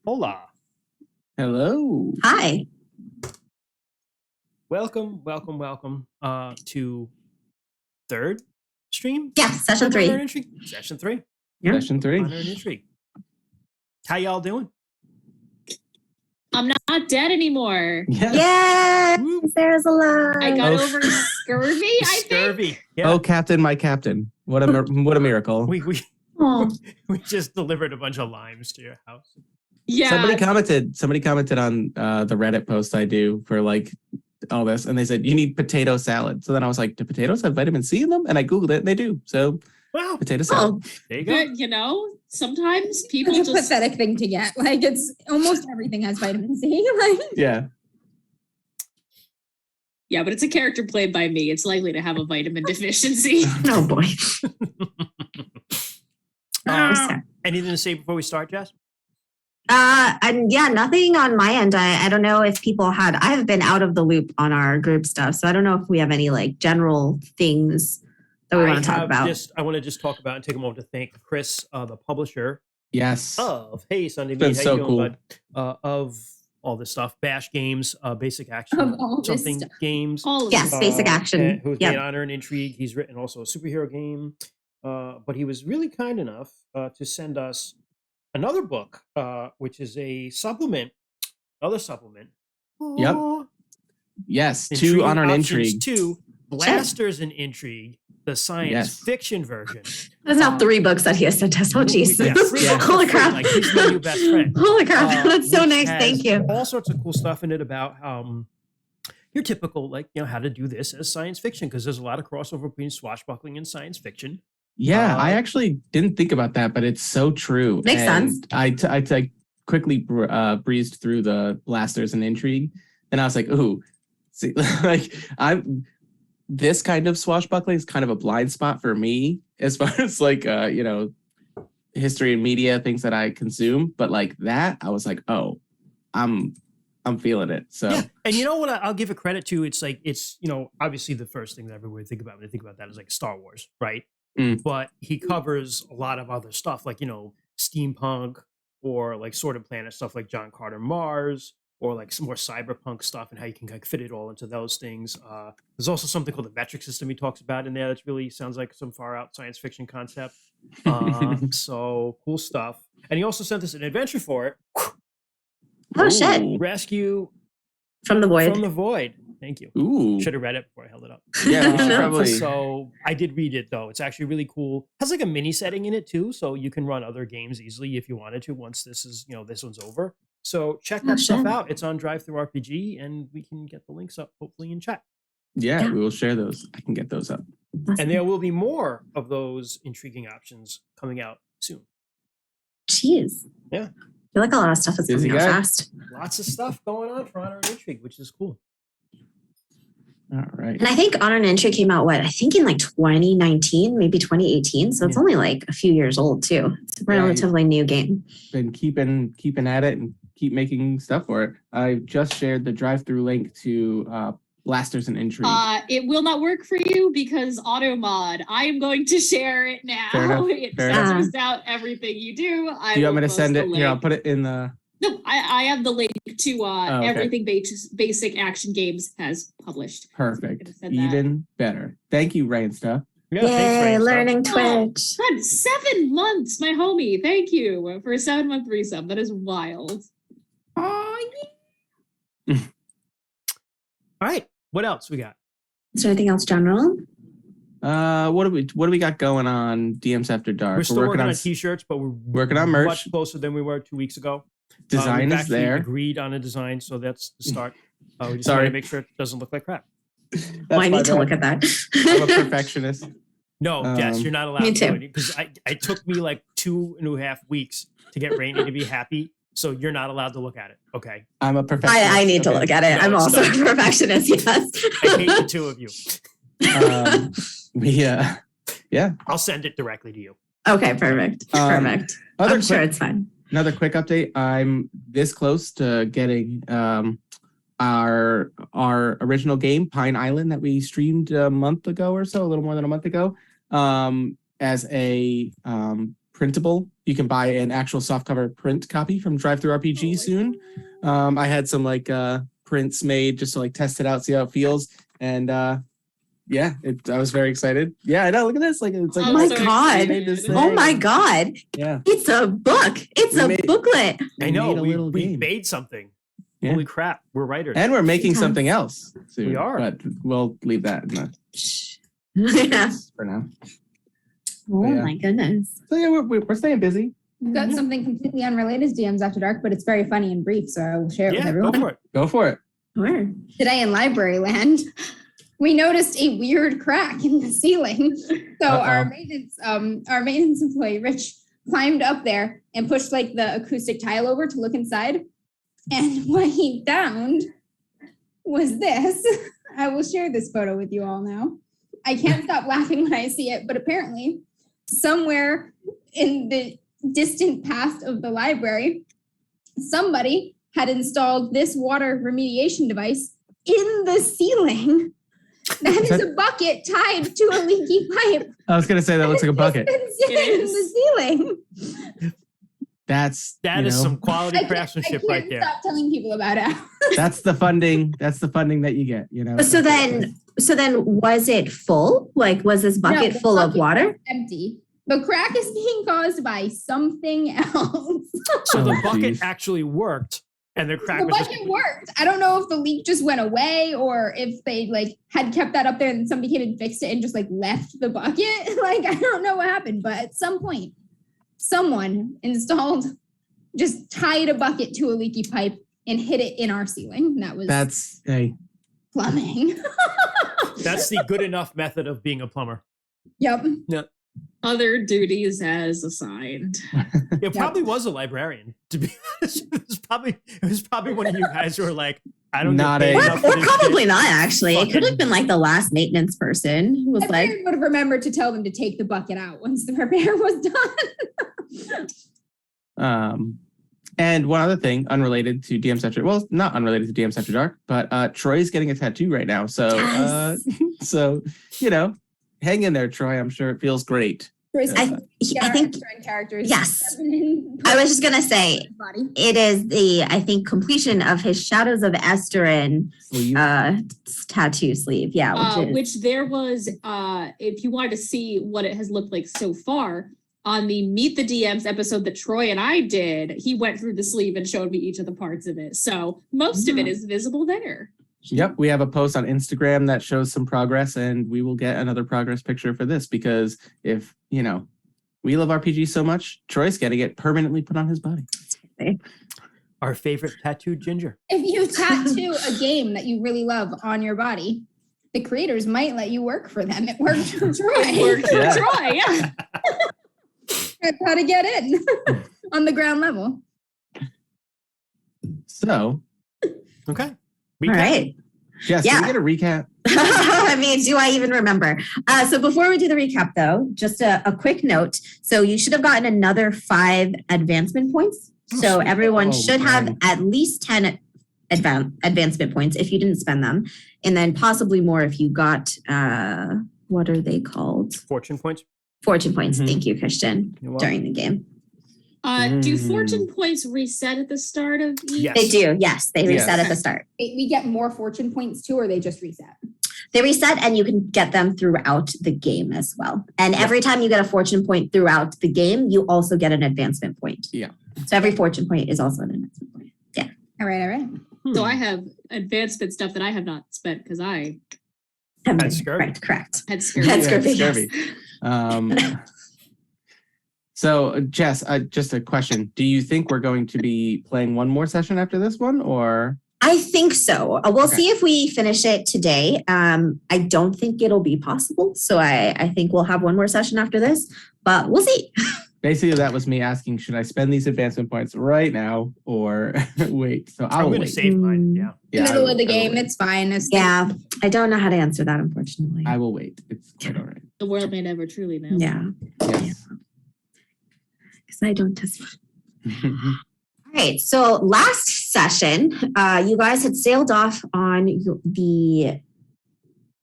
Hola. Hello. Hi. Welcome to third stream? Yeah, session 3. Honor and Intrigue? Session 3. Yeah. Session 3. Honor and Intrigue. How y'all doing? I'm not dead anymore. Yay! Sarah's alive. I got over scurvy, I think. Scurvy. Yeah. Oh, Captain, my Captain. What a miracle. We Oh. we just delivered a bunch of limes to your house. Yeah. Somebody commented on the Reddit post I do for like all this, and they said you need potato salad. So then I was like, do potatoes have vitamin C in them? And I Googled it and they do. So Wow. potato salad. There you go. But, sometimes people It's a just pathetic thing to get. Like, it's almost everything has vitamin C. Like, Yeah. Yeah, but it's a character played by me. It's likely to have a vitamin deficiency. Oh boy. Anything to say before we start, Jess? And yeah, nothing on my end. I don't know if people had. I have been out of the loop on our group stuff, so I don't know if we have any like general things that we want to talk about. I want to just talk about and take a moment to thank Chris, the publisher Yes. of Hey Sunday Been Meet. How so you doing, cool. bud? Of all this stuff, Bash Games, Basic Action, Of all this something stuff. games. All of Yes, them. basic action. Who's Yep. made Honor and Intrigue. He's written also a superhero game. But he was really kind enough to send us another book, which is a supplement, another supplement. Yep. Aw. Yes. Intriguing 2 Honor and Options Intrigue. 2, Blasters and Intrigue, the science Yes. fiction version. There's now 3 books that he has sent us. Oh, jeez. Yeah, free Yeah. books Holy for free, crap. Like he's my new best friend. Holy crap. That's so which nice. has Thank you. All sorts of cool stuff in it about your typical, like, how to do this as science fiction, because there's a lot of crossover between swashbuckling and science fiction. Yeah, I actually didn't think about that, but it's so true. Makes And sense. I quickly breezed through the Blasters and Intrigue, and I was like, ooh, see, like this kind of swashbuckling is kind of a blind spot for me as far as like history and media, things that I consume. But like that, I was like, oh, I'm feeling it. So Yeah, and you know what? I'll give it credit to. It's like obviously the first thing that everybody think about when they think about that is like Star Wars, right? But he covers a lot of other stuff, like steampunk or like Sword and Planet stuff, like John Carter Mars, or like some more cyberpunk stuff and how you can like fit it all into those things. There's also something called the metric system he talks about in there that really sounds like some far out science fiction concept. So cool stuff. And he also sent us an adventure for it. Oh, shit. Rescue From the void. from the Void. Thank you. ooh, Should have read it before I held it up. yeah, we should No. probably. So I did read it though. It's actually really cool. Has like a mini setting in it too, so you can run other games easily if you wanted to once this is this one's over. So check that stuff sure. out. It's on Drive Through RPG, and we can get the links up hopefully in chat. Yeah, Yeah. we will share those. I can get those up. And there will be more of those intriguing options coming out soon. Jeez. Yeah. I feel like a lot of stuff is Busy coming out guy. fast. Lots of stuff going on for Honor and Intrigue, which is cool. All right. And I think Honor and Intrigue came out, I think in like 2019, maybe 2018. So it's Yeah. only like a few years old too. It's a Yeah, relatively new game. Been keeping at it and keep making stuff for it. I just shared the drive-through link to Blasters and Intrigue. It will not work for you because automod. I am going to share it now. Fair enough, It fair enough. censors out everything you do. Do you want me to send it? Here, I'll put it in the. No, I have the link to okay. everything Basic Action Games has published. Perfect. Gonna send that. Even better. Thank you, Rainsta. Yeah, thanks, Yay, Rain. learning Oh, Twitch. God, 7 months, my homie. Thank you for a 7-month resub. That is wild. oh, All right. What else we got? Is there anything else general? What do we got going on DMs After Dark? We're still working on t-shirts, but we're working on merch. much closer than we were 2 weeks ago. Design We've is actually there. agreed on a design, so that's the start. We just Sorry. want to make sure it doesn't look like crap. Well, I need to look at that. I'm a perfectionist. No, Jess, you're not allowed me to too. do it because it took me like 2.5 weeks to get Rainey to be happy. So you're not allowed to look at it. Okay. I'm a perfectionist. I need to Okay. look at it. No, I'm it's also not. a perfectionist, yes. I hate the two of you. Yeah. I'll send it directly to you. Okay, perfect. Perfect. Other I'm sure quick- it's fine. Another quick update. I'm this close to getting our original game, Pine Island, that we streamed a month ago or so, a little more than a month ago, as a printable you can buy an actual softcover print copy from Drive-Thru RPG soon. I had some like prints made just to like test it out, see how it feels, and yeah, I was very excited. Yeah, I know. Look at this. Like it's like Oh my God. Oh my God. Yeah, It's a book. It's a booklet. I know. made a We little game. made something. Yeah. Holy crap. We're writers. And we're making Sometimes. something else soon. We are. But we'll leave that in the Yeah. for now. Oh Yeah. my goodness. So yeah, we're staying busy. I've got something completely unrelated to DMs After Dark, but it's very funny and brief, so I will share it with Yeah, everyone. go for it. Go for it. Sure. Today in library land, we noticed a weird crack in the ceiling. So our maintenance employee, Rich, climbed up there and pushed like the acoustic tile over to look inside. And what he found was this. I will share this photo with you all now. I can't stop laughing when I see it, but apparently somewhere in the distant past of the library, somebody had installed this water remediation device in the ceiling. That is a bucket tied to a leaky pipe. I was gonna say that looks like a bucket. It's been sitting in the ceiling. That is some quality craftsmanship right there. Stop telling people about it. That's the funding. That's the funding that you get. You know. So then was it full? Like, was this bucket the full of bucket water? was empty. The crack is being caused by something else. So the Oh, bucket geez. actually worked, and the crack The was just bucket worked. I don't know if the leak just went away or if they like had kept that up there and somebody came and fixed it and just like left the bucket. Like, I don't know what happened, but at some point, someone just tied a bucket to a leaky pipe and hid it in our ceiling. That's hey. Plumbing. That's the good enough method of being a plumber. Yep. Other duties as assigned. It probably was a librarian, to be honest. It was probably one of you guys who were like, I don't Not get paid a- enough Or for this probably shit. not, actually. It could have Fucking- been like the last maintenance person who was I like, would have remembered to tell them to take the bucket out once the repair was done. And one other thing, unrelated to DMs After, well, not unrelated to DMs After Dark, but Troy's getting a tattoo right now. So, Yes. so you know, hang in there, Troy. I'm sure it feels great. I think, characters. yes. I was just going to say, Body. it is I think, completion of his Shadows of Esterin Sleeve. tattoo sleeve. Yeah. Which there was, if you wanted to see what it has looked like so far, on the Meet the DMs episode that Troy and I did, he went through the sleeve and showed me each of the parts of it. So most of it is visible there. Yep, we have a post on Instagram that shows some progress, and we will get another progress picture for this because if, you know, we love RPG so much, Troy's getting it permanently put on his body. Our favorite tattooed ginger. If you tattoo a game that you really love on your body, the creators might let you work for them. It worked for Troy. It worked for Yeah. Troy, yeah. That's how to get in on the ground level. So, Okay. All right. Jess, Yeah. can we get a recap? I mean, do I even remember? So before we do the recap, though, just a quick note. So you should have gotten another 5 advancement points. So everyone should have man. at least 10 advancement points if you didn't spend them. And then possibly more if you got, what are they called? Fortune points. Fortune points. Mhm. Thank you, Christian, You're welcome. during the game. Do fortune points reset at the start of each? Yes. They do. Yes, they reset Yes. at the start. We get more fortune points too, or they just reset? They reset and you can get them throughout the game as well. And every time you get a fortune point throughout the game, you also get an advancement point. Yeah. So every fortune point is also an advancement point. Yeah. All right. So I have advancement stuff that I have not spent because I Had scurvy. Correct. had scurvy. Had scurvy, scurvy. yes. So, Jess, just a question. Do you think we're going to be playing one more session after this one, or? I think so. We'll Okay. see if we finish it today. I don't think it'll be possible. So I think we'll have one more session after this, but we'll see. Basically, that was me asking, should I spend these advancement points right now or wait? So I'm I'll going to wait. save mine. Yeah. Yeah, Middle of the I will game, wait. it's fine. Yeah. I don't know how to answer that, unfortunately. I will wait. It's quite all right. The world may never truly know. Yeah. Yes. Because I don't test. All right. So last session, you guys had sailed off on the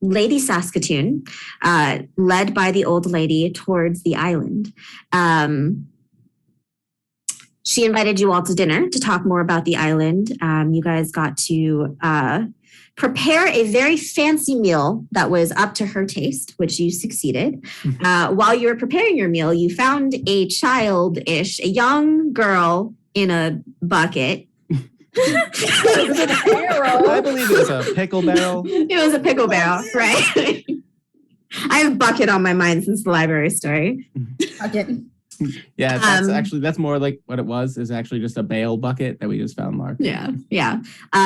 Lady Saskatoon, led by the old lady towards the island. She invited you all to dinner to talk more about the island. You guys got to prepare a very fancy meal that was up to her taste, which you succeeded. While you were preparing your meal, you found a young girl in a bucket. I believe it was a pickle barrel. It was a pickle barrel, right? I have bucket on my mind since the library story. Bucket. Yeah, that's more like what it was, is actually just a bale bucket that we just found, Lark. Yeah.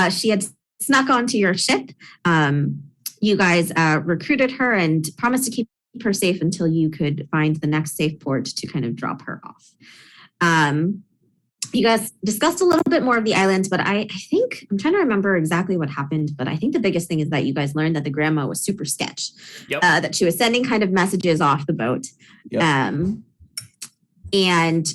She had snuck onto your ship. You guys recruited her and promised to keep her safe until you could find the next safe port to kind of drop her off. You guys discussed a little bit more of the islands, but I think, I'm trying to remember exactly what happened, but I think the biggest thing is that you guys learned that the grandma was super sketch. Yep. That she was sending kind of messages off the boat. Yep. And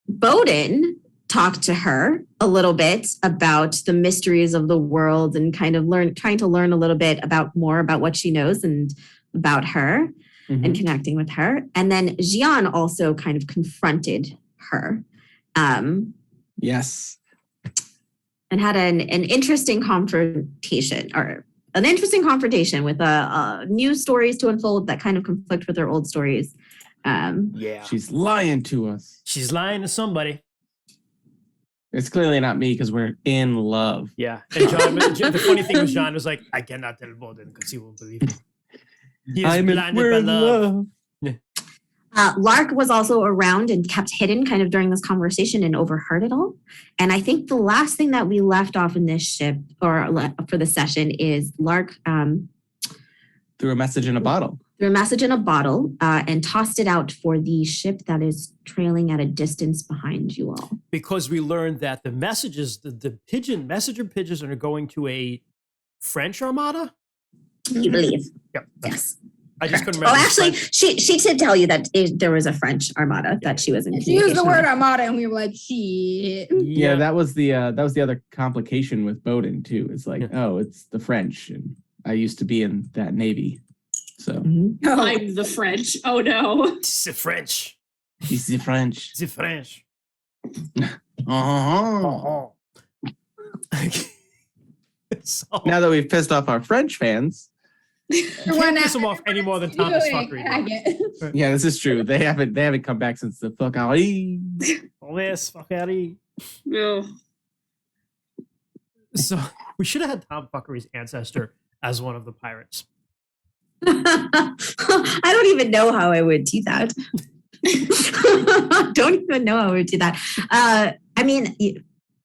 Bowden talked to her a little bit about the mysteries of the world and kind of trying to learn a little bit more about what she knows and about her and connecting with her. And then Jian also kind of confronted her. Yes. And had an interesting confrontation with new stories to unfold that kind of conflict with her old stories. Yeah. She's lying to us. She's lying to somebody. It's clearly not me because we're in love. Yeah. And the funny thing was, John was like, I cannot tell Bowden because he won't believe me. He is blinded by love. Lark was also around and kept hidden kind of during this conversation and overheard it all. And I think the last thing that we left off in this ship or for the session is Lark threw a message in a bottle. And tossed it out for the ship that is trailing at a distance behind you all. Because we learned that the messages, the messenger pigeons are going to a French armada? You believe. Yep. Yes. I just couldn't remember. Oh, actually, she did tell you that there was a French armada that she was in. She used the word armada, and we were like, "Shit." Yeah, that was the other complication with Bowden too. It's like, oh, it's the French, and I used to be in that Navy, so I'm the French. Oh no, it's the French. It's the French. It's the French. So, now that we've pissed off our French fans. Can't piss them off any more than Thomas fuckery. Yeah, this is true. They haven't come back since the fuckery. Yes, fuckery. No. So we should have had Tom Fuckery's ancestor as one of the pirates. I don't even know how I would do that. Don't even know how I would do that. I mean,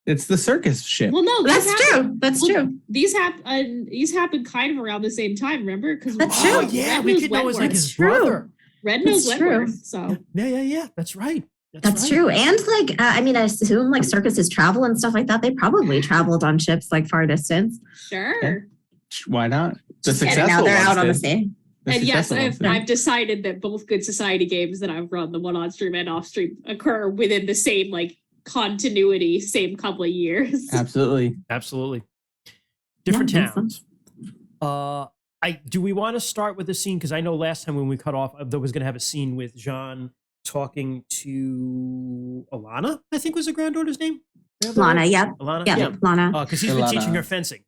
it's the circus ship. Well, no, that's true. That's true. These happened kind of around the same time. Remember? Because that's true. Oh yeah, we could know it's like his brother. Red Nose Wentworth. So yeah. That's right. That's true. And like, I mean, I assume like circuses travel and stuff like that. They probably traveled on ships like far distance. Sure. Yeah. Why not? The successful and now they're ones out on the did. sea. And yes, I've decided that both Good Society games that I've run, the one on stream and off stream, occur within the same like continuity, same couple of years. Absolutely. Different towns. Do we want to start with the scene? Because I know last time when we cut off, there was going to have a scene with Jean talking to Alana, I think was the granddaughter's name. Lana, yep. Alana, yeah. Lana. Because he's been teaching her fencing.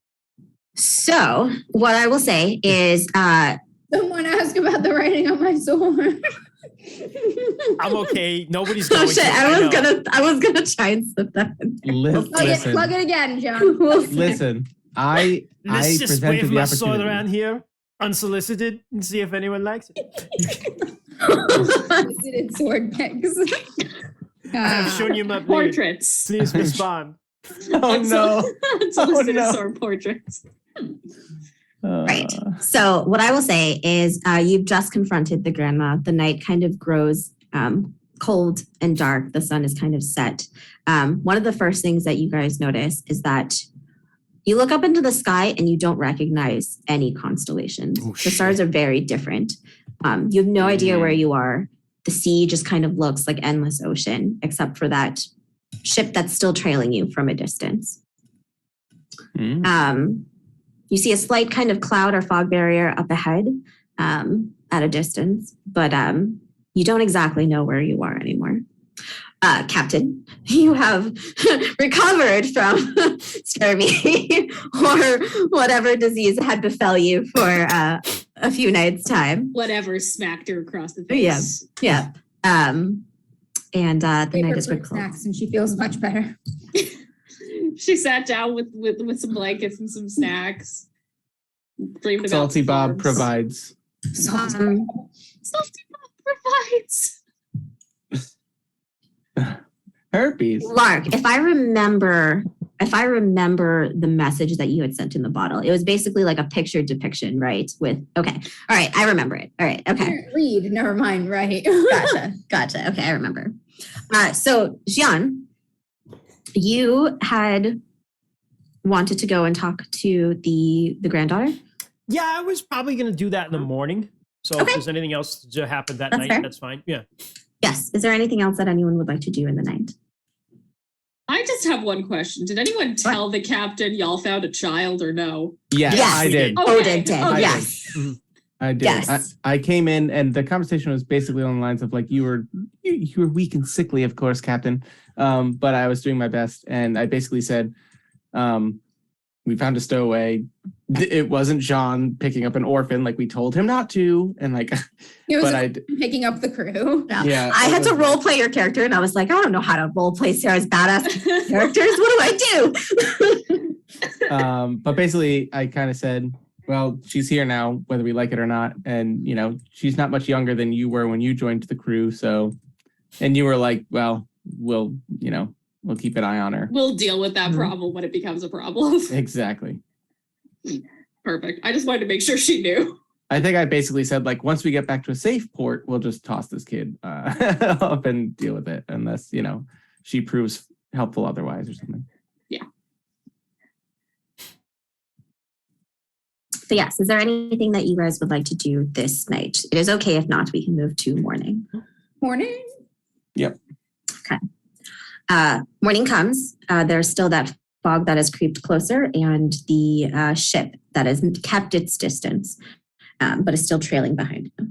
So what I will say is, someone asked about the writing on my sword. I'm okay. Nobody's going. Oh shit! I was gonna try and slip that in there. Plug it again, John. Listen, I just presented wave the my sword opportunity. around here, unsolicited, and see if anyone likes it. Unsolicited sword pics. I've shown you my blade. Portraits. Please respond. Oh no! Unsolicited sword portraits. Right. So what I will say is you've just confronted the grandma. The night kind of grows cold and dark. The sun is kind of set. One of the first things that you guys notice is that you look up into the sky and you don't recognize any constellations. The stars are very different. You have no idea where you are. The sea just kind of looks like endless ocean, except for that ship that's still trailing you from a distance. You see a slight kind of cloud or fog barrier up ahead at a distance, but you don't exactly know where you are anymore. Captain, you have recovered from scurvy or whatever disease had befell you for a few nights' time. Whatever smacked her across the face. Yeah. And the Gave night her is fruit reclosed. snacks and she feels much better. She sat down with some blankets and some snacks. Dreamed about Salty Bob farms. provides. Salty Bob provides. Herpes. Lark, if I remember the message that you had sent in the bottle, it was basically like a picture depiction, right? All right, I remember it. All right, okay. Can't read, never mind, right? Gotcha. Okay, I remember. So Jian, you had wanted to go and talk to the granddaughter? Yeah, I was probably going to do that in the morning. So if there's anything else to happen that That's night, fair. that's fine. Yeah. Yes. Is there anything else that anyone would like to do in the night? I just have one question. Did anyone tell the captain y'all found a child or no? Yes, Yes, I we did. did. Odin did. Okay. Yes. I did. Yes. I came in and the conversation was basically on the lines of like, you were weak and sickly, of course, Captain. But I was doing my best. And I basically said, we found a stowaway. It wasn't Jean picking up an orphan like we told him not to. And like, He was but picking up the crew. yeah, I had to it was- role play your character, and I was like, I don't know how to role play Sarah's badass characters. What do I do? But basically I kind of said, well, she's here now, whether we like it or not. And, you know, she's not much younger than you were when you joined the crew. So, and you were like, well, we'll keep an eye on her. We'll deal with that problem when it becomes a problem. Exactly. Perfect. I just wanted to make sure she knew. I think I basically said, like, once we get back to a safe port, we'll just toss this kid up and deal with it, unless, she proves helpful otherwise or something. So yes, is there anything that you guys would like to do this night? It is okay if not, we can move to morning. Morning. Morning comes. There's still that fog that has creeped closer, and the ship that has kept its distance, but is still trailing behind you.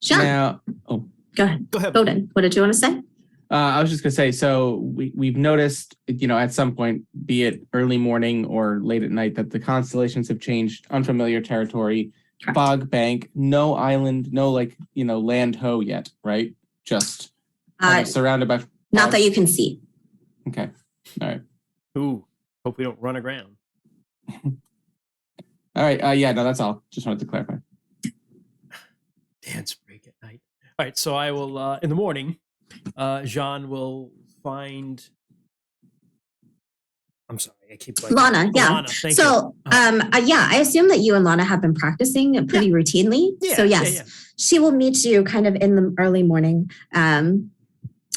Sean, Now, go ahead. Go ahead. Odin, what did you want to say? I was just going to say, so we've noticed, at some point, be it early morning or late at night, that the constellations have changed, unfamiliar territory, Correct. fog bank, no island, no land ho yet, right? Just kind of surrounded by Not fog. that you can see. Okay. All right. Ooh, hope we don't run aground. All right. Yeah, no, that's all. Just wanted to clarify. Dance break at night. All right, so I will, in the morning, Jean will find. I'm sorry, I keep like Lana, yeah. Lana, thank you. So, I assume that you and Lana have been practicing pretty routinely. Yeah, So yes, yeah. she will meet you kind of in the early morning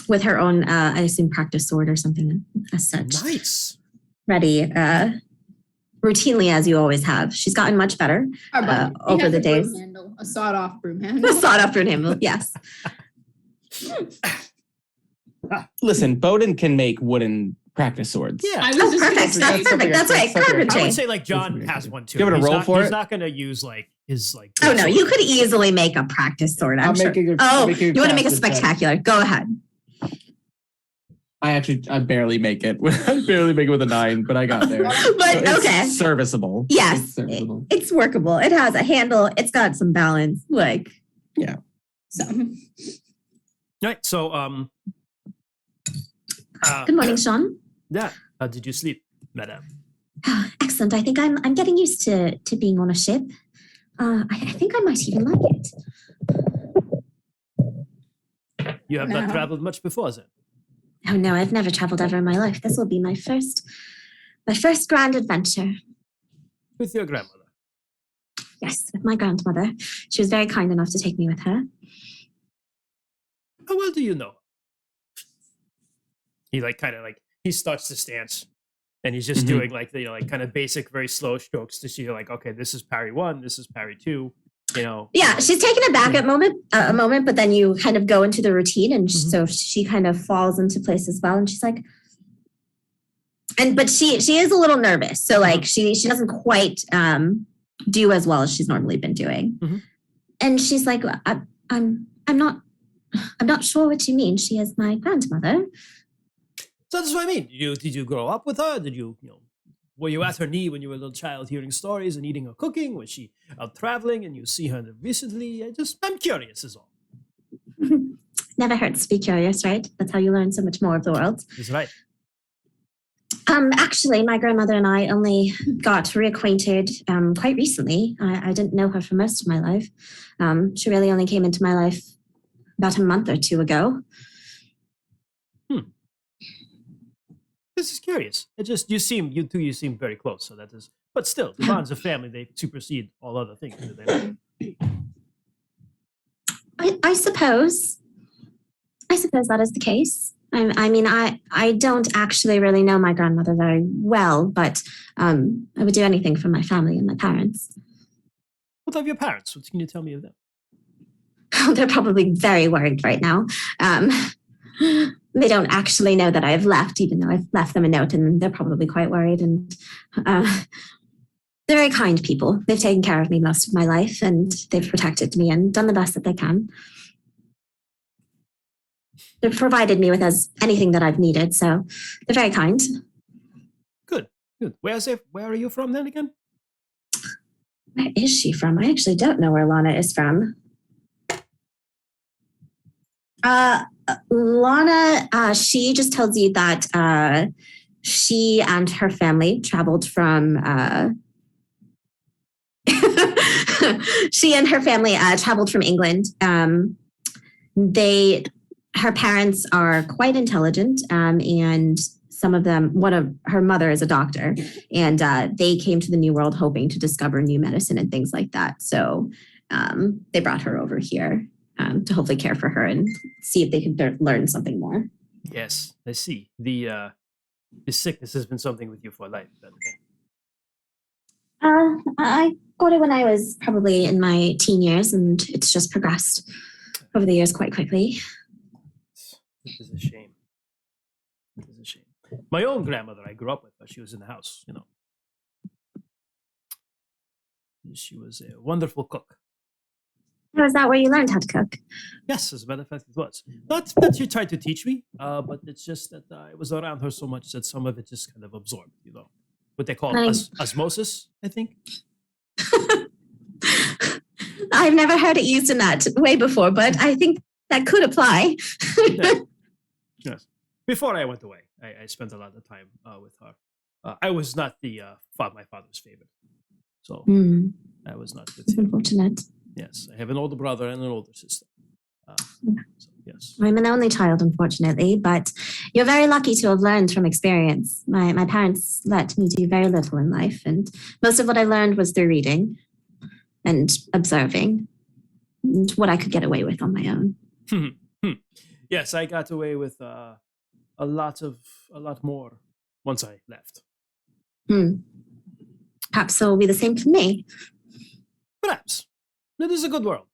with her own, I assume, practice sword or something as such. Nice. Ready, routinely as you always have. She's gotten much better over the days. A sawed-off broom handle. Sawed off her name, yes. Listen, Bowden can make wooden practice swords. Yeah. I was Oh, just gonna perfect. say, That's perfect. That's right. That's Carpentry. I would say like John has one too. Give it a He's roll not, for he's it. not going to use like his like. Oh no, sword. you could easily make a practice sword. I'm sure. You want to make a spectacular? Go ahead. I barely make it. I barely make it with a 9, but I got there. But It's okay. serviceable. Yes, It's serviceable. it's workable. It has a handle. It's got some balance. So Right. So Good morning, Sean. Yeah. How did you sleep, madam? Excellent. I think I'm getting used to being on a ship. I think I might even like it. You have not Wow. traveled much before then. Oh no, I've never traveled ever in my life. This will be my first grand adventure. With your grandmother. Yes, with my grandmother. She was very kind enough to take me with her. How well do you know? He he starts to stance, and he's just doing kind of basic, very slow strokes to see okay, this is parry 1, this is parry 2. Yeah, she's taken aback a moment, but then you kind of go into the routine, and so she kind of falls into place as well. And she's like, but she is a little nervous, so she doesn't quite do as well as she's normally been doing. Mhm. And she's like, I'm I'm not sure what you mean. She is my grandmother. So that's what I mean. Did you grow up with her? Did were you at her knee when you were a little child, hearing stories and eating her cooking? Was she out traveling and you see her recently? I'm curious, is all. Never hurts to be curious, right? That's how you learn so much more of the world. That's right. Actually, my grandmother and I only got reacquainted quite recently. I didn't know her for most of my life. She really only came into my life about a month or two ago. This is curious. You two seem very close. So that is, but still, the bonds of family, they supersede all other things. Do they not? I suppose that is the case. I don't actually really know my grandmother very well, but I would do anything for my family and my parents. What of your parents? What can you tell me of them? They're probably very worried right now. They don't actually know that I've left, even though I've left them a note, and they're probably quite worried. And they're very kind people. They've taken care of me most of my life, and they've protected me and done the best that they can. They've provided me with anything that I've needed, so they're very kind. Good. Where are you from then again? Where is she from? I actually don't know where Lana is from. Lana, she just tells you that she and her family traveled from England. Her parents are quite intelligent, and some of them, her mother is a doctor, and they came to the New World hoping to discover new medicine and things like that. So they brought her over here to hopefully care for her and see if they could learn something more. Yes, I see. The sickness has been something with you for life. I got it when I was probably in my teen years, and it's just progressed over the years quite quickly. It is a shame. My own grandmother, I grew up with her. She was in the house, She was a wonderful cook. Was that where you learned how to cook? Yes, as a matter of fact, it was. Not that she tried to teach me, but it's just that I was around her so much that some of it just kind of absorbed, What they call osmosis, I think. I've never heard it used in that way before, but I think that could apply. Yes. Before I went away, I spent a lot of time with her. I was not my father's favorite, so I was not with him. Unfortunate. Yes, I have an older brother and an older sister. So, yes, I'm an only child, unfortunately, but you're very lucky to have learned from experience. My parents let me do very little in life, and most of what I learned was through reading and observing, and what I could get away with on my own. Yes, I got away with a lot more once I left. Perhaps it will be the same for me. Perhaps. It is a good world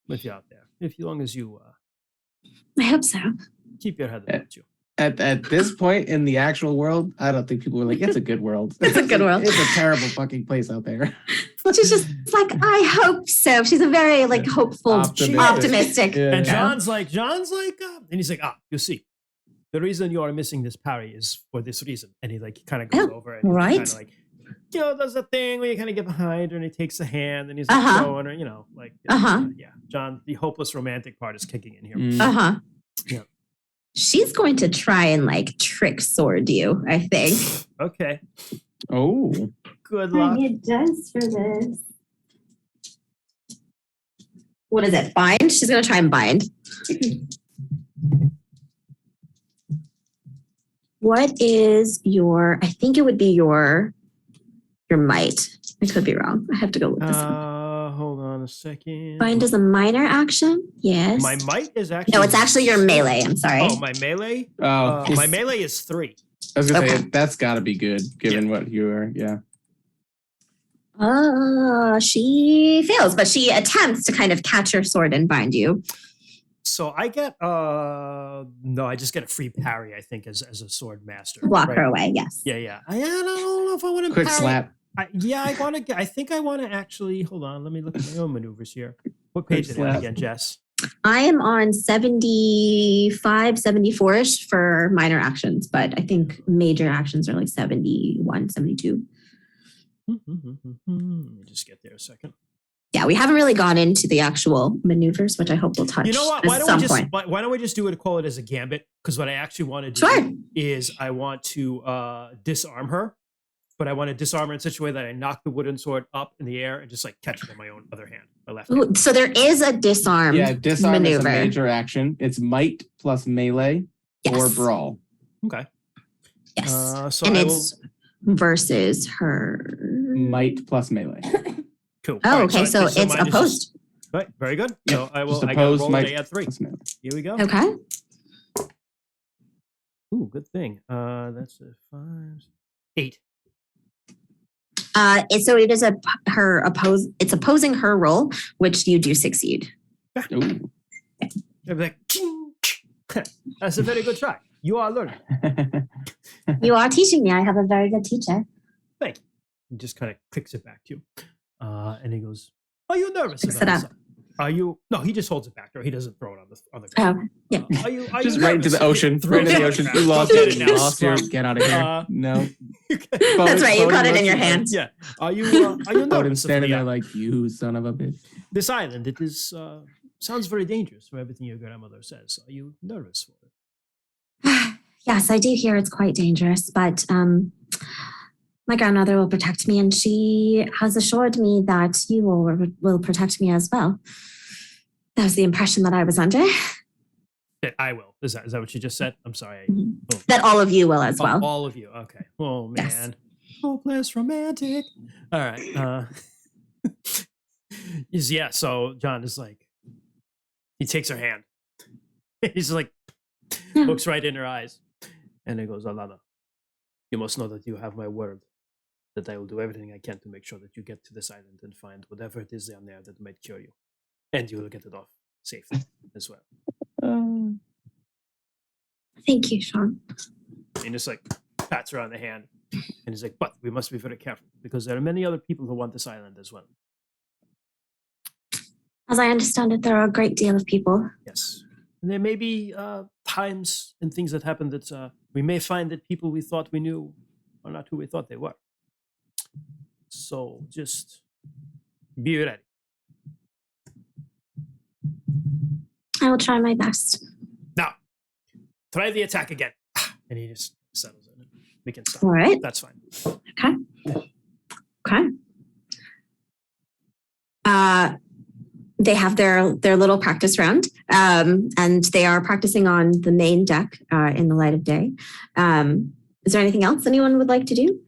with you out there, as long as you I hope so. keep your head about you. At this point in the actual world, I don't think people are like, it's a good world. It's a good world. It's a terrible fucking place out there. She's just like, I hope so. She's a very hopeful, optimistic. Yeah. And John's like, and he's like, you see, the reason you are missing this parry is for this reason. And he kind of goes over and right. kind of does the thing where you kind of get behind her and he takes a hand and he's showing her, yeah. John, the hopeless romantic part is kicking in here. Yeah. She's going to try and trick sword you, I think. Okay. Oh. Good luck. I need dice for this. What is it? Bind? She's going to try and bind. What is I think it would be your might. I could be wrong. I have to go look this up. Hold on a second. Bind is a minor action. Yes. My might is actually... No, it's actually your melee. I'm sorry. Oh, my melee? My melee is 3. I was going to say, that's got to be good, given what you are, yeah. She fails, but she attempts to kind of catch her sword and bind you. So I get I just get a free parry, I think, as a sword master. Block her away, yes. Yeah. I don't know if I want to quick parry. slap. I think I want to actually hold on, let me look at my own maneuvers here. What page is it again, Jess? I am on 75, 74-ish for minor actions, but I think major actions are like 71, 72. Let me just get there a second. Yeah, we haven't really gone into the actual maneuvers, which I hope we'll touch You know what? at some point. Why don't we just call it as a gambit? Because what I actually want to do Sure. is I want to disarm her, but I want to disarm her in such a way that I knock the wooden sword up in the air and just like catch it in my own other hand, my left hand. Ooh, so there is a disarm disarm maneuver. is a major action. It's might plus melee or brawl. Okay. Yes. So and I it's versus her. Might plus melee. Cool. Oh, All right, okay. So mine it's is just- opposed. right. Very good. So I will. Just I got to opposed, roll might and I add 3. plus melee. Here we go. Okay. Ooh, good thing. That's a 5, 8. So it is it's opposing her roll, which you do succeed. Ooh. They're like, ching, ching. That's a very good try. You are learning. You are teaching me. I have a very good teacher. Thank you. He just kind of clicks it back to you. And he goes, "Are you nervous Picks about it this? up. Are you?" No, he just holds it back there. He doesn't throw it on the ground. Oh, yeah. Are Just you right into nervous? the ocean. Throw Right into the it ocean. on You the lost ground. it. Get You it now. lost your. Get out of here. No. That's right. You got it in your hand. Yeah. Are you nervous? Odin's standing of there the, like, you son of a bitch. this island? It is sounds very dangerous from everything your grandmother says. Are you nervous for it? Yes, I do hear it's quite dangerous, but my grandmother will protect me, and she has assured me that you will protect me as well. That was the impression that I was under. That I will. Is that what you just said? I'm sorry. That all of you will as Oh, well. all of you. Okay. Oh man. Yes. Hopeless romantic. All right. Yeah. So John is like, he takes her hand. He's like, looks right in her eyes, and he goes, "Alana, you must know that you have my word that I will do everything I can to make sure that you get to this island and find whatever it is down there that might cure you, and you will get it off safely as well." Thank you, Sean. And just like pats her on the hand, and he's like, "But we must be very careful because there are many other people who want this island as well." As I understand it, there are a great deal of people. Yes. And there may be times and things that happen that we may find that people we thought we knew are not who we thought they were. So just be ready. I will try my best. Now, try the attack again. And he just settles in. We can stop. All right. That's fine. Okay. They have their little practice round, and they are practicing on the main deck in the light of day. Is there anything else anyone would like to do?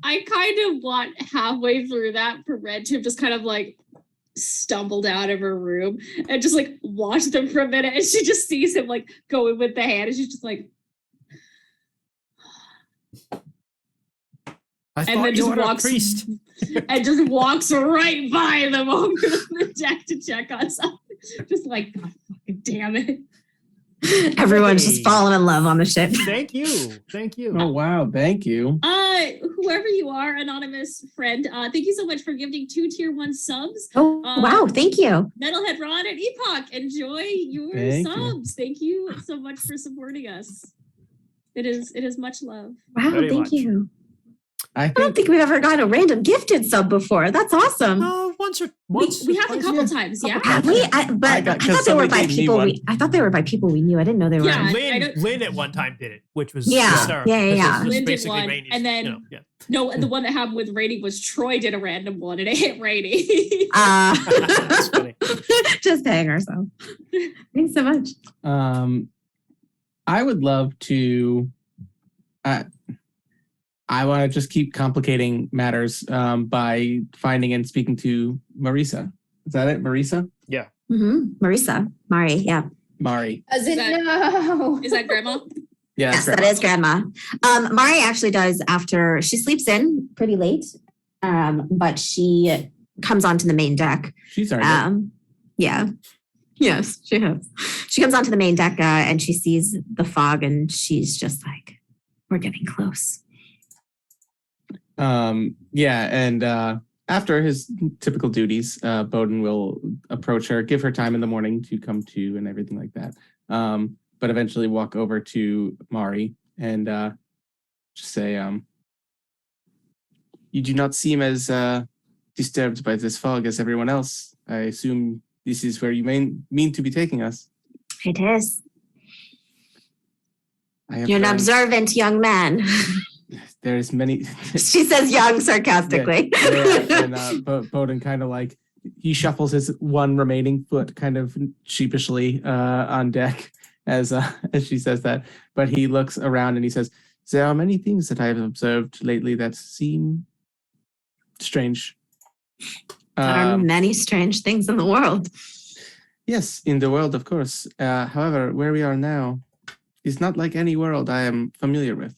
I kind of want halfway through that for Red to have just kind of like stumbled out of her room and just like watch them for a minute, and she just sees him like going with the hand, and she's just like, I and thought then you just were a walks priest. and just walks right by them over the deck to check on something. Just like, God fucking damn it. Everyone's just falling in love on the ship. Thank you. Thank you. Oh, wow. Thank you. Whoever you are, anonymous friend, thank you so much for gifting 2 tier 1 subs. Oh, wow. Thank you. Metalhead Ron and Epoch, enjoy your Thank you. subs. Thank you so much for supporting us. It is much love. Wow. Very Thank much. you. I I don't think think we've ever gotten a random gifted sub before. That's awesome. Once We or have a twice, couple yeah. times, yeah. Have we? I thought they were by people I thought they were by people we knew. I didn't know they were. Yeah. Lynn at one time did it, which was Yeah, hysterical. yeah, This yeah. was Lynn did basically one, Rainey's, and then- you know, yeah. No, the one that happened with Rainy was Troy did a random one and it hit Rainy. That's funny. Just paying ourselves. Thanks so much. I would love to. I want to just keep complicating matters by finding and speaking to Marisa. Is that it, Marisa? Marisa. Mari. Yeah. Mari. As in, that- no. Is that Grandma? Yeah, Yes, that is grandma. Mari actually does after she sleeps in pretty late, but she comes onto the main deck. She's already. Yeah. Yes, she has. She comes onto the main deck and she sees the fog and she's just like, we're getting close. Yeah, and after his typical duties, Bowden will approach her, give her time in the morning to come to and everything like that. But eventually walk over to Mari and just say, you do not seem as disturbed by this fog as everyone else. I assume this is where you mean to be taking us. It is. You're an observant young man. There's many. She says young sarcastically. And Bowden kind of like, he shuffles his one remaining foot kind of sheepishly on deck as she says that. But he looks around and he says, there are many things that I have observed lately that seem strange. There are many strange things in the world. Yes, in the world, of course. However, where we are now is not like any world I am familiar with.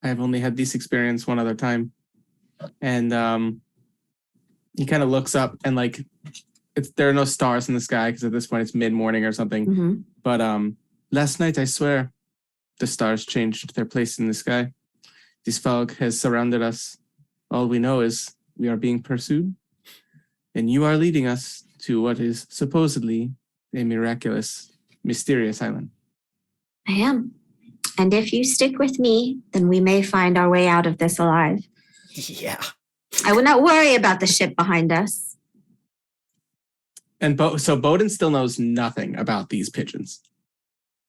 I have only had this experience one other time. And he kind of looks up and like, there are no stars in the sky because at this point it's mid-morning or something. Mm-hmm. But last night, I swear, the stars changed their place in the sky. This fog has surrounded us. All we know is we are being pursued. And you are leading us to what is supposedly a miraculous, mysterious island. I am. And if you stick with me, then we may find our way out of this alive. Yeah. I would not worry about the ship behind us. And so Bowden still knows nothing about these pigeons.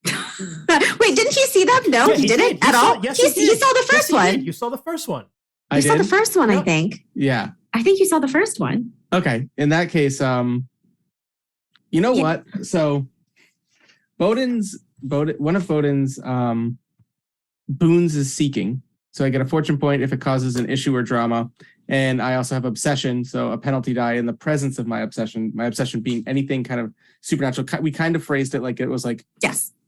Wait, didn't he see them? No, Yeah, he didn't at all. Yes, he saw the first one. You saw the first one. You saw the first one, I think. Yeah. I think you saw the first one. Okay. In that case, you know what? So one of Bowden's boons is seeking. So I get a fortune point if it causes an issue or drama. And I also have obsession, so a penalty die in the presence of my obsession being anything kind of supernatural. We kind of phrased it like it was like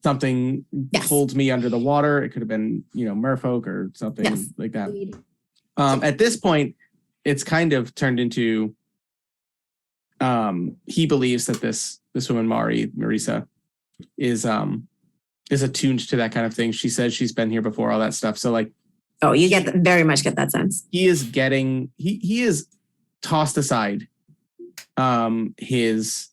something holds me under the water. It could have been, merfolk or something like that. At this point, it's kind of turned into he believes that this woman, Marisa, is attuned to that kind of thing. She says she's been here before, all that stuff. So like, oh, you very much get that sense. He is tossed aside his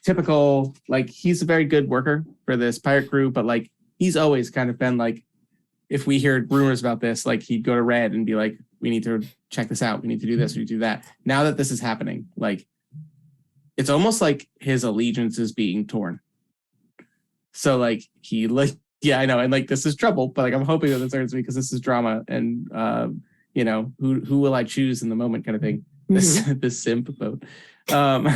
typical, like, he's a very good worker for this pirate crew, but like he's always kind of been like, if we hear rumors about this, like he'd go to Red and be like, we need to check this out, we need to do this, we need to do that. Now that this is happening, like it's almost like his allegiance is being torn. So like yeah, I know, and like this is trouble, but like I'm hoping that this hurts me because this is drama, and who will I choose in the moment, kind of thing. This simp vote. But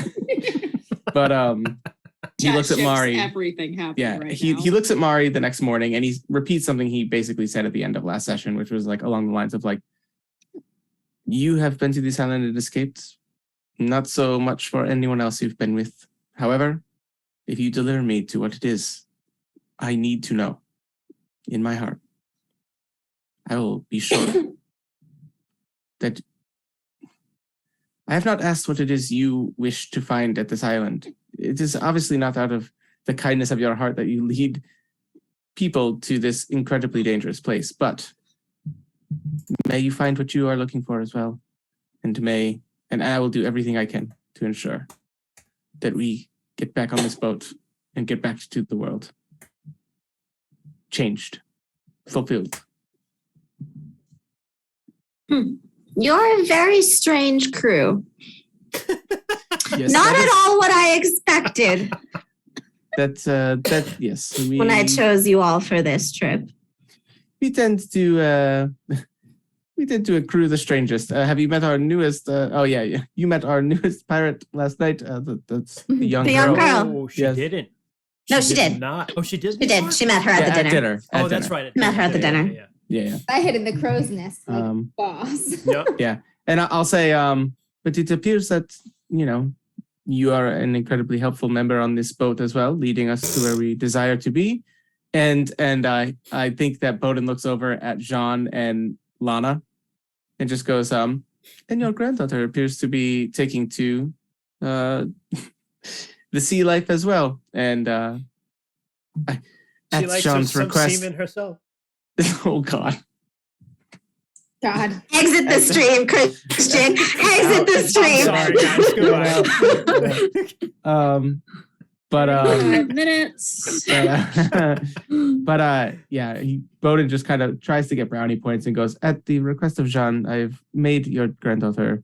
he looks at Mari. Everything happening. Yeah, right he now. he looks at Mari the next morning and he repeats something he basically said at the end of last session, which was like along the lines of like, "You have been to this island and escaped. Not so much for anyone else you've been with. However, if you deliver me to what it is I need to know in my heart, I will be sure that I have not asked what it is you wish to find at this island. It is obviously not out of the kindness of your heart that you lead people to this incredibly dangerous place, but may you find what you are looking for as well. And I will do everything I can to ensure that we get back on this boat and get back to the world. Changed. Fulfilled. You're a very strange crew. Yes, Not at all what I expected yes. when I chose you all for this trip. We tend to accrue the strangest. Have you met our newest? You met our newest pirate last night. That's the young girl. Oh, she didn't. No, she did. Not. Oh, she did. She did. She met her at the dinner. Oh, that's right. Met her at the dinner. Yeah. I hid in the crow's nest, like boss. Yep. Yeah, and I'll say, but it appears that you are an incredibly helpful member on this boat as well, leading us to where we desire to be. And I think that Bowden looks over at Jean and Lana, and just goes, and your granddaughter appears to be taking to the sea life as well. And She at likes Jean's some request, semen herself. oh God. God. Exit the stream, Christian. Exit the stream. Sorry, guys. Goodbye. But 5 minutes. yeah, Bowden just kind of tries to get brownie points and goes, at the request of Jean, I've made your granddaughter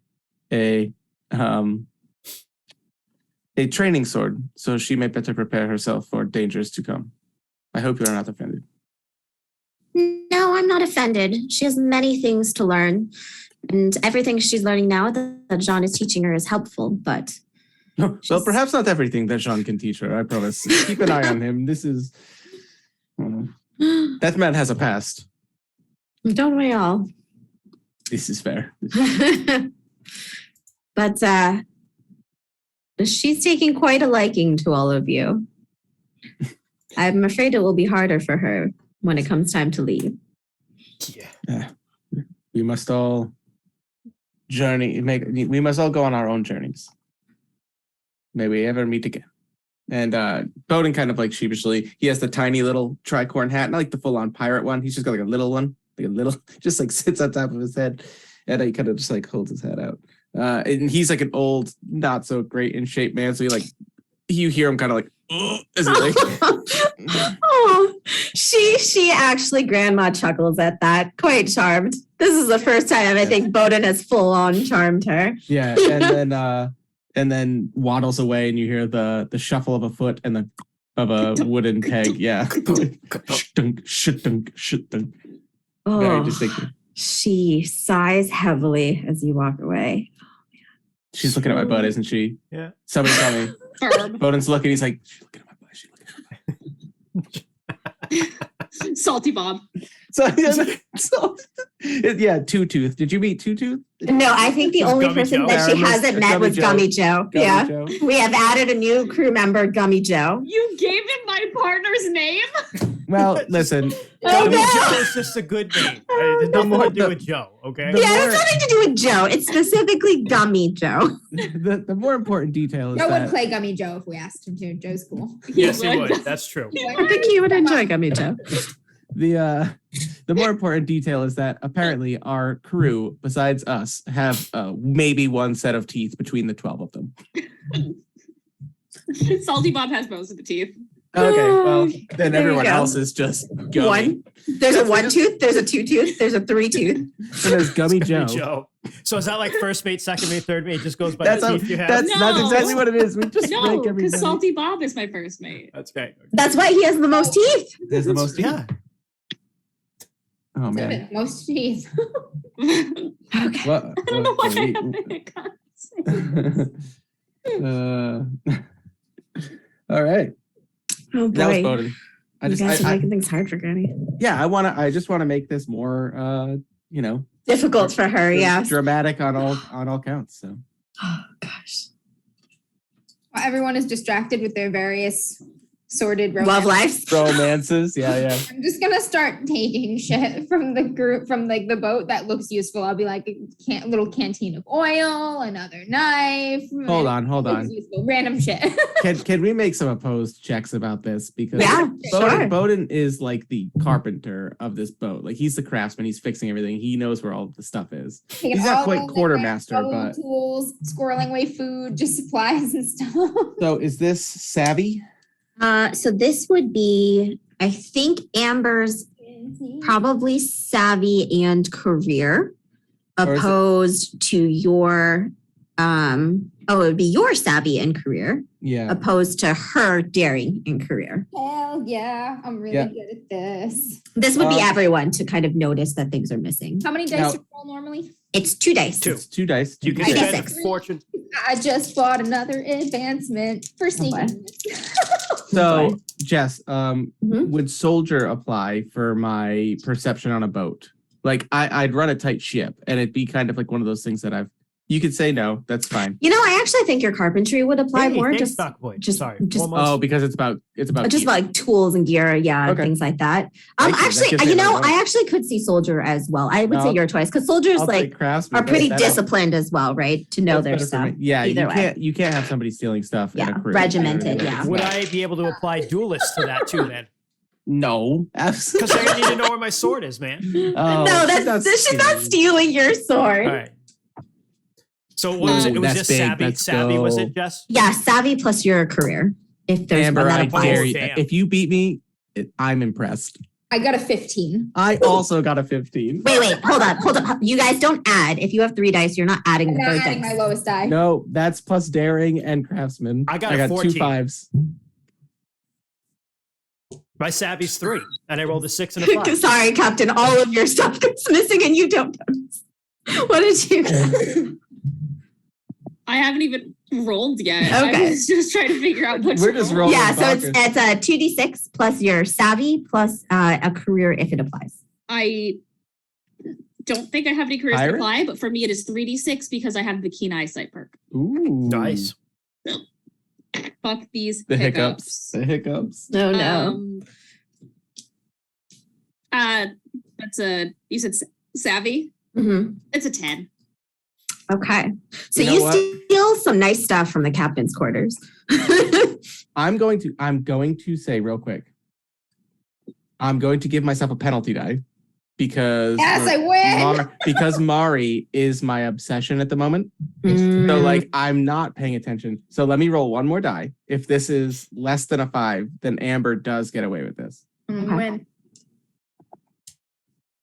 a training sword, so she may better prepare herself for dangers to come. I hope you are not offended. No, I'm not offended. She has many things to learn, and everything she's learning now that Jean is teaching her is helpful, but Well, perhaps not everything that Jean can teach her, I promise. Keep an eye on him. This is... that man has a past. don't we all? This is fair. But she's taking quite a liking to all of you. I'm afraid it will be harder for her when it comes time to leave. Yeah. We must all we must all go on our own journeys. May we ever meet again. And Bowden kind of like sheepishly, he has the tiny little tricorn hat, not like the full-on pirate one. He's just got like a little one, just like sits on top of his head. And he kind of just like holds his head out. And he's like an old, not so great in shape man. So you hear him kind of like, as he like. Oh, she actually, Grandma chuckles at that, quite charmed. This is the first time I think Bowden has full on charmed her. Yeah, and then waddles away, and you hear the shuffle of a foot and the of a wooden peg. Yeah. Oh, Very distinctive. she sighs heavily as you walk away. She's looking at my butt, isn't she? Yeah. Somebody tell me. Bowden's looking. He's like, she's looking at my butt. She's looking at my butt. Salty Bob. So yeah, Two Tooth. Did you meet Two Tooth? No, I think the only Gummy person Joe? that she hasn't met was Gummy Joe. Yeah. Joe. We have added a new crew member, Gummy Joe. You gave him my partner's name? Well, listen. Oh, Gummy no. Joe is just a good name. It has nothing to do with Joe, okay? The Yeah, more- it has nothing to do with Joe. It's specifically Gummy Joe. The more important detail is Joe would that play Gummy Joe if we asked him to. Joe's cool. Yes, he would. That's true. I think he would enjoy Gummy Joe. the more important detail is that apparently our crew, besides us, have maybe one set of teeth between the 12 of them. Salty Bob has most of the teeth. Okay, well, then There you everyone go. else is just gummy. One. There's a 1 tooth, there's a 2 tooth, there's a 3 tooth. And there's Gummy Joe. Joe. So is that like first mate, second mate, third mate? It just goes by That's, the how, teeth you have? that's No. exactly what it is. We just No, rank because everybody. Salty Bob is my first mate. That's right. That's why he has the most teeth. There's the most teeth. Yeah. Oh, man. Seven, most teeth. Okay. What? I don't know why okay, I have it. all right. Oh That was boy. Bowden. You guys are making things hard for Granny. I just want to make this more Difficult for her, yeah. dramatic on all counts. So Oh gosh. While everyone is distracted with their various sordid Love romances. life. romances, yeah. I'm just gonna start taking shit from the group, from like the boat that looks useful. I'll be like a little canteen of oil, another knife. Hold on. Looks useful, random shit. Can we make some opposed checks about this? Because Yeah, sure. Bowden is like the carpenter of this boat. Like he's the craftsman. He's fixing everything. He knows where all the stuff is. Taking He's not all quite the quartermaster, random but tools, squirreling away food, just supplies and stuff. so is this savvy? So this would be, I think, Amber's probably savvy and career, Or is it- opposed to your it would be your savvy and career, Yeah. opposed to her daring and career. Hell yeah, I'm really Yeah. good at this. This would be Uh, everyone to kind of notice that things are missing. How many dice Now- do you roll normally? It's 2 dice. Two. It's 2 dice. You can I get spend 6. fortune. I just bought another advancement for sneaking. So Jess, Mhm. would soldier apply for my perception on a boat? Like I'd run a tight ship, and it'd be kind of like one of those things that you could say no, that's fine. You know, I actually think your carpentry would apply Hey, more. thanks, Just Doc Boy. just- Sorry. just- Almost. Oh, because it's about just gear. like tools and gear, yeah, Okay. things like that. Thank you. That Actually, gives me you know, another one. I actually could see soldier as well. I would say No. your choice because soldiers I'll like take craftsman. are pretty That's- disciplined as well, right? To know that's their better for stuff. me. Yeah, Either you way. can't have somebody stealing stuff in Yeah, a crew. regimented, yeah. Would I be able to apply duelist to that too then? No, Because I need to know where my sword is, man. Oh, No, she's not stealing your sword. All right. So what was it? It was that's just big. savvy. Let's Savvy, was go. it, Jess? Yeah, savvy plus your career. If there's Amber, one that I applies. dare you. Damn. If you beat me, I'm impressed. I got a 15. I also got a 15. Wait, hold on. You guys don't add. If you have 3 dice, you're not adding I'm the not third adding my dice. lowest die. No, that's plus daring and craftsman. I got 2 14. 5s. My savvy's 3, and I rolled a 6 and a 5. Sorry, Captain. All of your stuff is missing and you don't notice. What did you? I haven't even rolled yet. Okay. I was just trying to figure out which We're just roll. rolling. Yeah, so it's bonkers. a 2d6 plus your savvy plus a career if it applies. I don't think I have any careers to Pirate? apply, but for me it is 3d6 because I have the keen eyesight perk. Ooh. Nice. Fuck these The hiccups. hiccups. The hiccups. No, That's you said savvy? Mm-hmm. It's a 10. Okay. So You know you what? steal some nice stuff from the captain's quarters. I'm going to say real quick. I'm going to give myself a penalty die because Yes, I win. because Mari is my obsession at the moment. Mm. So like I'm not paying attention. So let me roll one more die. If this is less than a 5, then Amber does get away with this. I'm gonna win.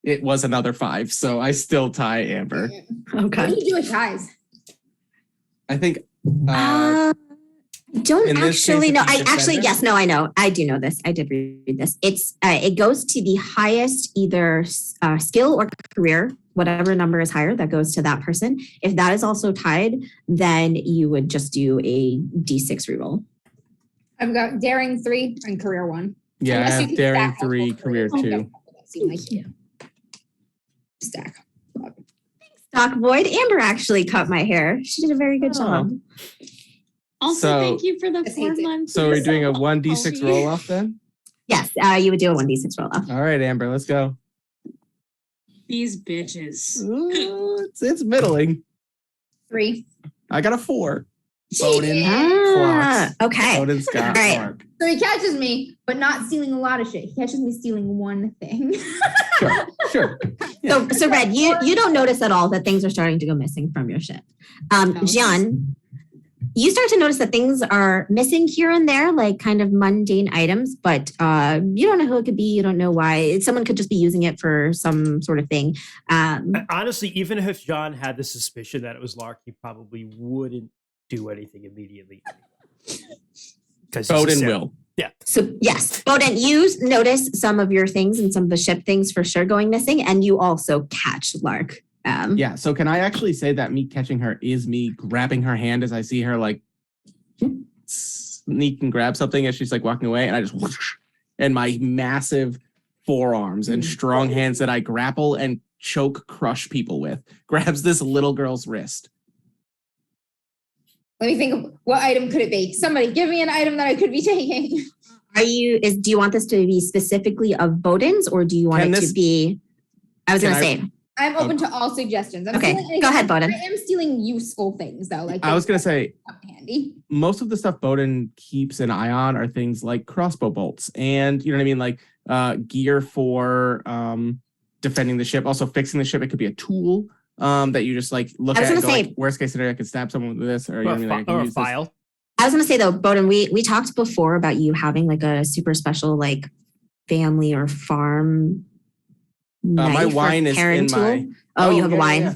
It was another 5, so I still tie Amber. What Okay. do you do with ties? I think I don't in this actually case, know. if you I actually, defend it- yes, no, I know. I do know this. I did read this. It's it goes to the highest either skill or career, whatever number is higher, that goes to that person. If that is also tied, then you would just do a d6 reroll. I've got daring 3 and career 1. yeah, I Unless you have can daring stack 3, multiple career careers. 2. Seem like stack. Doc Void, Amber actually cut my hair. She did a very good job. Also, So- thank you for the This 4 hates it. months. So we're doing a So 1d6 apology. roll off then? Yes, you would do a 1d6 roll off. All right, Amber, let's go. These bitches. Ooh, it's middling. 3. I got a 4. Bowden Ah, clocks. okay. Bowden's got All right. mark. So he catches me, but not stealing a lot of shit. He catches me stealing one thing. Sure. So Red, you don't notice at all that things are starting to go missing from your ship. Gian, you start to notice that things are missing here and there, like kind of mundane items, but you don't know who it could be. You don't know why. Someone could just be using it for some sort of thing. Honestly, even if John had the suspicion that it was Lark, he probably wouldn't do anything immediately. Because Bowden will. So yes, Bowden, you notice some of your things and some of the ship things for sure going missing, and you also catch Lark. Yeah, so can I actually say that me catching her is me grabbing her hand as I see her like sneak and grab something as she's like walking away, and I just whoosh, and my massive forearms and strong hands that I grapple and choke crush people with grabs this little girl's wrist. Let me think of what item could it be? Somebody give me an item that I could be taking. Do you want this to be specifically of Bowden's, or do you want Can it this- to be? I was Can going to I- say. I'm open to all suggestions. I'm Okay, stealing anything. go ahead, Bowden. I am stealing useful things though. Like I was gonna things say that come handy. most of the stuff Bowden keeps an eye on are things like crossbow bolts and you know what I mean, like gear for defending the ship, also fixing the ship. It could be a tool that you just like look I was at and go gonna like, say- worst case scenario, I could stab someone with this, or you know what I mean, like, I can or a use this. file. I was going to say though, Bowden, we talked before about you having like a super special like family or farm. My knife or wine is paring in tool. my. Oh, you have a yeah, wine. Yeah,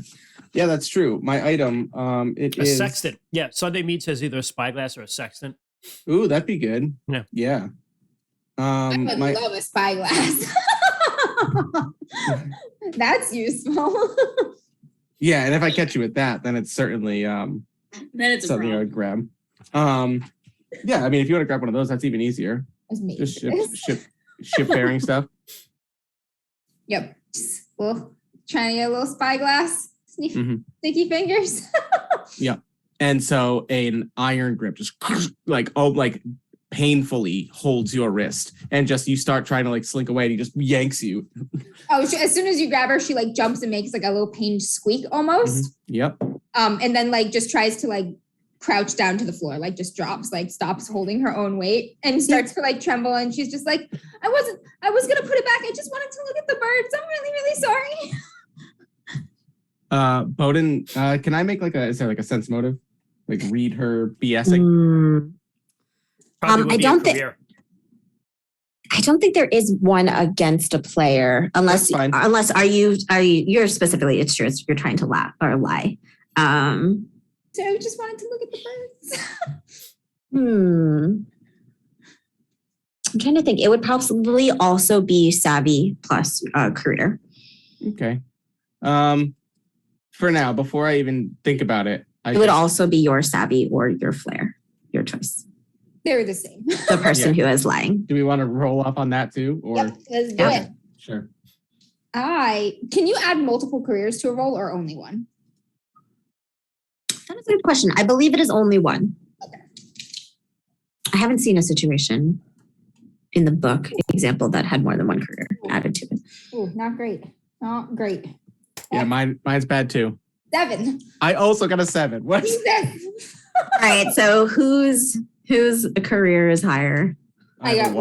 yeah, that's true. My item, it A is. sextant. Yeah, Sunday Meats has either a spyglass or a sextant. Ooh, that'd be good. Yeah. Yeah. I would My love a spyglass. That's useful. yeah, and if I catch you with that, then it's certainly Then it's a something I problem. would grab. Yeah, I mean, if you want to grab one of those, that's even easier. That's me. Just ship bearing stuff. Yep. Well, trying to get a little spyglass. Mhm. Sticky fingers. And so an iron grip just like painfully holds your wrist, and just you start trying to like slink away, and he just yanks you. Oh, as soon as you grab her, she like jumps and makes like a little pained squeak almost. Yep. And then like just tries to like crouch down to the floor, like just drops, like stops holding her own weight and starts to like tremble. And she's just like, I I was gonna put it back. I just wanted to look at the birds. I'm really, really sorry. Bowden, can I make is there like a sense motive? Like read her BSing? Probably would be a career. I don't think there is one against a player unless you're specifically it's true you're trying to laugh or lie. So I just wanted to look at the birds. I'm trying to think. It would probably also be savvy plus career. Okay. For now, before I even think about it, it would also be your savvy or your flair, your choice. They're the same. The person who is lying. Do we want to roll up on that too? Or yep, let's do it. Sure. Can you add multiple careers to a role or only one? That is a good question. I believe it is only one. Okay. I haven't seen a situation in the book example that had more than one career added to it. Oh, not great. Not great. Yeah, mine's bad too. 7. I also got a 7. What? Jesus. All right, so whose career is higher? I got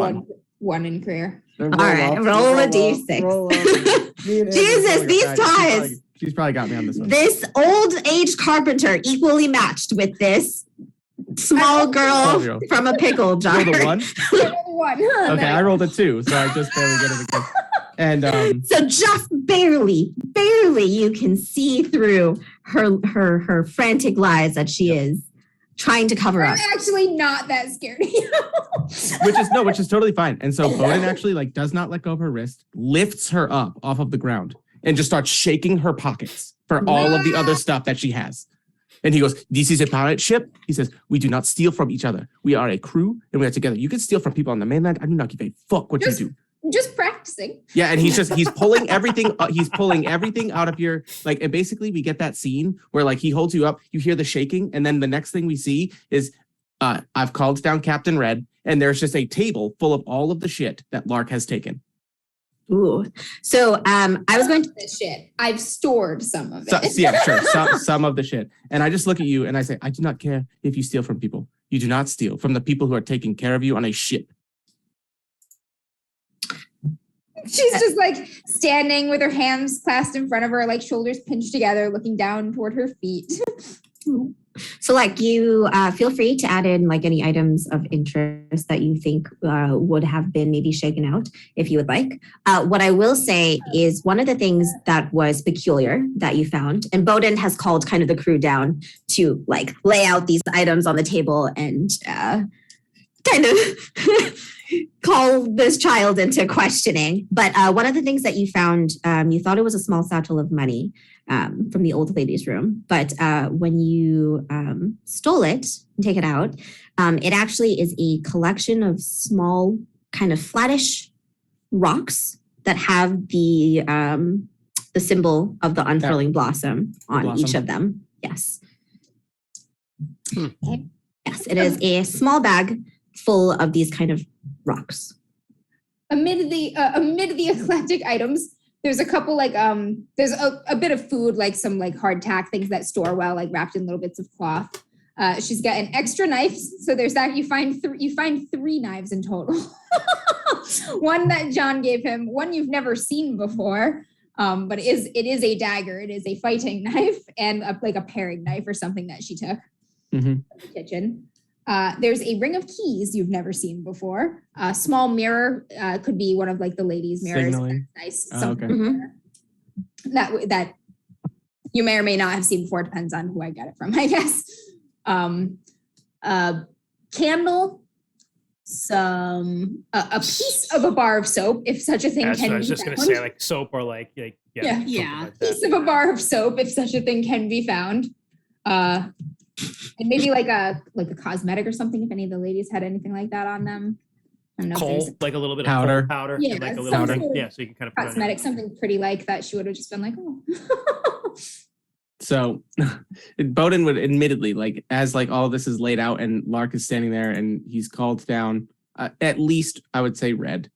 one in career. All right, roll a d6. Jesus, these ties. She's probably got me on this one. This old age carpenter equally matched with this small girl from a pickle jar. You rolled a 1? Okay, I rolled a 2, so I just barely get it again. And so just barely you can see through her frantic lies that she is trying to cover up. I'm actually not that scared of you. which is totally fine. And so Bowden actually does not let go of her wrist, lifts her up off of the ground, and just starts shaking her pockets for all of the other stuff that she has. And he goes, "This is a pirate ship." He says, "We do not steal from each other. We are a crew and we are together. You can steal from people on the mainland. I do not give a fuck what you do." Just practicing. Yeah, and he's pulling everything. He's pulling everything out of your and basically we get that scene where he holds you up. You hear the shaking, and then the next thing we see is, I've called down Captain Red, and there's just a table full of all of the shit that Lark has taken. Ooh, so I was going to this shit. I've stored some of it. Yeah, sure, some of the shit. And I just look at you and I say, I do not care if you steal from people. You do not steal from the people who are taking care of you on a ship. She's just standing with her hands clasped in front of her, shoulders pinched together, looking down toward her feet. So you feel free to add in any items of interest that you think would have been maybe shaken out if you would like. What I will say is one of the things that was peculiar that you found, and Bowden has called kind of the crew down to lay out these items on the table and kind of call this child into questioning. But one of the things that you found, you thought it was a small satchel of money from the old lady's room. But when you stole it and take it out, it actually is a collection of small kind of flattish rocks that have the symbol of the unfurling blossom on each of them. Yes. Okay. Yes, it is a small bag full of these kind of rocks. Amid the eclectic items, there's a couple there's a bit of food, some hardtack things that store well, wrapped in little bits of cloth. She's got an extra knife, so there's that. You find 3 knives in total. One that John gave him, one you've never seen before, but it is a dagger. It is a fighting knife, and a paring knife or something that she took from the kitchen. There's a ring of keys you've never seen before. A small mirror, could be one of the ladies' mirrors. Nice. Okay. That you may or may not have seen before. Depends on who I got it from, I guess. Candle, a piece of a bar of soap, if such a thing can be found. I was just going to say soap or yeah. Piece of a bar of soap, if such a thing can be found. And maybe a cosmetic or something, if any of the ladies had anything like that on them. I don't know. Coal, a little bit powder. of powder. Yeah, a little thing. Yeah, so you can kind of put cosmetic, something pretty like that. She would have just been oh. So Bowden would admittedly, as all this is laid out and Lark is standing there and he's called down, at least I would say Red.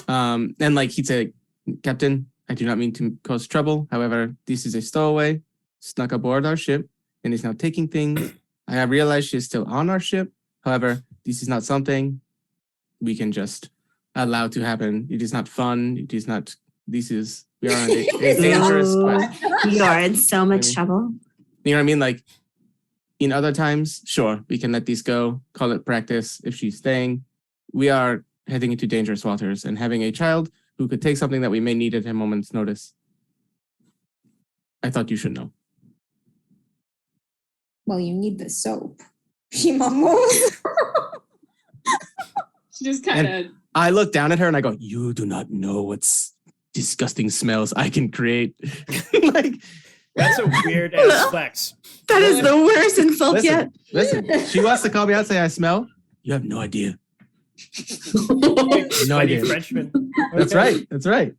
And he'd say, "Captain, I do not mean to cause trouble. However, this is a stowaway, snuck aboard our ship, and is now taking things. I have realized she is still on our ship. However, this is not something we can just allowed to happen. It is not fun. It is not. We are on a dangerous quest. You're in so much Maybe. trouble. You know what I mean? Like in other times, sure, we can let these go, call it practice if she's staying. We are heading into dangerous waters, and having a child who could take something that we may need at a moment's notice. I thought you should know. Well, you need the soap. She mumbles. She just kind of. I look down at her and I go, "You do not know what's disgusting smells I can create." Like, That's a weird ass flex. That is the worst insult yet. listen, she wants to call me out and say I smell. You have no idea. No idea. Frenchman. That's Okay. right. That's right.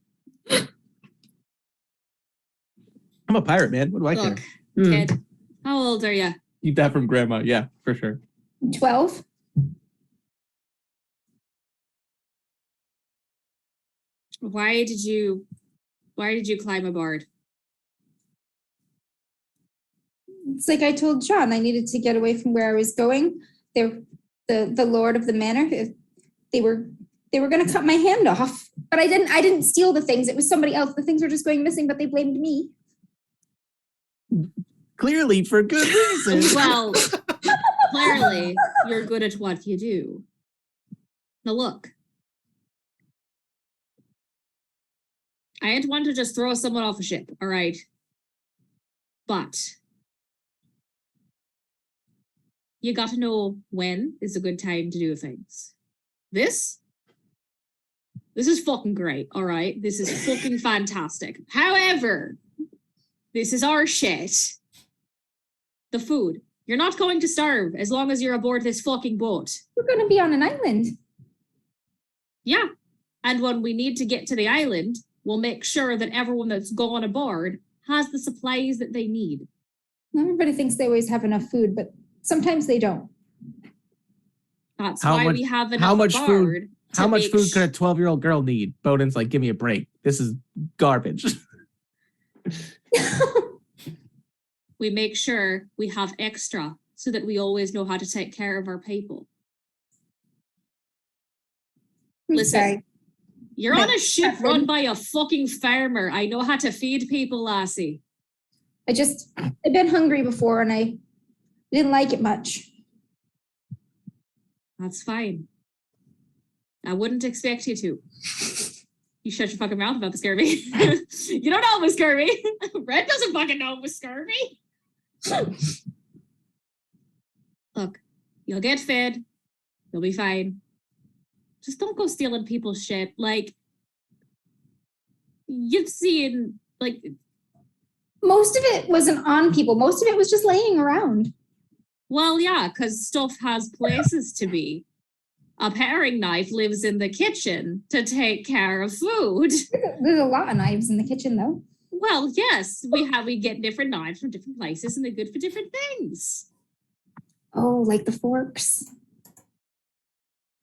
I'm a pirate, man. What do I care? Look, kid, how old are you? Keep that from grandma. Yeah, for sure. 12. Why did you climb aboard? It's like I told John, I needed to get away from where I was going. The lord of the manor, they were going to cut my hand off, but I didn't steal the things. It was somebody else. The things were just going missing, but they blamed me. Clearly for good reason. Well, clearly you're good at what you do. Now look, I ain't one to just throw someone off a ship, all right? But you got to know when is a good time to do things. This is fucking great, all right? This is fucking fantastic. However, this is our shit. The food. You're not going to starve as long as you're aboard this fucking boat. We're going to be on an island. Yeah. And when we need to get to the island, we'll make sure that everyone that's going aboard has the supplies that they need. Everybody thinks they always have enough food, but sometimes they don't. That's How why much- we have enough how much food- aboard. How much food could a 12-year-old girl need? Bowden's like, give me a break. This is garbage. We make sure we have extra so that we always know how to take care of our people. Listen, Sorry. You're on a But- ship run by a fucking farmer. I know how to feed people, lassie. I've been hungry before and I didn't like it much. That's fine. I wouldn't expect you to. You shut your fucking mouth about the scurvy. You don't know it was scurvy. Red doesn't fucking know it was scurvy. Look, you'll get fed. You'll be fine. Just don't go stealing people's shit. Like, you've seen, like, Most of it wasn't on people. Most of it was just laying around. well, yeah, because stuff has places to be. A paring knife lives in the kitchen to take care of food. There's a lot of knives in the kitchen, though. Well, yes, we get different knives from different places and they're good for different things. Oh, like the forks.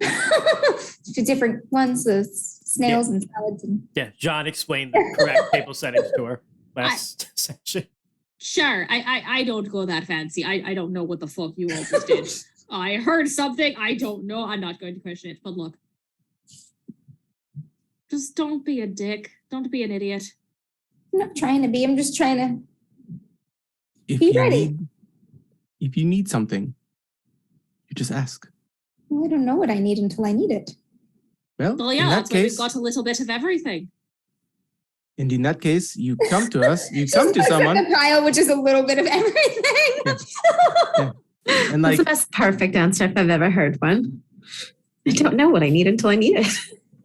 The different ones, the snails and salads. And Yeah, John explained the correct table settings to her last section. Sure, I don't go that fancy. I don't know what the fuck you all just did. I heard something. I don't know. I'm not going to question it. But look, just don't be a dick. Don't be an idiot. I'm not trying to be. I'm just trying to. If Be you ready. if you need something, you just ask. Well, I don't know what I need until I need it. Well, Well, in yeah, that that's why we've case, got a little bit of everything. and in that case, you come to us. You come to someone, The pile, which is a little bit of everything. and That's like, the best perfect answer if I've ever heard one. I don't know what I need until I need it.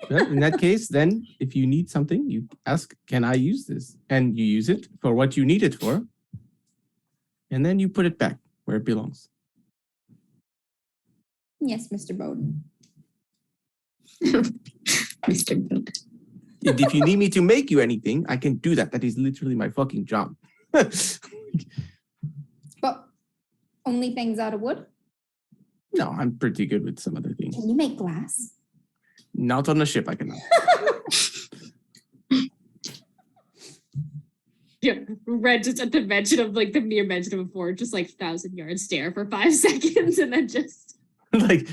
well, in that case, then if you need something, you ask, "Can I use this?" And you use it for what you need it for, and then you put it back where it belongs. Yes, Mr. Bowden. Mr. Boot. And if you need me to make you anything, I can do that. That is literally my fucking job. But only things out of wood? No, I'm pretty good with some other things. Can you make glass? Not on a ship, I cannot. Yeah, Red just at the mention of like the mere mention of a fort, just like 1,000-yard stare for 5 seconds and then just Like,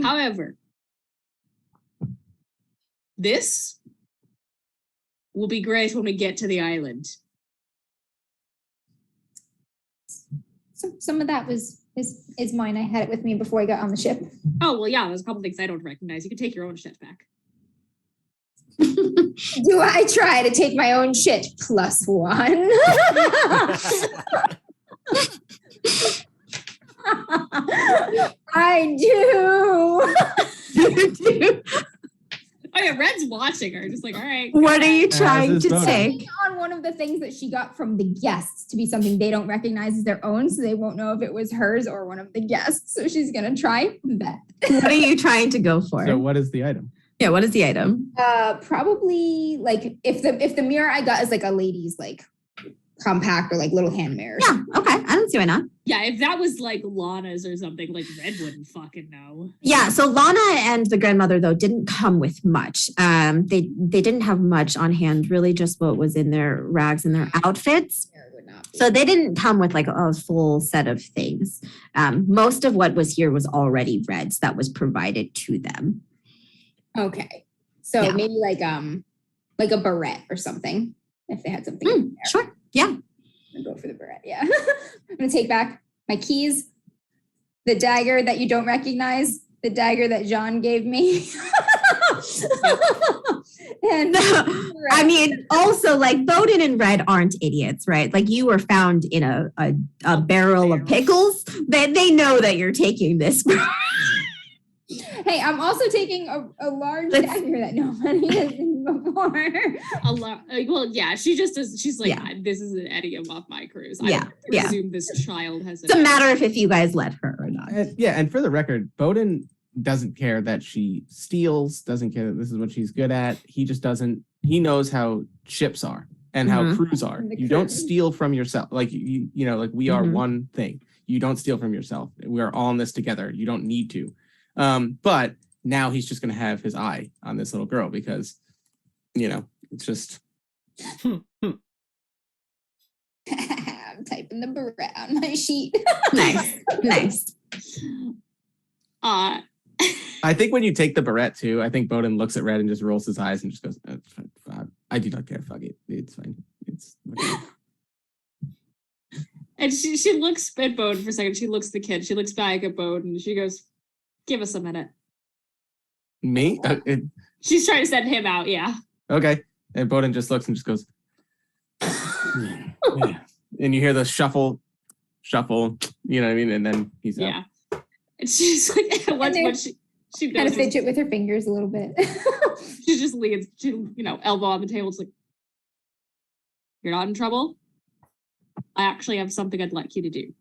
However, this will be great when we get to the island. So some of that is mine. I had it with me before I got on the ship. Oh, well, yeah, there's a couple things I don't recognize. You can take your own shit back. Do I try to take my own shit +1? I do. You do. Oh yeah, Red's watching her, just like, all right. What are you As trying is to Boda. take? On one of the things that she got from the guests to be something they don't recognize as their own, so they won't know if it was hers or one of the guests. So she's gonna try that. What are you trying to go for? So what is the item? Yeah, what is the item? Probably like if the mirror I got is like a lady's like compact or like little hand mirror. Yeah, okay. I don't see why not. Yeah, if that was like Lana's or something, like Red wouldn't fucking know. Yeah, so Lana and the grandmother though didn't come with much. They didn't have much on hand, really just what was in their rags and their outfits. So they didn't come with like a full set of things. Most of what was here was already Red's that was provided to them. Okay. So Yeah. maybe like a beret or something. If they had something. in there. Sure. Yeah. I'm gonna go for the beret. Yeah. I'm gonna take back my keys, the dagger that you don't recognize, the dagger that Jean gave me. And I mean, also like Bowden and Red aren't idiots, right? Like you were found in a barrel of pickles. They know that you're taking this. hey, I'm also taking a large dagger that nobody has seen before. A lot. Well, yeah, she just does. She's like, Yeah. this is an idiom off my cruise. Yeah, I yeah. presume this child has. It's a matter of if you guys let her or not. And for the record, Bowden doesn't care that she steals, doesn't care that this is what she's good at. He just doesn't, he knows how ships are and how crews are. The You don't crew. steal from yourself. Like, you know, like we are Mhm. one thing. You don't steal from yourself. We are all in this together. You don't need to. But now he's just going to have his eye on this little girl because, you know, it's just. I'm typing the beret on my sheet. Nice. I think when you take the beret too, I think Bowden looks at Red and just rolls his eyes and just goes, I do not care. Fuck it. It's fine. It's okay. And she looks at Bowden for a second. She looks at the kid. She looks back at Bowden. And she goes, "Give us a minute." Me? She's trying to send him out. Yeah. Okay. And Bowden just looks and just goes, yeah. And you hear the shuffle, you know what I mean? And then he's out. Yeah. And she's like, what she Kind of does is fidget with her fingers a little bit. she just leans, elbow on the table. It's like, "You're not in trouble. I actually have something I'd like you to do.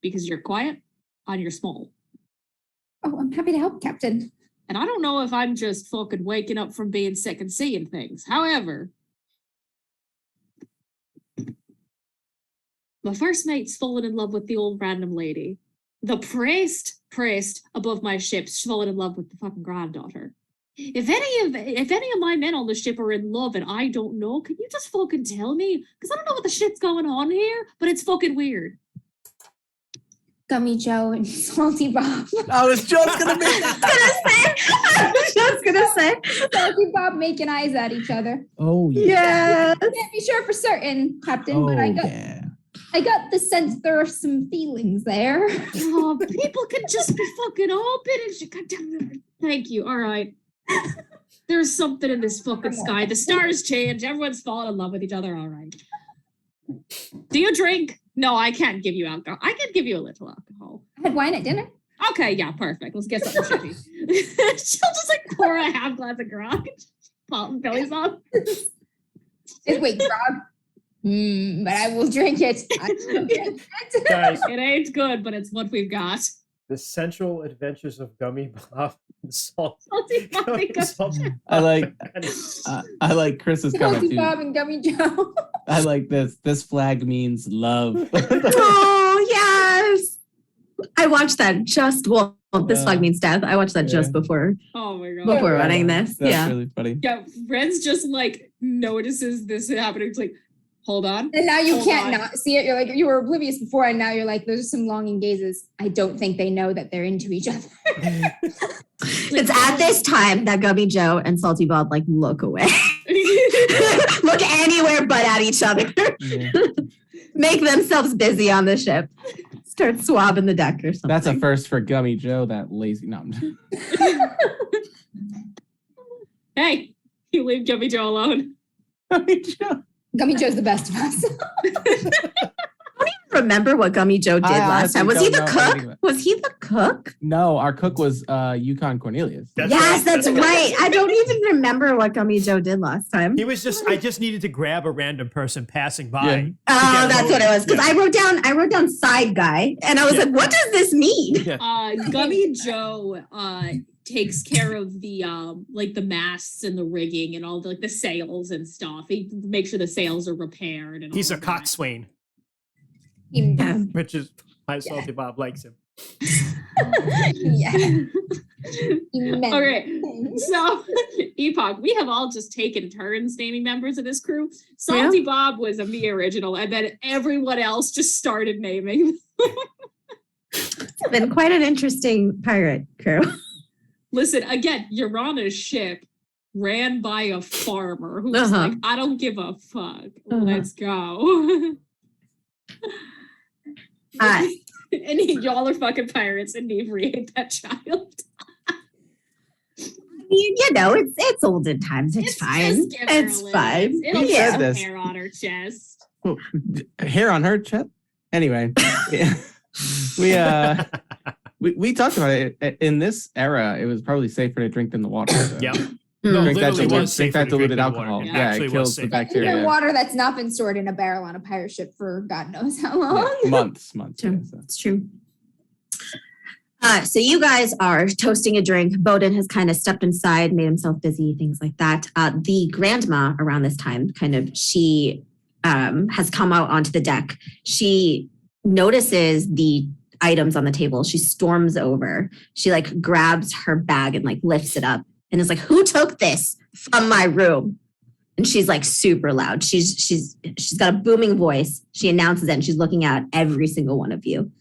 Because you're quiet and you're small. Oh, I'm happy to help, Captain. And I don't know if I'm just fucking waking up from being sick and seeing things. However, my first mate's fallen in love with the old random lady. The priest above my ship's fallen in love with the fucking granddaughter. If any of my men on the ship are in love and I don't know, can you just fucking tell me? Because I don't know what the shit's going on here, but it's fucking weird." Gummy Joe and Salty Bob. I was just going to make that. I was just gonna say. Salty Bob making eyes at each other. Oh, Yes. Can't be sure for certain, Captain, but yeah. I got the sense there are some feelings there. Oh, people can just be fucking open and shit. God damn it. Thank you. All right. There's something in this fucking sky. The stars change. Everyone's falling in love with each other. All right. Do you drink? No, I can't give you alcohol. I can give you a little alcohol. I had wine at dinner. Okay, yeah, perfect. Let's get something shitty. She'll just like pour a half glass of grog, pop Billy's on. Wait, grog? But I will drink it. I will drink it. Guys, It ain't good, but it's what we've got. the Central Adventures of Gummy Bob and Salt. Salty Bobby Salt- I like Chris's comment Salty too. Bob and Gummy Joe. I like this. This flag means love. Oh, yes. I watched that this flag means death. I watched that just before Oh my god. running this. That's Yeah. really funny. Yeah, Ren's just like notices this happening. It's like, Hold on. And now you Hold can't on. not see it. You're like, you were oblivious before, and now you're like, those are some longing gazes. I don't think they know that they're into each other. It's at this time that Gummy Joe and Salty Bob like look away. Look anywhere but at each other. Yeah. Make themselves busy on the ship. Start swabbing the deck or something. That's a first for Gummy Joe, that lazy. No, Hey, you leave Gummy Joe alone. Gummy Joe. Gummy Joe's the best of us. Remember what Gummy Joe did I last time? Was he the honestly don't know anything cook? about- Was he the cook? No, our cook was Yukon Cornelius. That's Yes, right. that's right. I don't even remember what Gummy Joe did last time. He was just. I just needed to grab a random person passing by. Yeah. Oh, that's what it was. Because Yeah. I wrote down side guy, and I was Yeah. like, what does this mean? Gummy Joe takes care of the like the masts and the rigging and all the like the sails and stuff. He makes sure the sails are repaired and He's all a of that. coxswain, Yeah. which is why Salty Bob likes him. Yeah. Okay, so Epoch, we have all just taken turns naming members of this crew. Salty Bob was a me original, and then everyone else just started naming. It's been quite an interesting pirate crew. Listen, again, you're on a ship ran by a farmer who's just like, I don't give a fuck. Let's go. And y'all are fucking pirates and inebriate that child. You know, it's olden times. It's fine. Just give her a It's little- fine. It'll Who get said some this? hair on her chest. Hair on her chest. Anyway, we talked about it. In this era, it was probably safer to drink than the water. So. Yep. No, Drink that literally was drink safer that to diluted drink than alcohol. water. Yeah, Actually it was kills the safer. Even bacteria. water that's not been stored in a barrel on a pirate ship for God knows how long. Yeah, months. True. Yeah, so. It's true. So you guys are toasting a drink. Bowden has kind of stepped inside, made himself busy, things like that. The grandma around this time, she has come out onto the deck. She notices the items on the table. She storms over. She like grabs her bag and like lifts it up and is like, "Who took this from my room?" And she's like super loud. She's got a booming voice. She announces it and she's looking at every single one of you.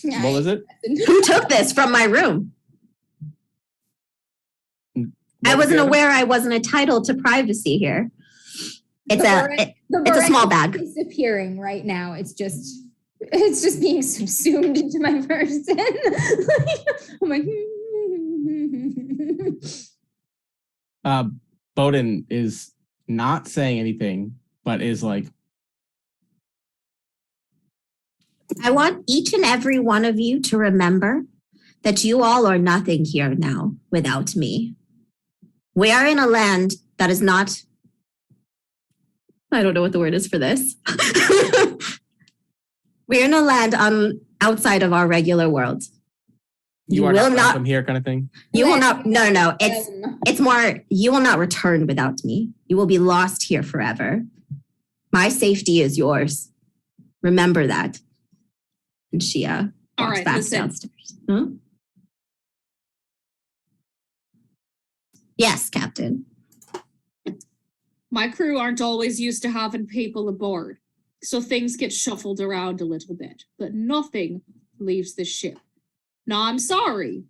What was it? Who took this from my room? I wasn't aware I wasn't entitled to privacy here. It's a small bag. Disappearing right now. It's just being subsumed into my person. I'm like, Bowden is not saying anything, but is like, I want each and every one of you to remember that you all are nothing here now without me. We are in a land that is not, I don't know what the word is for this. We're in a land outside of our regular world. you are not welcome here kind of thing. You will not, no. It's more, you will not return without me. You will be lost here forever. My safety is yours. Remember that. And she All walks right, back listen. downstairs. Yes, Captain. My crew aren't always used to having people aboard, so things get shuffled around a little bit, but nothing leaves the ship. Now, I'm sorry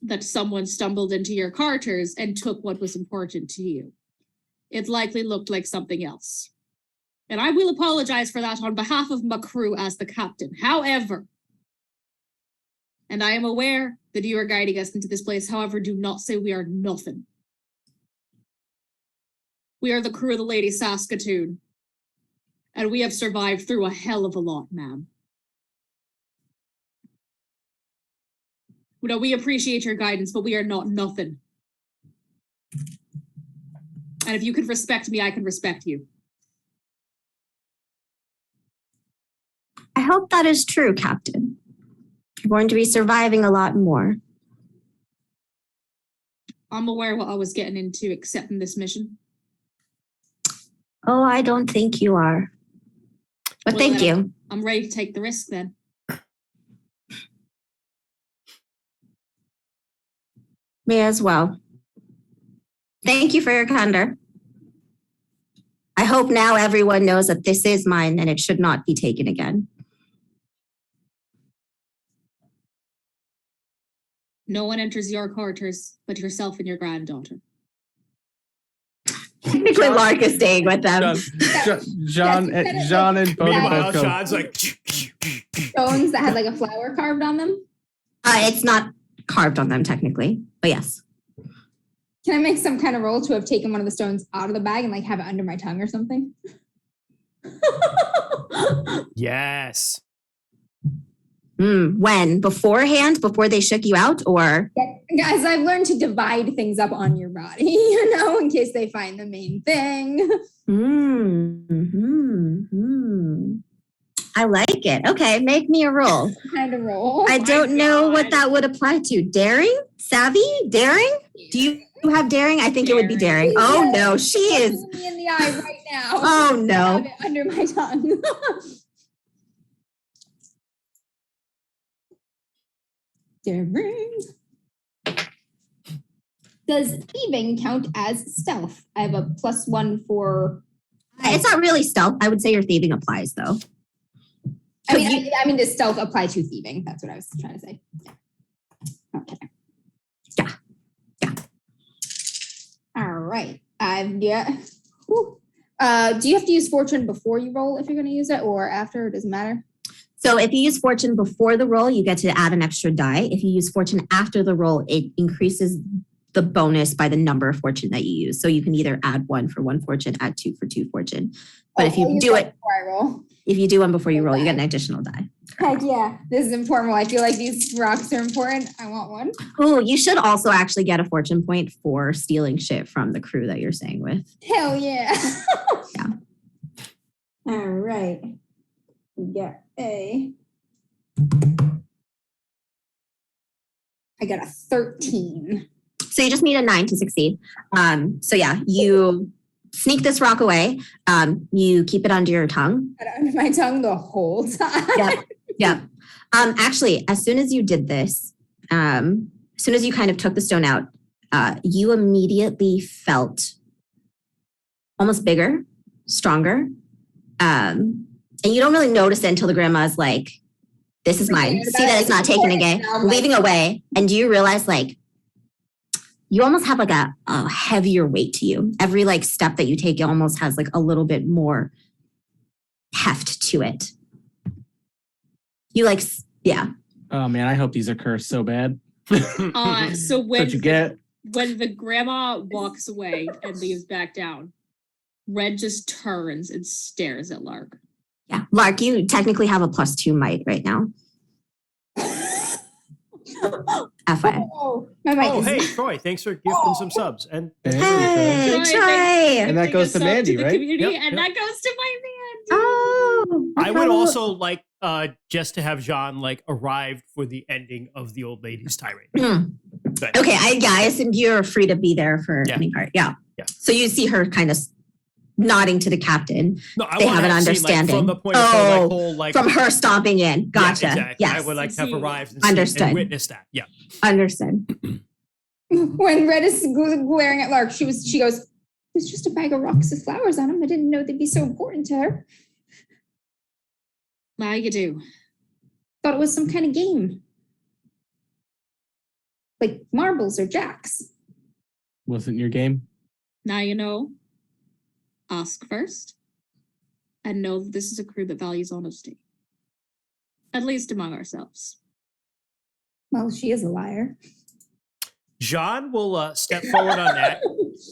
that someone stumbled into your carters and took what was important to you. It likely looked like something else. And I will apologize for that on behalf of my crew as the captain. However, and I am aware that you are guiding us into this place, however, do not say we are nothing. We are the crew of the Lady Saskatoon, and we have survived through a hell of a lot, ma'am. We appreciate your guidance, but we are not nothing. And if you can respect me, I can respect you. I hope that is true, Captain. You're going to be surviving a lot more. I'm aware what I was getting into accepting this mission. Oh, I don't think you are. But Well, thank then you. I'm ready to take the risk then. May as well. Thank you for your candor. I hope now everyone knows that this is mine and it should not be taken again. No one enters your quarters but yourself and your granddaughter. Technically, Lark is staying with them. John and Meanwhile, both John's like Stones that had like a flower carved on them. It's not carved on them technically, but yes. Can I make some kind of roll to have taken one of the stones out of the bag and like have it under my tongue or something? yes. When? Beforehand? Before they shook you out? Or? Guys, I've learned to divide things up on your body, you know, in case they find the main thing. I like it. Okay, make me a roll. Kind of roll. I don't know what that would apply to. Daring? Savvy? Daring? Do you have daring? I think it would be daring. Oh no, she is. Look me in the eye right now. Oh I no. have it under my tongue. Daring. Does thieving count as stealth? I have a +1 for. It's not really stealth. I would say your thieving applies though. I mean, does stealth apply to thieving? That's what I was trying to say. Yeah. Okay. Yeah. All right. I've got. Do you have to use fortune before you roll if you're going to use it, or after? It doesn't matter. So if you use fortune before the roll, you get to add an extra die. If you use fortune after the roll, it increases the bonus by the number of fortune that you use. So you can either add 1 for 1 fortune, add 2 for 2 fortune. But if you do it before I roll, if you do one before you roll, you get an additional die. Heck yeah, this is important. I feel like these rocks are important. I want one. Oh, you should also actually get a fortune point for stealing shit from the crew that you're staying with. Hell yeah. Yeah. All right. We got I got a 13. So you just need a 9 to succeed. So yeah, you sneak this rock away. You keep it under your tongue. Got it under my tongue the whole time. Yep. Actually, as soon as you did this, as soon as you kind of took the stone out, you immediately felt almost bigger, stronger. And you don't really notice it until the grandma's like, this is mine. See that it's not taken again, leaving away. And do you realize like, you almost have like a heavier weight to you. Every like step that you take, it almost has like a little bit more heft to it. You like, yeah. Oh man, I hope these are cursed so bad. So when you get when the grandma walks away and leaves back down, Red just turns and stares at Lark. Yeah, Lark, you technically have a +2 might right now. FYI. Oh, my mic is hey, Troy, thanks for gifting some subs. And Hey, Troy. And that goes to Mandy, the right? community, Yep, and yep. that goes to my Mandy. Oh, I would also like just to have Jean like arrived for the ending of the old lady's tirade. But, Okay, I assumed you're free to be there for any part. Yeah. So you see her kind of nodding to the captain. no, I They want have an to see, understanding. like, from the point of her, like, whole, like, from her stomping in. Gotcha. Yeah, exactly. Yes. I would like to have arrived and, Understood. and witnessed that. Yeah. Understood. when Red is glaring at Lark, she goes, it was just a bag of rocks with flowers on them. I didn't know they'd be so important to her. Now you do. Thought it was some kind of game. Like marbles or jacks. Wasn't your game? Now you know. Ask first. And know that this is a crew that values honesty. At least among ourselves. Well, she is a liar. Jean will step forward on that.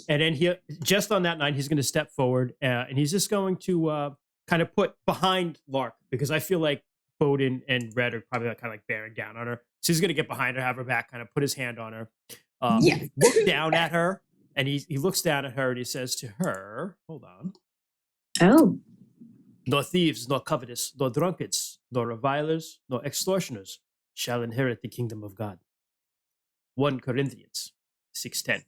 And then he just on that 9, he's going to step forward and he's just going to kind of put behind Lark because I feel like Bowden and Red are probably kind of like bearing down on her. So he's going to get behind her, have her back, kind of put his hand on her, look down at her. And he looks down at her and he says to her, hold on. Oh. Nor thieves, nor covetous, nor drunkards, nor revilers, nor extortioners shall inherit the kingdom of God. 1 Corinthians 6:10.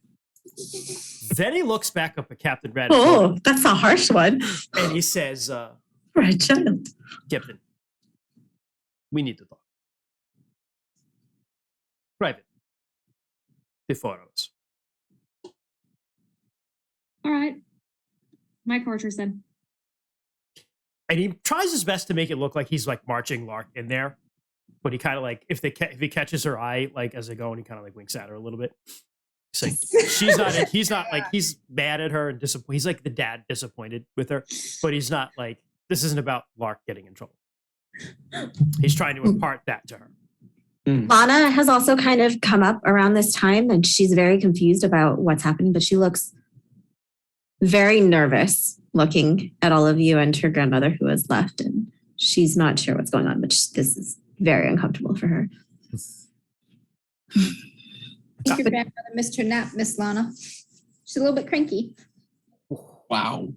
Then he looks back up at Captain Red. Oh, that's a harsh one. And he says, For a child. Captain, we need to talk. Private. The 4 of us. All right. Mike Archer's then. And he tries his best to make it look like he's like marching Lark in there, but he kind of like if he catches her eye like as they go, and he kind of like winks at her a little bit. He's like, she's not. He's not like he's mad at her and disappointed. He's like the dad disappointed with her, but he's not like this isn't about Lark getting in trouble. He's trying to impart that to her. Lana has also kind of come up around this time, and she's very confused about what's happening, but she looks very nervous looking at all of you and her grandmother who has left, and she's not sure what's going on, but this is very uncomfortable for her. I think your grandmother missed her nap, Miss Lana. She's a little bit cranky. Wow.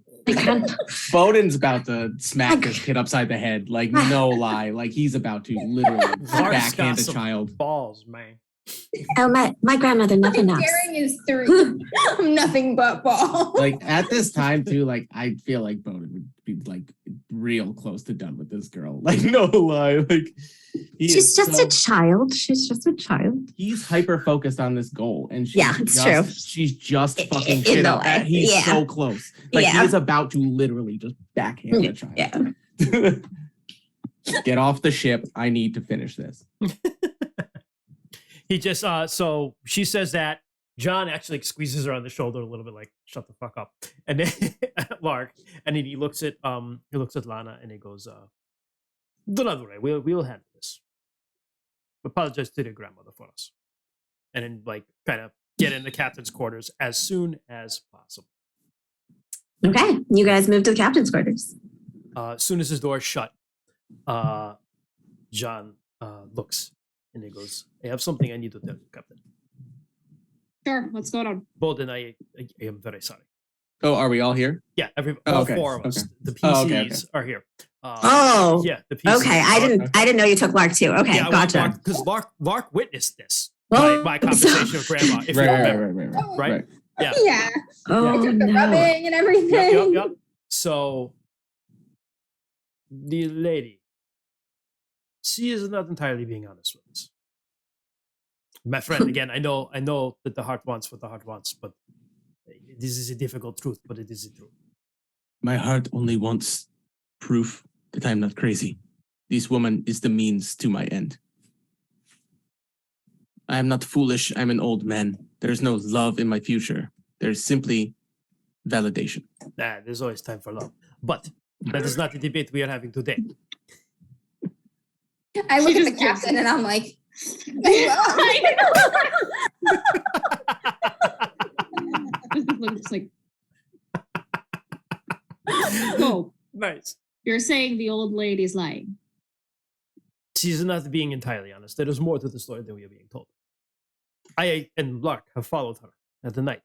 Bowden's about to smack this kid upside the head. Like, no lie. Like, he's about to literally backhand a child. Balls, man. Oh, my grandmother never naps. Daring is 3. I'm nothing but ball. Like, at this time, too, like, I feel like Bowden would be, like, real close to done with this girl. Like, no lie. Like, she's just a child. She's just a child. He's hyper-focused on this goal. And it's true. She's just fucking shit up. He's so close. Like, he is about to literally just backhand a child. Yeah. Get off the ship. I need to finish this. He just so she says that John actually squeezes her on the shoulder a little bit, like shut the fuck up, and then Lark, and then he looks at Lana and he goes, "Don't worry, we'll handle this. Apologize to the grandmother for us," and then like kind of get in the captain's quarters as soon as possible. Okay, you guys move to the captain's quarters. As soon as his door is shut, John looks. And he goes, I have something I need to tell you, Captain. Sure, what's going on? Bowden, I am very sorry. Oh, are we all here? Yeah, all okay. 4 of us. Okay. The PCs are here. Yeah, the PCs. Okay, I didn't know you took Lark too. Okay, yeah, gotcha. Because Lark witnessed this. My conversation with Grandma, if you remember. Right? Yeah. Yeah. Oh, I took the no. rubbing and everything. Yep. So, the lady, she is not entirely being honest with us. My friend, again, I know that the heart wants what the heart wants, but this is a difficult truth, but it is a truth. My heart only wants proof that I'm not crazy. This woman is the means to my end. I am not foolish. I'm an old man. There's no love in my future. There's simply validation. There's always time for love. But that is not the debate we are having today. I look at the captain and I'm like, Looks like go. Nice. You're saying the old lady's lying. She's not being entirely honest. There is more to the story than we are being told. I and Lark have followed her at the night,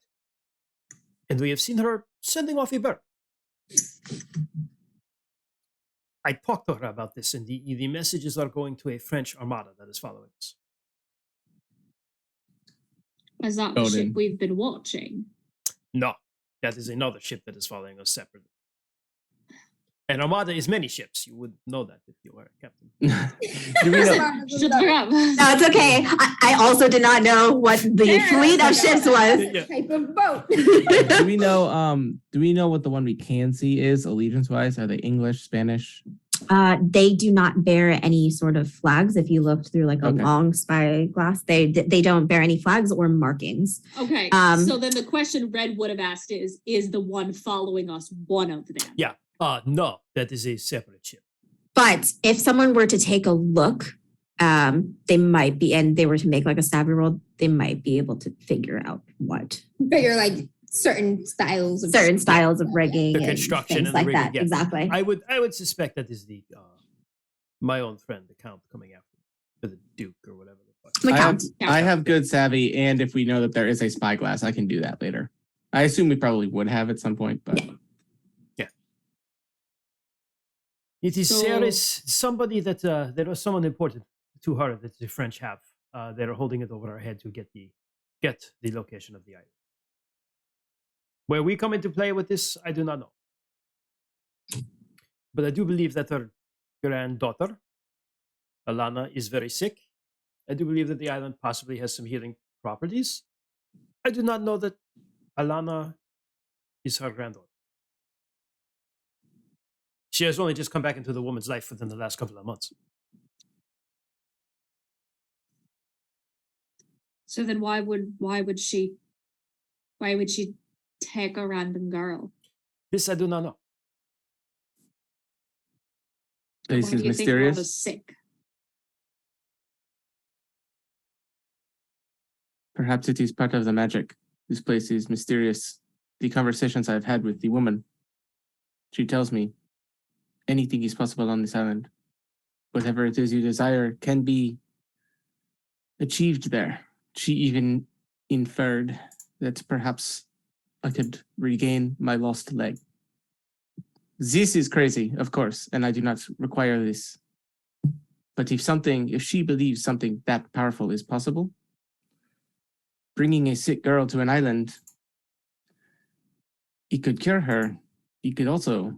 and we have seen her sending off a bird. I talked to her about this, and the messages are going to a French armada that is following us. Is that the ship we've been watching? No, that is another ship that is following us separately. An armada is many ships. You would know that if you were a captain. Do we know? Shut up. No, it's okay. I also did not know what the fleet of ships was. type of boat. Do we know what the one we can see is allegiance wise? Are they English, Spanish? They do not bear any sort of flags. If you looked through like a long spyglass, they don't bear any flags or markings. Okay. So then the question Red would have asked is the one following us one of them? Yeah. No, that is a separate ship. But if someone were to take a look, they might be, and they were to make like a savvy roll, they might be able to figure out what. Figure like certain styles of rigging, the construction and things and the like rigging, that. yeah. Exactly. I would suspect that is the my own friend, the Count, coming after me, or the Duke, or whatever the fuck. I have good savvy, and if we know that there is a spyglass, I can do that later. I assume we probably would have at some point, but yeah. It is somebody that there was someone important to her that the French have. They are holding it over our head to get the location of the island. Where we come into play with this, I do not know. But I do believe that her granddaughter, Alana, is very sick. I do believe that the island possibly has some healing properties. I do not know that Alana is her granddaughter. She has only just come back into the woman's life within the last couple of months. So then why would she take a random girl? This I do not know. This Why is do you think Rob mysterious. is sick? Perhaps it is part of the magic. This place is mysterious. The conversations I've had with the woman, she tells me anything is possible on this island. Whatever it is you desire can be achieved there. She even inferred that perhaps I could regain my lost leg. This is crazy, of course, and I do not require this. But if she believes something that powerful is possible, bringing a sick girl to an island, it could cure her. It could also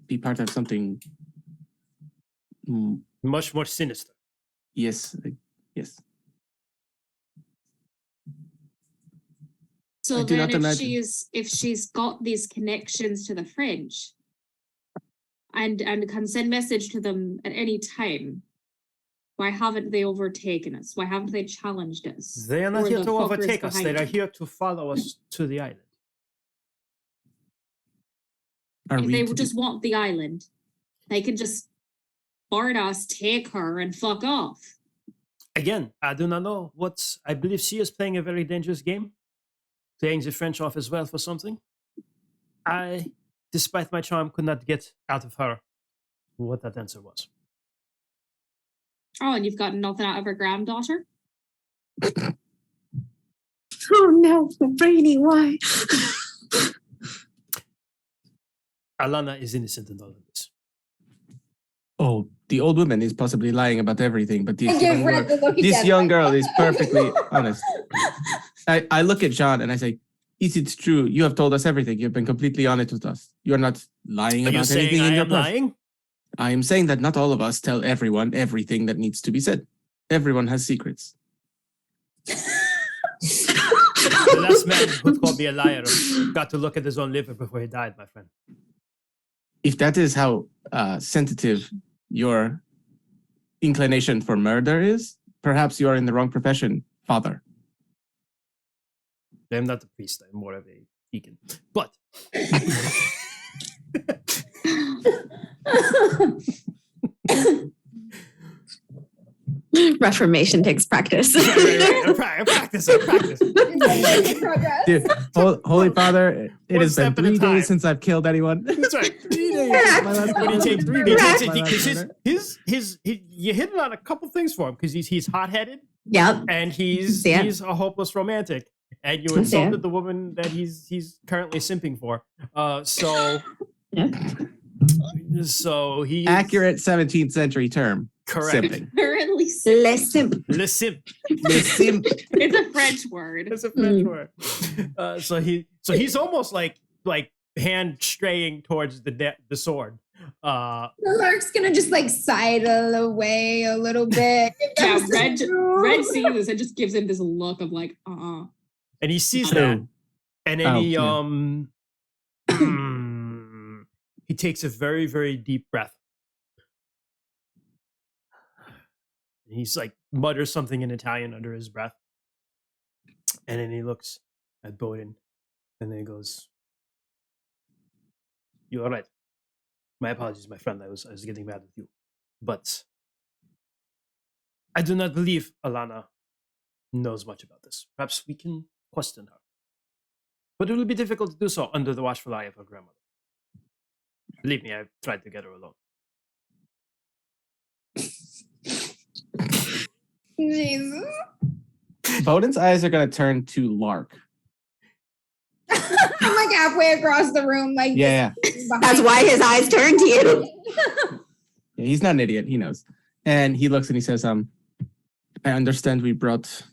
be part of something. Much more sinister. Yes, yes. So I do then not imagine. if she's got these connections to the French and can send message to them at any time, why haven't they overtaken us? Why haven't they challenged us? They are not Or here the to fuckers overtake us. They behind are them? here to follow us to the island. If they just want the island, they can just board us, take her, and fuck off. Again, I do not know what. I believe she is playing a very dangerous game, playing the French off as well for something. I, despite my charm, could not get out of her what that answer was. Oh, and you've got nothing out of her granddaughter? Oh no, Brady, why? Alana is innocent in all of this. Oh, the old woman is possibly lying about everything, but I give Red the look this again. young girl is perfectly honest. I look at John and I say, is it true? You have told us everything. You've been completely honest with us. You're not lying Are you about saying anything in I your am past. lying? I am saying that not all of us tell everyone everything that needs to be said. Everyone has secrets. The last man who called me a liar got to look at his own liver before he died, my friend. If that is how sensitive your inclination for murder is, perhaps you are in the wrong profession, father. I'm not a priest. I'm more of a deacon. But Reformation takes practice. I practice. Progress. Dude, Holy Father, it One has been step at a 3 time. days since I've killed anyone. That's right. 3 days. My last But he murder. takes 3 He days. takes it Because you hit on a couple things for him because he's hot-headed Yep. and he's Yeah. a hopeless romantic, and you Yeah. insulted the woman that he's currently simping for. Yeah. So he Accurate 17th century term. correct. Simping. Apparently, Listen. Listen, it's a French word. it's a French word. So he's almost like hand straying towards the sword. Lark's gonna just like sidle away a little bit. Yeah, Red sees this and just gives him this look of like, And he sees So- that, and then Oh, he takes a very, very deep breath. And he's like mutters something in Italian under his breath. And then he looks at Bowden and then he goes, "You are right. My apologies, my friend. I was getting mad with you. But I do not believe Alana knows much about this. Perhaps we can question her. But it will be difficult to do so under the watchful eye of her grandmother. Believe me, I've tried to get her alone." Jesus. Bowden's eyes are going to turn to Lark. I'm like halfway across the room, like Yeah. That's why his eyes turn to you. Yeah, he's not an idiot. He knows. And he looks and he says, I understand we brought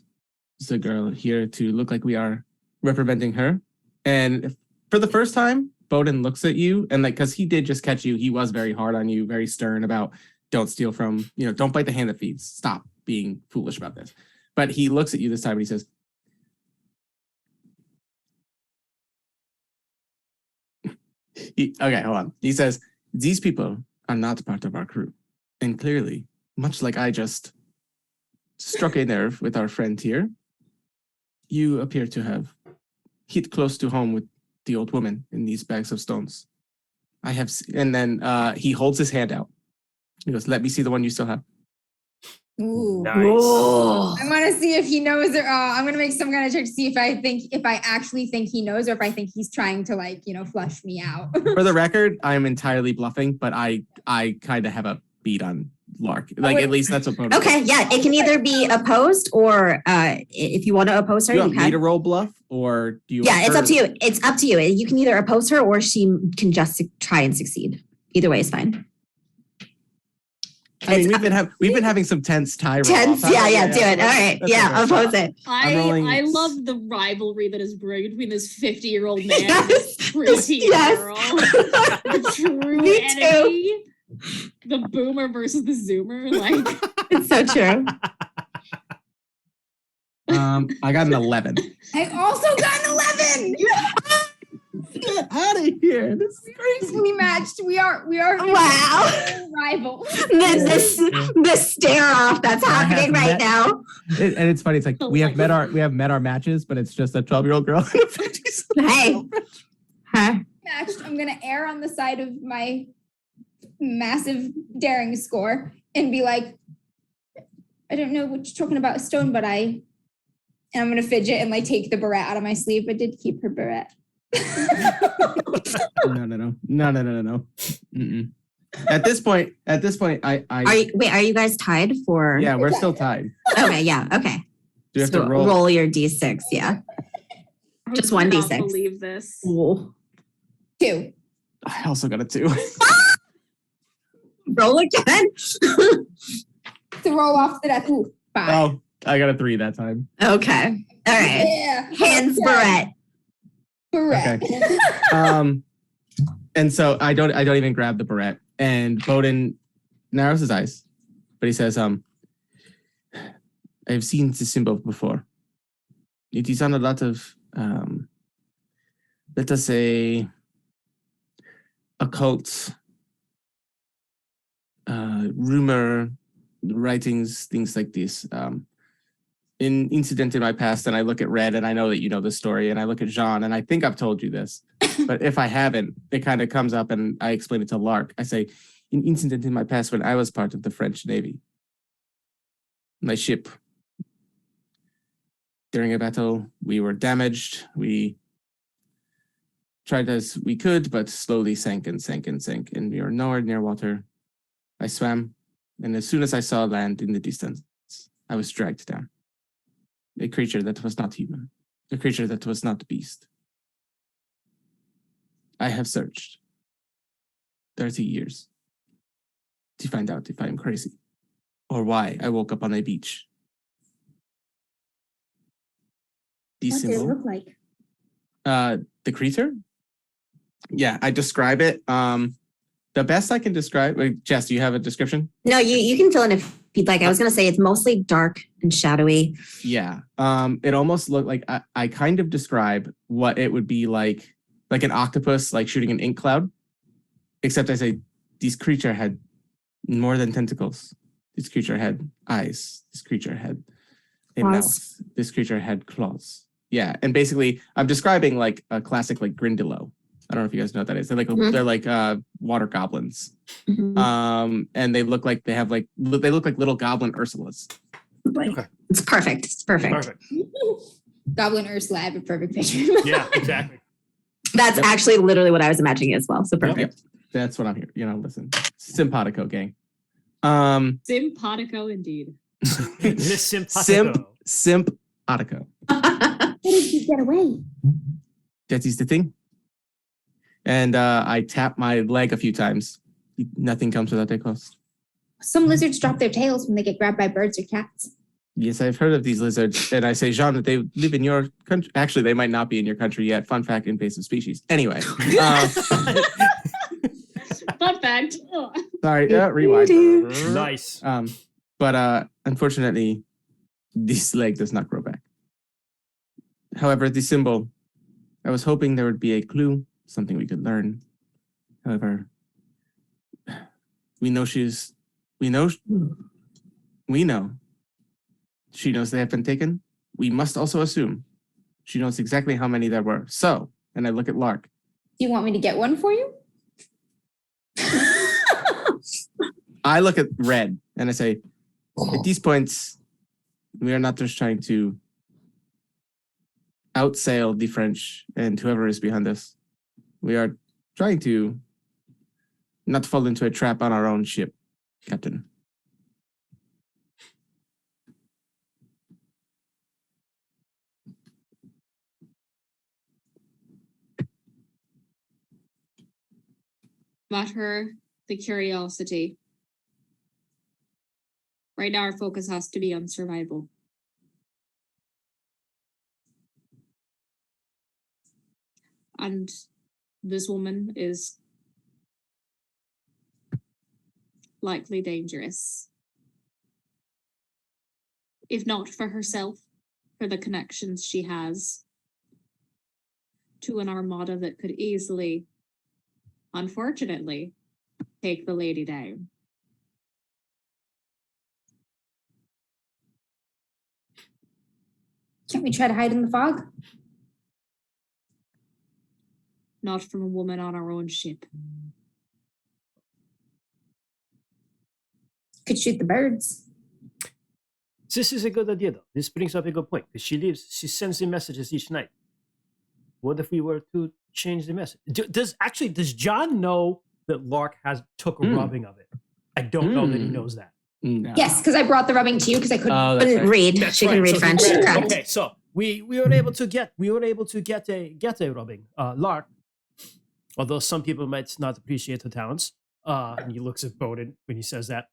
the girl here to look like we are reprimanding her. And for the first time, Bowden looks at you and like, cause he did just catch you. He was very hard on you, very stern about don't steal from, don't bite the hand that feeds. Stop being foolish about this. But he looks at you this time and he says, Okay, hold on. He says, these people are not part of our crew. And clearly, much like I just struck a nerve with our friend here, you appear to have hit close to home with the old woman in these bags of stones. And then he holds his hand out. He goes, let me see the one you still have. Ooh. Nice. I want to see if he knows, or I'm gonna make some kind of check to see if I actually think he knows, or if I think he's trying to flush me out. For the record, I am entirely bluffing, but I kind of have a beat on Lark. At least that's what. Okay, yeah, it can either be opposed, or if you want to oppose her, Do you want you me can. to roll bluff, or do you? Yeah, it's up to you. It's up to you. You can either oppose her, or she can just try and succeed. Either way is fine. I mean, we've been having some tense tie rolls. Tense, yeah, do it. All right, That's okay. oppose it. I love the rivalry that is brewing between this 50-year-old man and Yes. this preteen Yes. girl. The true Me enemy. The boomer versus the zoomer. It's so true. I got an 11. I also got an 11. Get out of here! This is crazy. We matched. We are Wow. rivals. The stare off that's happening right now. And it's funny. It's like we have met our matches, but it's just a 12-year-old girl. And a 50-something Hey. Huh? Matched. I'm gonna err on the side of my massive daring score and be like, I don't know what you're talking about, Stone, but and I'm gonna fidget and take the barrette out of my sleeve. I did keep her barrette. No. Mm-mm. At this point, I Are you guys tied for? yeah, we're still tied. Okay, yeah, okay. Do you have So to roll? roll your d6, yeah. I Just cannot 1d6. believe this. Ooh. 2. I also got a 2. Roll again. To roll off the death. Ooh, 5. Oh, I got a 3 that time. Okay. All right. Yeah. Hands Okay. barrette. Barrette. And so I don't even grab the barrette. And Bowden narrows his eyes, but he says, I've seen this symbol before. It is on a lot of let us say occult rumor writings, things like this. An incident in my past, and I look at Red, and I know that you know the story, and I look at Jean, and I think I've told you this, but if I haven't, it kind of comes up, and I explain it to Lark. I say, an incident in my past when I was part of the French Navy. My ship, during a battle, we were damaged. We tried as we could, but slowly sank, and we were nowhere near water. I swam, and as soon as I saw land in the distance, I was dragged down. A creature that was not human. A creature that was not beast. I have searched 30 years to find out if I am crazy or why I woke up on a beach. The What does it symbol, look like? the creature? Yeah, I describe it. The best I can describe, wait, Jess, do you have a description? No, you can fill in if you'd like. I was going to say it's mostly dark and shadowy. Yeah. It almost looked like I kind of describe what it would be like an octopus, like shooting an ink cloud. Except I say this creature had more than tentacles. This creature had eyes. This creature had a Claws. mouth. This creature had claws. Yeah, and basically I'm describing like a classic like Grindylow. I don't know if you guys know what that is. They're like water goblins. Mhm. And they look like they look like little goblin Ursulas. Okay. It's perfect. It's perfect. Perfect. Goblin Ursula, I have a perfect picture. Yeah, exactly. That's Yep. actually literally what I was imagining as well. So perfect. That's what I'm here. Listen. Simpatico gang. Simpatico indeed. Miss Simpatico. Simpatico. How did you get away? That is the thing. And I tap my leg a few times. Nothing comes without a cost. Some lizards drop their tails when they get grabbed by birds or cats. Yes, I've heard of these lizards. And I say, Jean, that they live in your country. Actually, they might not be in your country yet. Fun fact, invasive species. Anyway. Fun fact. Ugh. Sorry, rewind. Nice. But unfortunately, this leg does not grow back. However, the symbol, I was hoping there would be a clue, something we could learn. However, we know she knows they have been taken. We must also assume she knows exactly how many there were. So, and I look at Lark. Do you want me to get one for you? I look at Red and I say, at these points, we are not just trying to outsail the French and whoever is behind us. We are trying to not fall into a trap on our own ship, Captain. Matter the curiosity. Right now, our focus has to be on survival. And this woman is likely dangerous. If not for herself, for the connections she has to an armada that could easily, unfortunately, take the lady down. Can't we try to hide in the fog? Not from a woman on our own ship. Could shoot the birds. This is a good idea, though. This brings up a good point because she sends the messages each night. What if we were to change the message? Does John know that Lark took a rubbing of it? I don't know that he knows that. No. Yes, because I brought the rubbing to you because I couldn't read. That's She right. can read So French. he- Correct. Okay, so we were able to get a rubbing. Lark, although some people might not appreciate her talents, and he looks at Bowden when he says that,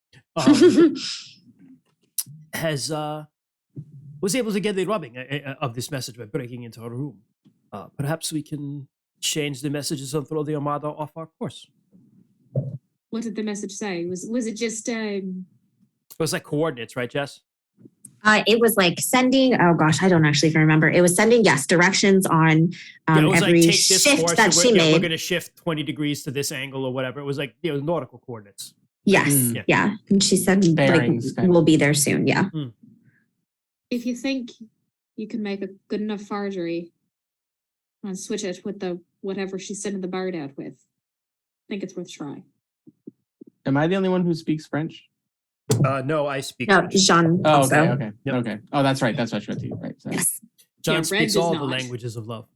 was able to get the rubbing of this message by breaking into her room. Perhaps we can change the messages and throw the Armada off our course. What did the message say? Was it just It was like coordinates, right, Jess? It was like sending, oh gosh, I don't actually even remember. It was sending, directions on Yeah, it was every like, take this shift course that and she we're made. going to shift 20 degrees to this angle or whatever. It was like nautical coordinates. Yes, yeah. And she said, Bearings, kind of. we'll be there soon. Yeah. if you think you can make a good enough forgery and switch it with the whatever she's sending the bird out with, I think it's worth trying. Am I the only one who speaks French? No, I speak. No, French. Jean Oh, also. okay. Yep. Okay. Oh, that's right. That's what you meant to. Right. So. Yes. John Yeah, Red speaks does all the not. languages of love.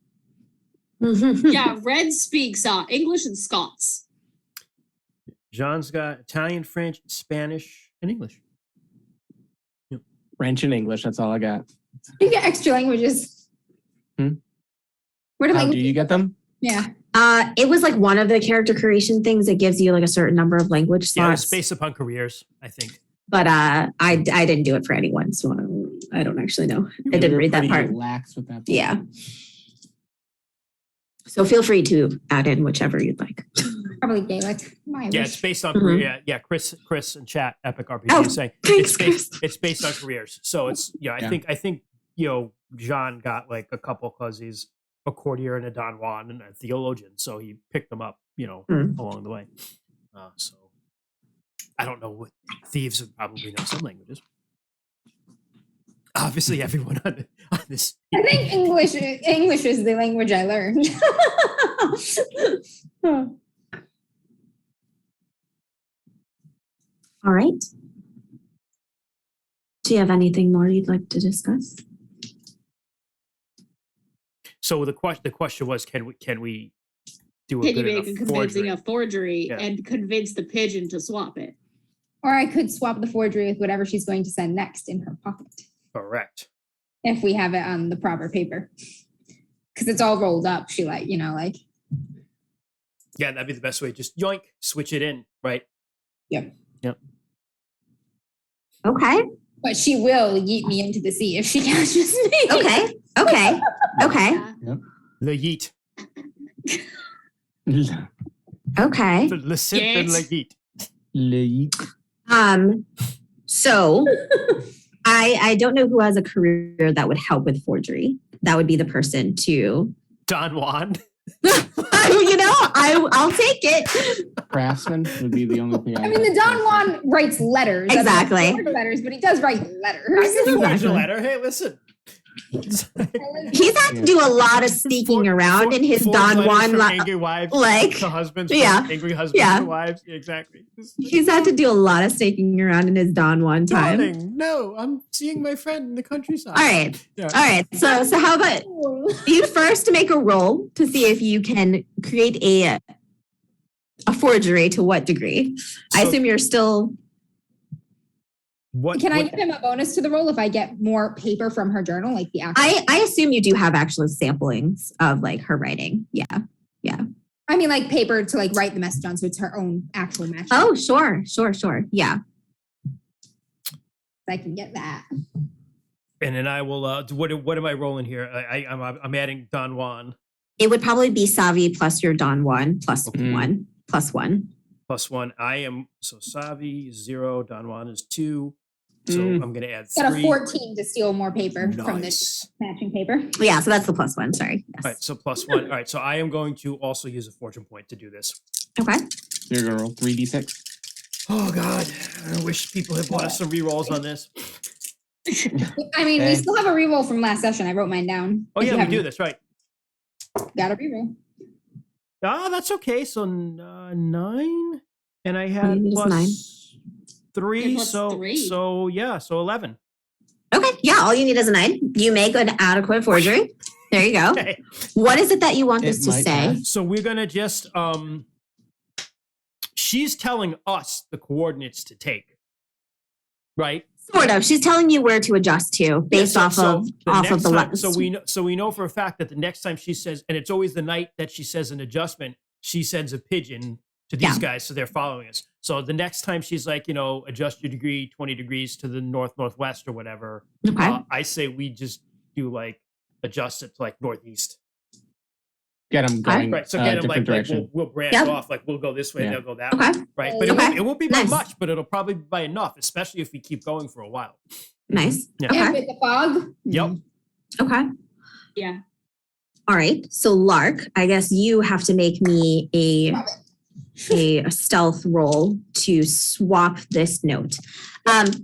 Yeah, Red speaks English and Scots. John's got Italian, French, Spanish, and English. French and English. That's all I got. You get extra languages. Hmm? Where do How do languages? you get them? Yeah. It was like one of the character creation things that gives you like a certain number of language Yeah, it's slots. based upon careers, I think. But I didn't do it for anyone, so I don't actually know. I didn't You're read that pretty part. Lax with that. Yeah. So feel free to add in whichever you'd like. Probably Gaelic. My Yeah, wish. it's based on Mhm. career. Yeah, Chris and chat Epic RPG Oh, is saying thanks, it's based on careers. So it's I think John got like a couple because he's a courtier and a Don Juan and a theologian, so he picked them up along the way. So I don't know what thieves would probably know some languages. Obviously, everyone on this. I think English is the language I learned. All right. Do you have anything more you'd like to discuss? So the question was, can we do a Can you good make a enough convincing forgery? a forgery Yeah. and convince the pigeon to swap it? Or I could swap the forgery with whatever she's going to send next in her pocket Correct. if we have it on the proper paper. Because it's all rolled up. She like. Yeah, that'd be the best way. Just yoink, switch it in, right? Yep. Okay. But she will yeet me into the sea if she catches me. Okay. Okay. Okay. The yeet. Okay. Le simp and le yeet. So I don't know who has a career that would help with forgery. That would be the person to Don Juan. you know, I'll take it. Craftsman would be the only thing. I mean, the Don Juan writes letters. Exactly. I mean, letters, but he does write letters. I can forge a letter. Hey, listen. He's had to do a lot of sneaking around in his Don Juan angry wives, like to husbands, yeah, angry husbands yeah. to wives. Yeah, exactly. He's had to do a lot of sneaking around in his Don Juan time. Darling, no, I'm seeing my friend in the countryside. All right. Yeah. All right. So how about you first make a roll to see if you can create a forgery to what degree? I assume you're still. Can I give him a bonus to the roll if I get more paper from her journal, like the actual? I assume you do have actual samplings of like her writing. Yeah. I mean, like paper to like write the message on, so it's her own actual message. Oh, sure. Yeah. I can get that. And then I will. What am I rolling here? I'm adding Don Juan. It would probably be Savi plus your Don Juan plus one. Plus one. I am Savi 0. Don Juan is 2. So I'm going to add 3. Got a 14 to steal more paper from this matching paper. Yeah, so that's the plus one. Sorry. Yes. All right, so plus 1. All right, so I am going to also use a fortune point to do this. Okay. So you're going to roll 3d6. Oh, God. I wish people had bought us some rerolls on this. I mean, we still have a reroll from last session. I wrote mine down. Oh, yeah, we do. That's right. Got a reroll. That's okay. So 9. And I had plus 9. 3. Plus So 3. So 11. Okay. Yeah, all you need is a 9. You make an adequate forgery. There you go. Okay. What is it that you want this to say? So we're going to just, she's telling us the coordinates to take, right? Sort of. She's telling you where to adjust to based off of the time, so we know for a fact that the next time she says, and it's always the night that she says an adjustment, she sends a pigeon to these guys, so they're following us. So the next time she's like, adjust your degree 20 degrees to the northwest or whatever, I say we just do like adjust it to like northeast. Get them going. Right. So get them like we'll branch off. Like we'll go this way, they'll go that way. Right. But it won't be by much, but it'll probably be by enough, especially if we keep going for a while. Nice. Yeah. Okay. And with the fog. Yep. Okay. Yeah. All right. So Lark, I guess you have to make me a stealth roll to swap this note.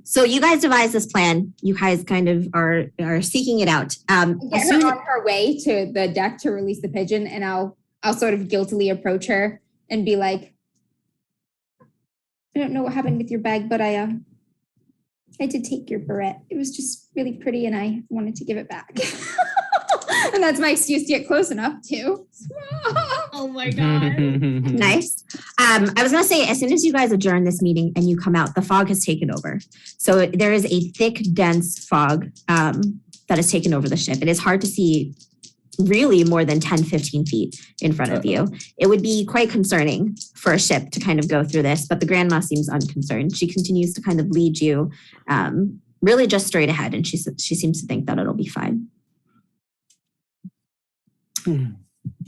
So you guys devised this plan. You guys kind of are seeking it out. Get her on her way to the deck to release the pigeon, and I'll sort of guiltily approach her and be like, I don't know what happened with your bag, but I did take your barrette. It was just really pretty, and I wanted to give it back. And that's my excuse to get close enough to. Oh my God. Nice. I was going to say, as soon as you guys adjourn this meeting and you come out, the fog has taken over. So there is a thick, dense fog that has taken over the ship. It is hard to see really more than 10, 15 feet in front of you. It would be quite concerning for a ship to kind of go through this, but the grandma seems unconcerned. She continues to kind of lead you really just straight ahead, and she seems to think that it'll be fine.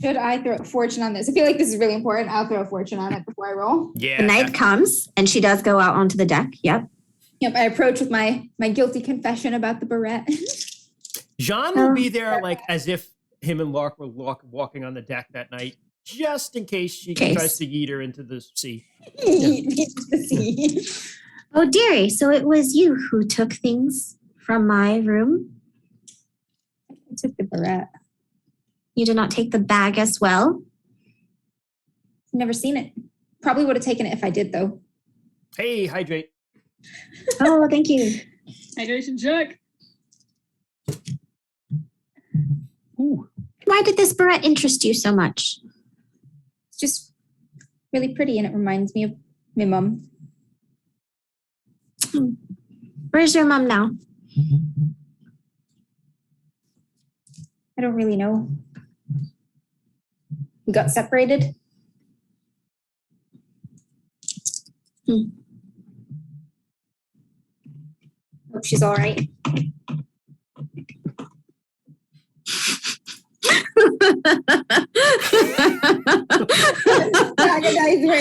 Should I throw a fortune on this? I feel like this is really important. I'll throw a fortune on it before I roll. Yeah. The night comes, and she does go out onto the deck. Yep. I approach with my guilty confession about the barrette. Jean will be there like as if him and Lark were walking on the deck that night, just in case she tries to yeet her into the sea. Oh, dearie, so it was you who took things from my room? I took the barrette. You did not take the bag as well? Never seen it. Probably would have taken it if I did, though. Hey, hydrate. Oh, thank you. Hydration check. Ooh. Why did this barrette interest you so much? It's just really pretty, and it reminds me of my mom. Where's your mom now? I don't really know. We got separated. Hope she's all right.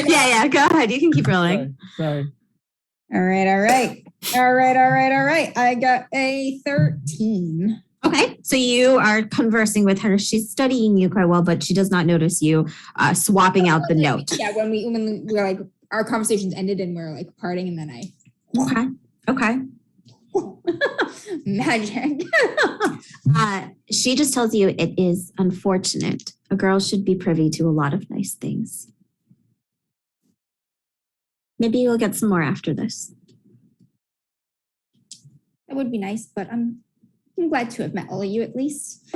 Yeah, go ahead. You can keep rolling. Sorry. All right. I got a 13. Okay, so you are conversing with her. She's studying you quite well, but she does not notice you swapping out the note. Yeah, when we're like our conversations ended and we're like parting, and then I Okay. magic. She just tells you it is unfortunate. A girl should be privy to a lot of nice things. Maybe you'll get some more after this. That would be nice, but I'm glad to have met all of you at least.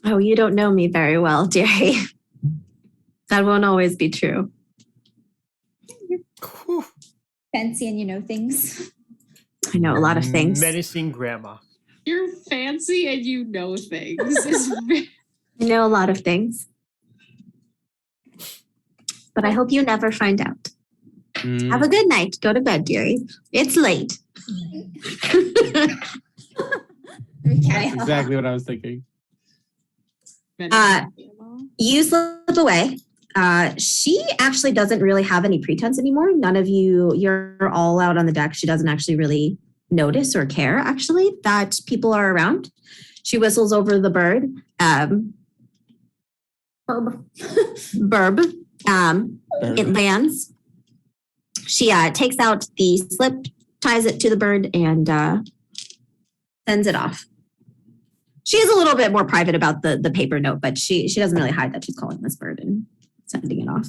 Oh, you don't know me very well, dearie. That won't always be true. Whew. Fancy and you know things. I know a lot of things. Menacing grandma. You're fancy and you know things. I know a lot of things. But I hope you never find out. Have a good night. Go to bed, dearie. It's late. That's exactly what I was thinking. You slip away. She actually doesn't really have any pretense anymore. None of you're all out on the deck. She doesn't actually really notice or care, actually, that people are around. She whistles over the bird. Burb. It lands. She takes out the slip, ties it to the bird, and sends it off. She is a little bit more private about the paper note, but she doesn't really hide that she's calling this bird and sending it off.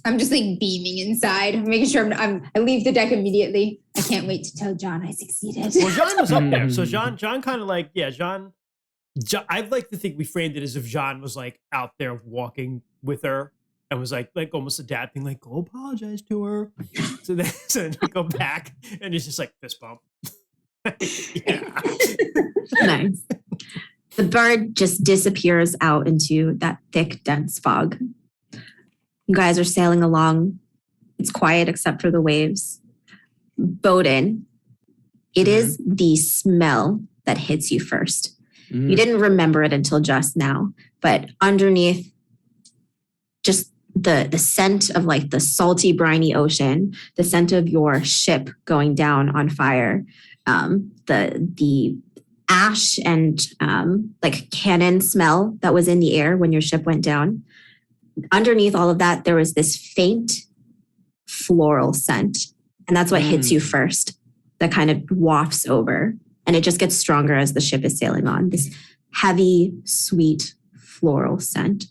I'm just like beaming inside, making sure I leave the deck immediately. I can't wait to tell John I succeeded. Well, Jean was up there, so Jean kind of like, yeah, Jean. I'd like to think we framed it as if Jean was like out there walking with her and was like almost a dad thing, like go apologize to her. So then they go back and it's just like fist bump. Yeah. Nice. The bird just disappears out into that thick, dense fog. You guys are sailing along. It's quiet except for the waves. Bowden, it is the smell that hits you first. You didn't remember it until just now, but underneath just the scent of like the salty, briny ocean, the scent of your ship going down on fire, the ash and like cannon smell that was in the air when your ship went down. Underneath all of that, there was this faint floral scent. And that's what hits you first, that kind of wafts over. And it just gets stronger as the ship is sailing on. This heavy, sweet floral scent.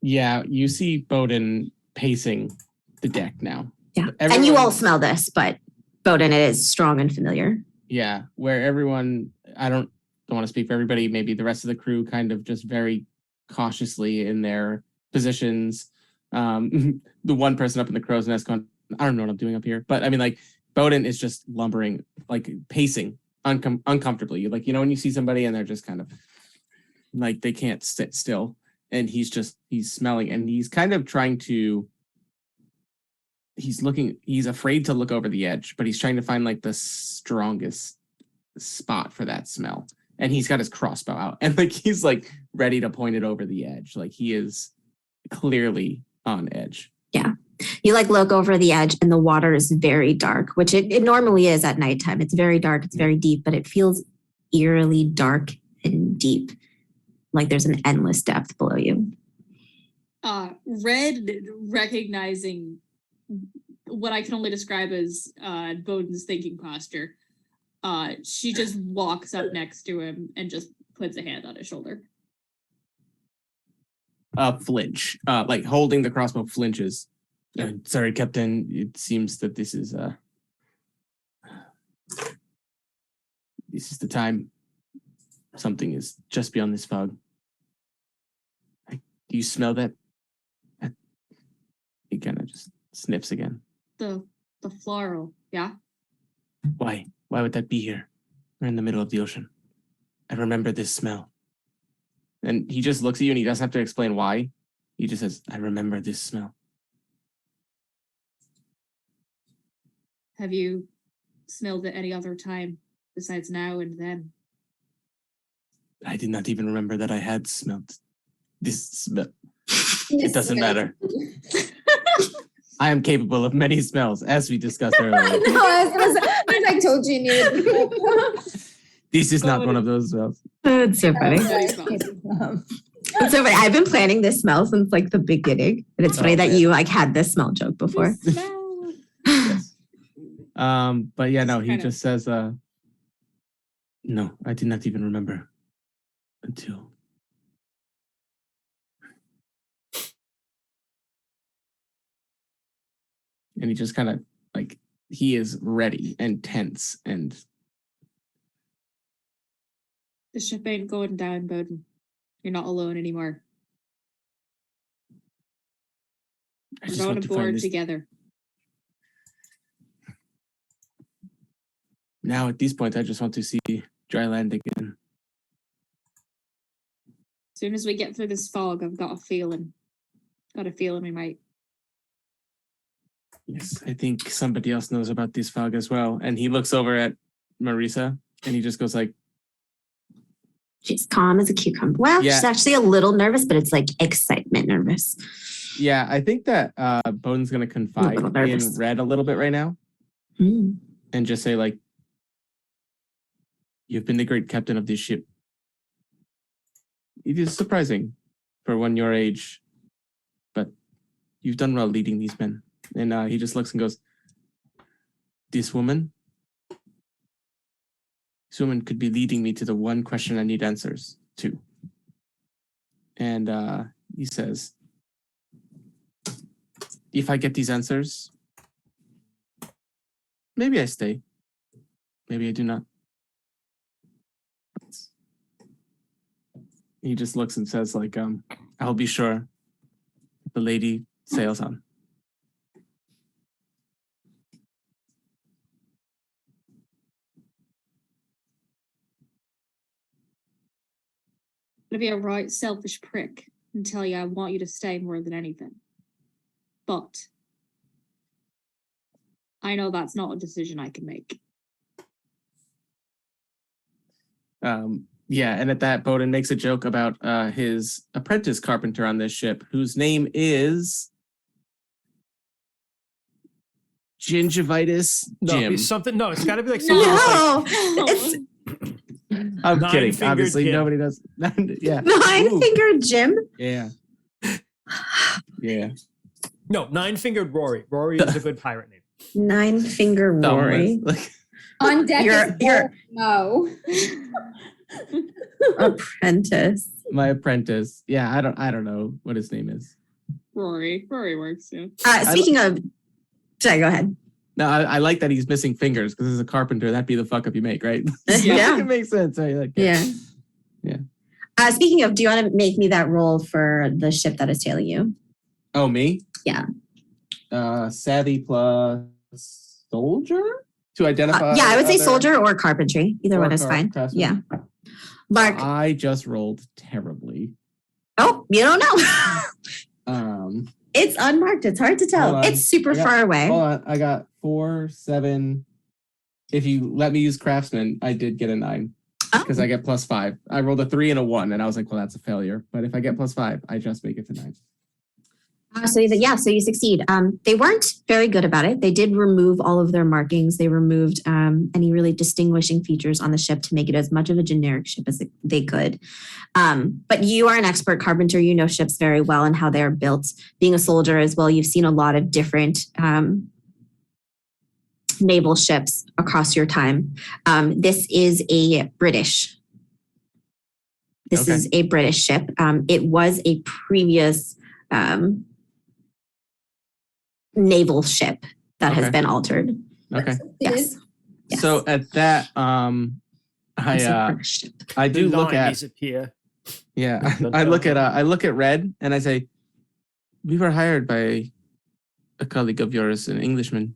Yeah, you see Bowden pacing the deck now. Yeah. And you all smell this, but Bowden, it is strong and familiar. Yeah, where everyone, I don't want to speak for everybody, maybe the rest of the crew kind of just very cautiously in their positions. The one person up in the crow's nest going, I don't know what I'm doing up here. But I mean, like, Bowden is just lumbering, like pacing uncomfortably. Like, you know, when you see somebody and they're just kind of like they can't sit still, and he's smelling, and he's kind of trying to, he's afraid to look over the edge, but he's trying to find like the strongest spot for that smell. And he's got his crossbow out and like he's like ready to point it over the edge. Like he is clearly on edge. Yeah. You like look over the edge and the water is very dark, which it normally is at nighttime. It's very dark. It's very deep, but it feels eerily dark and deep. Like there's an endless depth below you. Red, recognizing what I can only describe as Bowden's thinking posture, she just walks up next to him and just puts a hand on his shoulder. Flinch, like holding the crossbow, flinches. Sorry, Captain. It seems that this is the time. Something is just beyond this fog. Do you smell that? He kind of just sniffs again. The floral, yeah. Why? Why would that be here? We're in the middle of the ocean. I remember this smell. And he just looks at you and he doesn't have to explain why. He just says, I remember this smell. Have you smelled it any other time besides now and then? I did not even remember that I had smelled this smell. It doesn't matter. I am capable of many smells, as we discussed earlier. No, I told you needed. This is not one of those smells. It's so funny. Very small. It's so funny. I've been planning this smell since like the beginning, and it's funny that you like had this smell joke before. Smell. Yes. But yeah, no, he Kind of. just says, no, I did not even remember until. And he just kind of like, he is ready and tense and. The ship ain't going down, Bowden. You're not alone anymore. I We're just going want to find aboard this. together. Now at this point, I just want to see dry land again. As soon as we get through this fog, I've got a feeling. Got a feeling we might. Yes, I think somebody else knows about this fog as well. And he looks over at Marisa and he just goes like, She's calm as a cucumber. Well, Yeah. she's actually a little nervous, but it's like excitement nervous. yeah, I think that Bowden's going to confide little in nervous. Red a little bit right now Mm. and just say like, you've been the great captain of this ship. It is surprising for one your age, but you've done well leading these men. And he just looks and goes, this woman could be leading me to the one question I need answers to. And he says, if I get these answers, maybe I stay. Maybe I do not. He just looks and says, like, I'll be sure the lady sails on. I'm gonna be a right selfish prick and tell you I want you to stay more than anything. But I know that's not a decision I can make. Yeah, and at that, Bowden makes a joke about his apprentice carpenter on this ship, whose name is Gingivitis No, Jim. it's something. No, it's got to be like something. That's like, No, it's I'm kidding. Nine-fingered Obviously, Jim. nobody does. Yeah. nine Ooh. finger Jim. Yeah. Yeah. no, nine-fingered Rory. Rory is a good pirate name. 9 finger Rory. Like, On deck You're- no. Apprentice. my apprentice. Yeah, I don't know what his name is. Rory works, yeah. Speaking of, sorry, go ahead. No, I like that he's missing fingers because as a carpenter, that'd be the fuck up you make, right? Yeah. It makes sense. Right? Like, Yeah. Yeah. Speaking of, do you want to make me that roll for the ship that is tailing you? Oh, me? Yeah. Savvy plus soldier to identify. Yeah, I would say other- soldier or carpentry. Either or one is fine. craftsman. Yeah. Mark. I just rolled terribly. Oh, you don't know. It's unmarked. It's hard to tell. Hold on. It's super I got- far away. Hold on, I got 4, 7. If you let me use craftsman, I did get a 9 because I get +5. I rolled a 3 and a 1, and I was like, well, that's a failure. But if I get +5, I just make it to 9. So you succeed. They weren't very good about it. They did remove all of their markings. They removed any really distinguishing features on the ship to make it as much of a generic ship as they could. But you are an expert carpenter. You know ships very well and how they're built. Being a soldier as well, you've seen a lot of different naval ships across your time. This is a British. This Okay. is a British ship. It was a previous naval ship that has Okay. been altered. Okay. Yes. Yes. So at that, It's a I British ship. I do The look at lines appear. yeah I look at Red and I say, we were hired by a colleague of yours, an Englishman.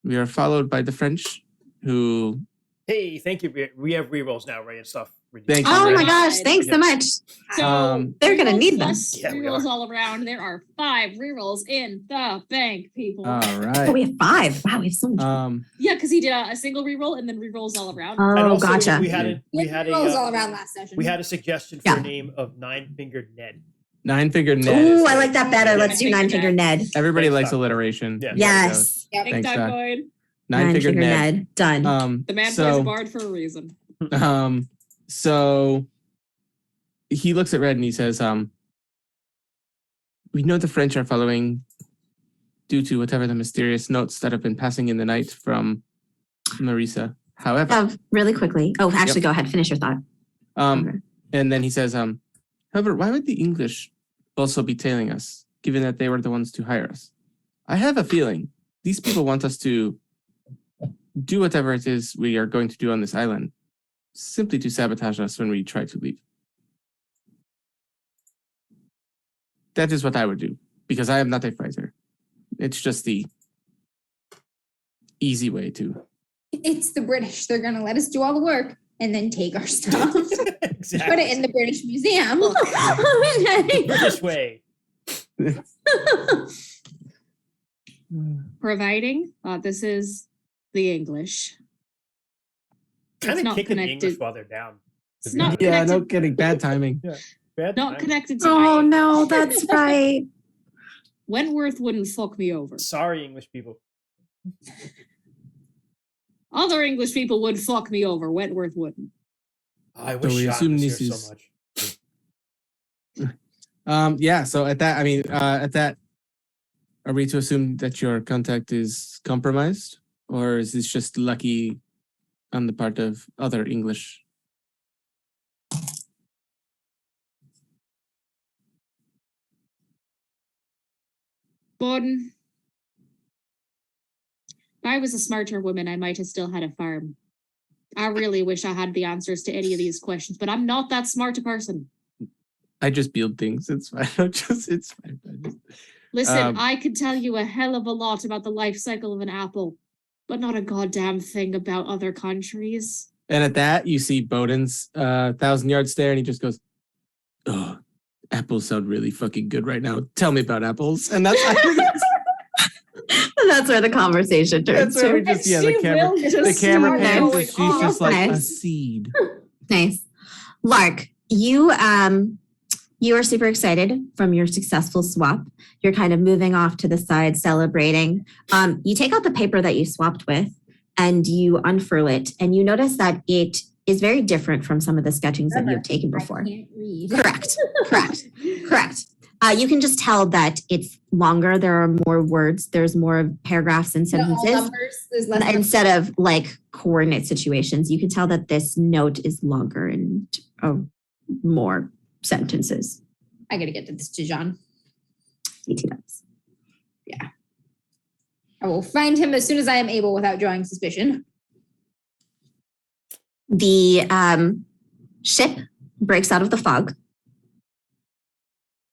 We are followed by the French, who Hey, thank you. We have rerolls now, right? And stuff. Thank you. Oh my Red. gosh, thanks so much. So They're gonna rerolls need them. plus Yeah, we rerolls are. all around. There are 5 rerolls in the bank, people. All Oh, right. we have 5. Wow, we have so much. Yeah, because he did a single reroll and then rerolls all around. And Oh, also, gotcha. We had Rolls all around last session. we had a suggestion for Yeah. a name of Nine-Fingered Ned. Nine-figure Ned. Ooh, I like that better. Let's do nine-figure Ned. Everybody Thanks, likes Doc. alliteration. Yeah. Yes. Yep. Thanks, Thanks, Doc. Coin. Nine-figure Ned. Done. The man plays a bard for a reason. So he looks at Red and he says, we know the French are following due to whatever the mysterious notes that have been passing in the night from Marisa. However, Really quickly. Oh, actually, go ahead. Finish your thought. Okay. And then he says, however, why would the English also be tailing us, given that they were the ones to hire us? I have a feeling these people want us to do whatever it is we are going to do on this island, simply to sabotage us when we try to leave. That is what I would do, because I am not a fighter. It's just the easy way to. It's the British. They're going to let us do all the work and then take our stuff. Exactly. Put it in the British Museum. British way. Providing, this is the English. Kind It's of not kicking the connected. English while they're down. It's not Yeah, no connected. kidding. Bad timing. Bad Not time. connected to Oh my no, that's right. Wentworth wouldn't fuck me over. Sorry, English people. Other English people would fuck me over. Wentworth wouldn't. I So wish we Sean assume was this here is- so much. Yeah, so at that, are we to assume that your contact is compromised? Or is this just lucky on the part of other English? Borden, if I was a smarter woman, I might have still had a farm. I really wish I had the answers to any of these questions, but I'm not that smart a person. I just build things. It's fine. It's fine. Listen, I could tell you a hell of a lot about the life cycle of an apple, but not a goddamn thing about other countries. And at that, you see Bowden's 1,000-yard stare, and he just goes, "Oh, apples sound really fucking good right now. Tell me about apples." And that's That's where the conversation turns. that's where we to. just the camera start pans, and going she's just like a Nice. seed. Nice. Lark, you are super excited from your successful swap. You're kind of moving off to the side, celebrating. You take out the paper that you swapped with and you unfurl it, and you notice that it is very different from some of the sketchings that you've taken before. I can't read. Correct. You can just tell that it's longer. There are more words. There's more paragraphs and Is it all sentences. numbers? There's less numbers. Instead of like coordinate situations, you can tell that this note is longer and more sentences. I got to get this to John. ET does. I will find him as soon as I am able without drawing suspicion. The ship breaks out of the fog.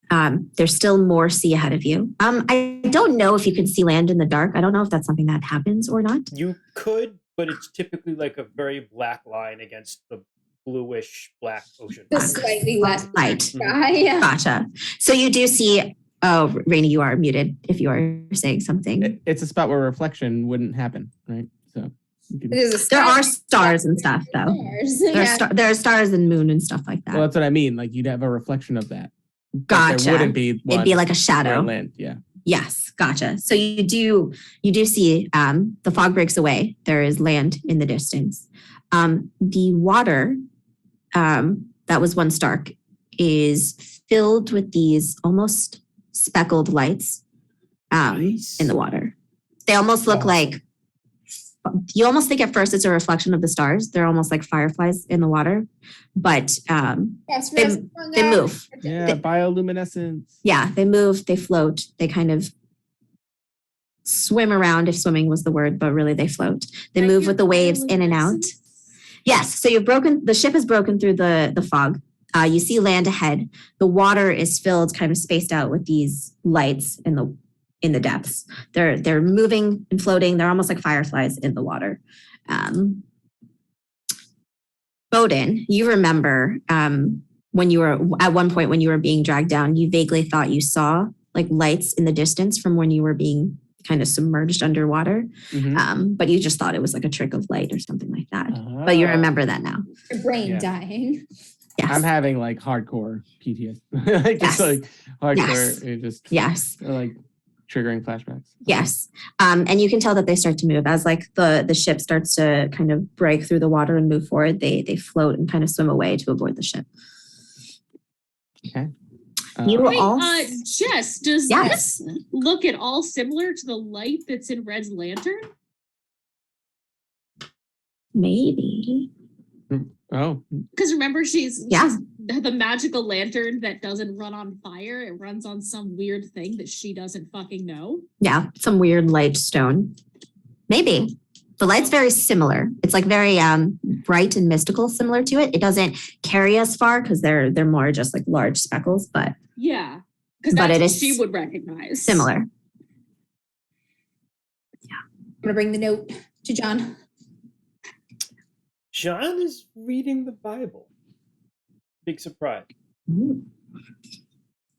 There's still more sea ahead of you. I don't know if you can see land in the dark. I don't know if that's something that happens or not. You could, but it's typically like a very black line against the bluish black ocean. The slightly less Light. guy. Yeah. Gotcha. So you do see. Oh, Rainey, you are muted if you are saying something. It's a spot where reflection wouldn't happen, right? So you It can, is a There star. are stars and stuff, though. Stars. There are stars and moon and stuff like that. well, that's what I mean. Like you'd have a reflection of that. But Gotcha. There wouldn't be one It'd be like a on shadow. land. Yeah. Yes, gotcha. So you do see the fog breaks away. There is land in the distance. The water that was once dark is filled with these almost speckled lights Nice. in the water. They almost look like, you almost think at first it's a reflection of the stars. They're almost like fireflies in the water, but Yes, they move. Yeah. Bioluminescence. Yeah, they move, they float, they kind of swim around, if swimming was the word, but really they float. They move with the waves in and out. Yes, so the ship is broken through the fog. You see land ahead. The water is filled, kind of spaced out with these lights in the depths. They're moving and floating. They're almost like fireflies in the water. Bowden, you remember when you were at one point when you were being dragged down, you vaguely thought you saw like lights in the distance from when you were being kind of submerged underwater. Mhm. But you just thought it was like a trick of light or something like that. But you remember that now. Your brain Yeah. dying. Yes. I'm having like hardcore PTSD. Like Yes. just like hardcore. Yes. It just Yes. like triggering flashbacks. Yes. And you can tell that they start to move as like the ship starts to kind of break through the water and move forward. They float and kind of swim away to aboard the ship. Okay. You Wait, also Jess, does Yes. this look at all similar to the light that's in Red's lantern? maybe. Oh, Because remember, she's Yeah. the magical lantern that doesn't run on fire. It runs on some weird thing that she doesn't fucking know. Yeah, some weird light stone. Maybe. The light's very similar. It's like very bright and mystical, similar to it. It doesn't carry as far because they're more just like large speckles, but Yeah, because But that's it what is she would recognize. similar. I'm gonna bring the note to John. John is reading the Bible. Big surprise.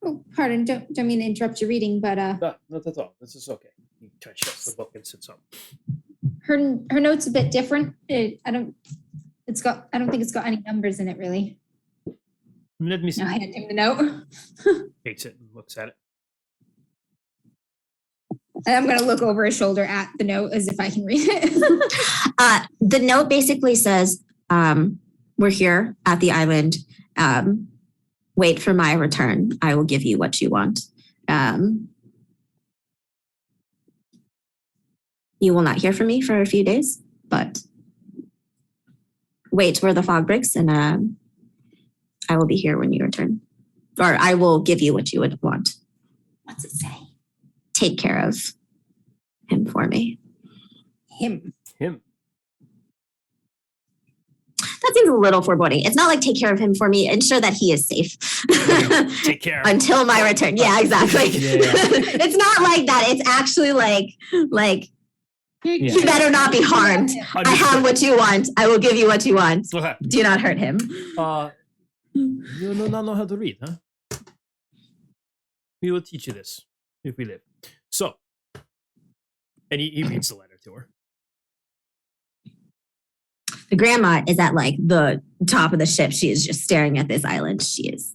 Oh, pardon, don't mean to interrupt your reading, but No, not at all. This is okay. He shuts the book and sits up. her note's a bit different. I don't think it's got any numbers in it really. Let me see. Now hand him the note. Takes it and looks at it. And I'm gonna look over his shoulder at the note as if I can read it. The note basically says, we're here at the island. Wait for my return. I will give you what you want. You will not hear from me for a few days, but wait where the fog breaks and I will be here when you return. Or I will give you what you would want. What's it say? Take care of him for me. Him. That seems a little foreboding. It's not like take care of him for me. Ensure that he is safe. Take care. Until my return. Yeah, exactly. Yeah. It's not like that. It's actually like Yeah. he better not be harmed. I have what you want. I will give you what you want. What happened? Do not hurt him. You do not know how to read, huh? We will teach you this if we live. So, and he reads the letter to her. The grandma is at like the top of the ship. She is just staring at this island. She is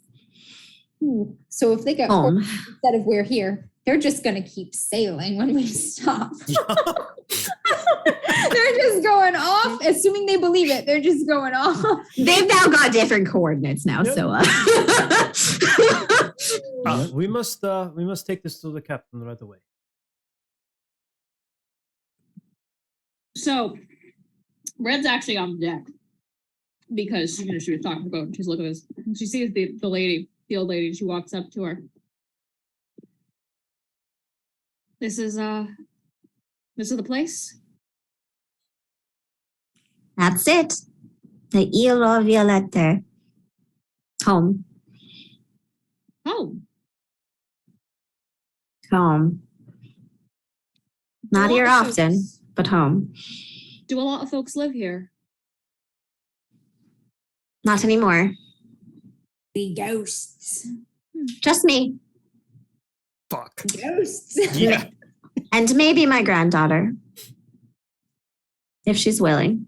Ooh. So if they get home. instead of we're here, they're just gonna keep sailing when we stop. They're just going off, assuming they believe it. They're just going off. They've now got different coordinates now. Yep. So we must take this to the captain right away. So, Red's actually on the deck because she was talking about. She's looking at this. And she sees the old lady. And she walks up to her. This is the place. that's it. The Île Violette. Home. Home. Not Do a here lot of often, folks- but home. Do a lot of folks live here? Not anymore. The ghosts. Just me. Fuck. Ghosts. Yeah. And maybe my granddaughter. If she's willing.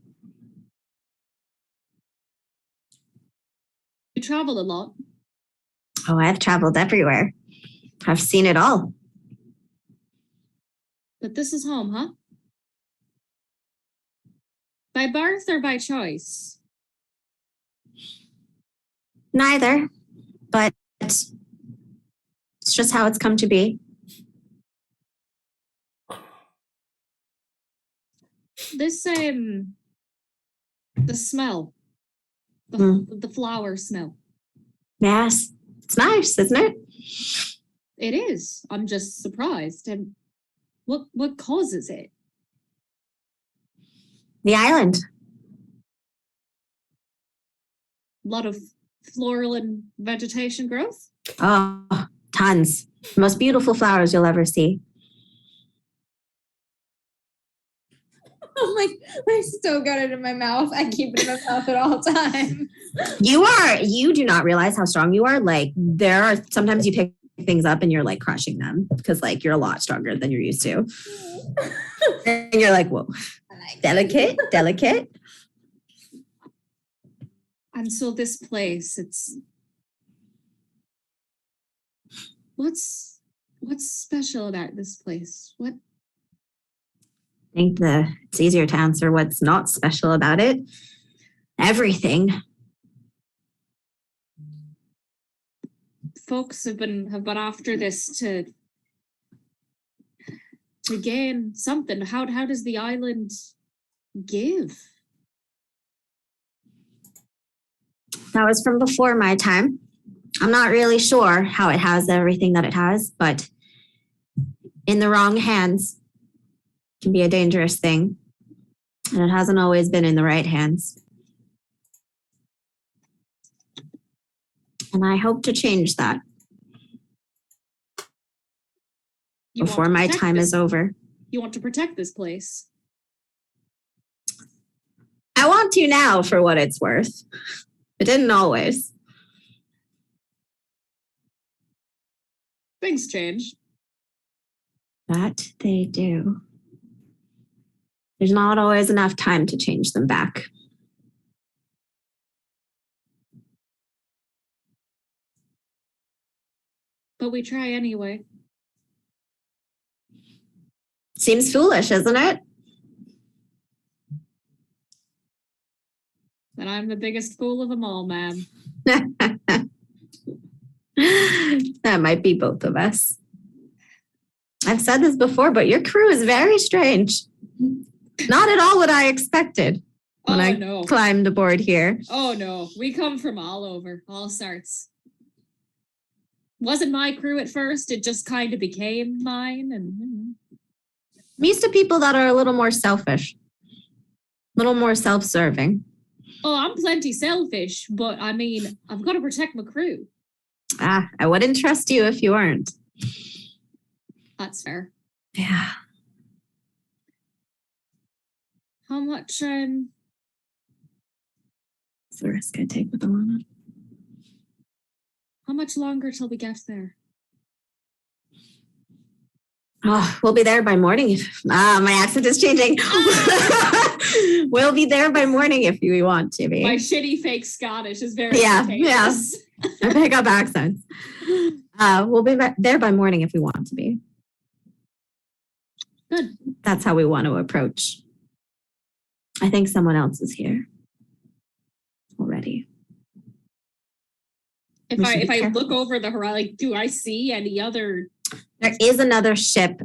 You travel a lot. Oh, I've traveled everywhere. I've seen it all. But this is home, huh? By birth or by choice? Neither, but it's just how it's come to be. This the smell. The flower smell. Yes, it's nice, isn't it? It is. I'm just surprised. And what causes it? The island. A lot of floral and vegetation growth? Oh, tons. The most beautiful flowers you'll ever see. I'm like, I still got it in my mouth. I keep it in my mouth at all times. You do not realize how strong you are. Like there are sometimes you pick things up and you're like crushing them because like you're a lot stronger than you're used to. And you're like, whoa, delicate. And so this place, what's special about this place? What? I think it's easier to answer what's not special about it. Everything. Folks have been after this to gain something. How does the island give? That was from before my time. I'm not really sure how it has everything that it has, but in the wrong hands can be a dangerous thing. And it hasn't always been in the right hands. And I hope to change that before my time is over. You want to protect this place? I want to now for what it's worth. It didn't always. Things change. That they do. There's not always enough time to change them back. But we try anyway. Seems foolish, isn't it? And I'm the biggest fool of them all, ma'am. That might be both of us. I've said this before, but your crew is very strange. Not at all what I expected when I climbed aboard here. Oh, no. We come from all over, all sorts. Wasn't my crew at first. It just kind of became mine. And I'm used to people that are a little more selfish, a little more self-serving. Oh, I'm plenty selfish, but I mean, I've got to protect my crew. I wouldn't trust you if you weren't. That's fair. Yeah. How much, It's the risk I take with Alana. How much longer till we get there? Oh, we'll be there by morning. My accent is changing. We'll be there by morning if we want to be. My shitty fake Scottish is very contagious. I pick up accents. We'll be there by morning if we want to be. Good. That's how we want to approach. I think someone else is here already. If I look over the horizon, like, do I see any other? There is another ship,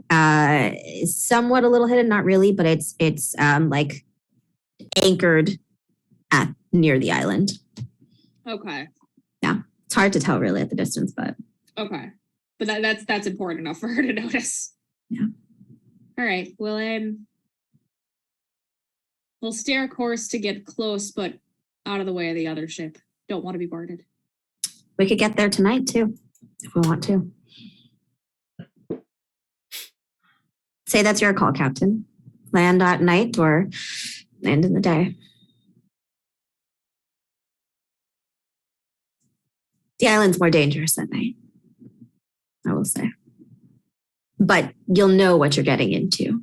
somewhat a little hidden, not really, but it's like anchored near the island. Okay. Yeah, it's hard to tell really at the distance, but okay, but that's important enough for her to notice. Yeah. All right. Well, we'll steer a course to get close, but out of the way of the other ship. Don't want to be boarded. We could get there tonight too, if we want to. Say that's your call, Captain. Land at night or land in the day. The island's more dangerous at night, I will say. But you'll know what you're getting into.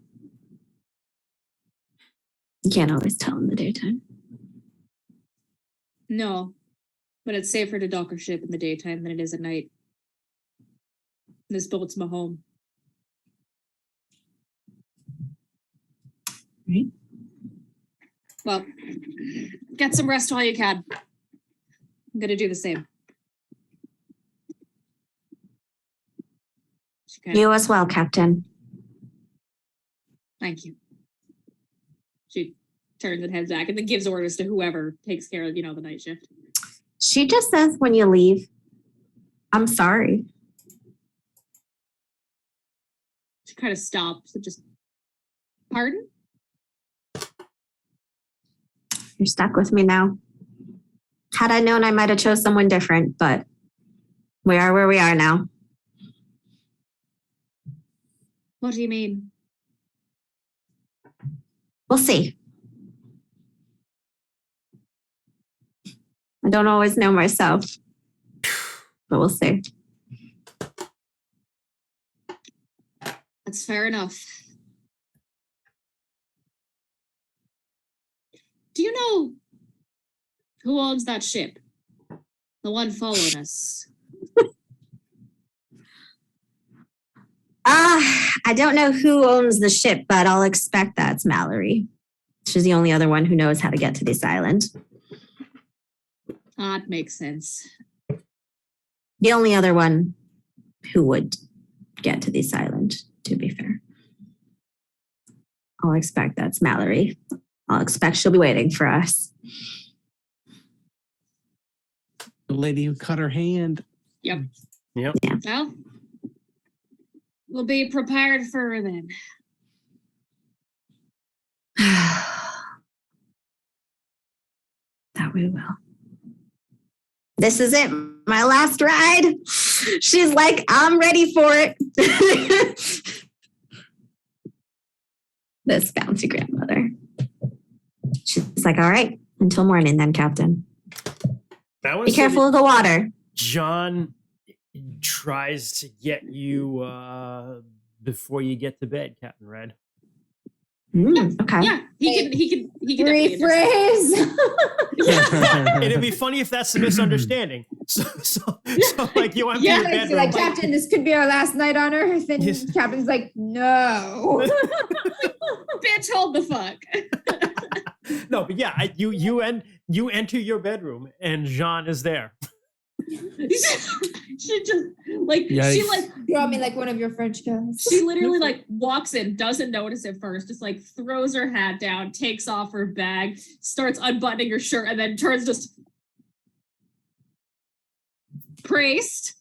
You can't always tell in the daytime. No, but it's safer to dock a ship in the daytime than it is at night. This boat's my home. Right. Well, get some rest while you can. I'm going to do the same. You as well, Captain. Thank you. She turns and heads back and then gives orders to whoever takes care of, the night shift. She just says when you leave, I'm sorry. She kind of stops and just, pardon? You're stuck with me now. Had I known, I might have chose someone different, but we are where we are now. What do you mean? We'll see. I don't always know myself, but we'll see. That's fair enough. Do you know Who owns that ship? The one following us. I don't know who owns the ship, but I'll expect that's Mallory. She's the only other one who knows how to get to this island. That makes sense. The only other one who would get to this island, to be fair. I'll expect that's Mallory. I'll expect she'll be waiting for us. The lady who cut her hand. Yep. Yep. Yeah. Well, we'll be prepared for her then. That we will. This is it. My last ride. She's like, I'm ready for it. This bouncy grandmother. She's like, all right, until morning then, Captain. Be careful of the water. John tries to get you before you get to bed, Captain Red. Okay. Yeah, he can Rephrase. It'd be funny if that's the misunderstanding. So like you went to your bedroom. Like, Captain, this could be our last night on Earth. And Yes. Captain's like, no. bitch, hold the fuck. No, but yeah, you enter your bedroom and Jean is there. She just like Yikes. she like Draw me like one of your French guys. she literally like walks in, doesn't notice it first, just like throws her hat down, takes off her bag, starts unbuttoning her shirt, and then turns just priest.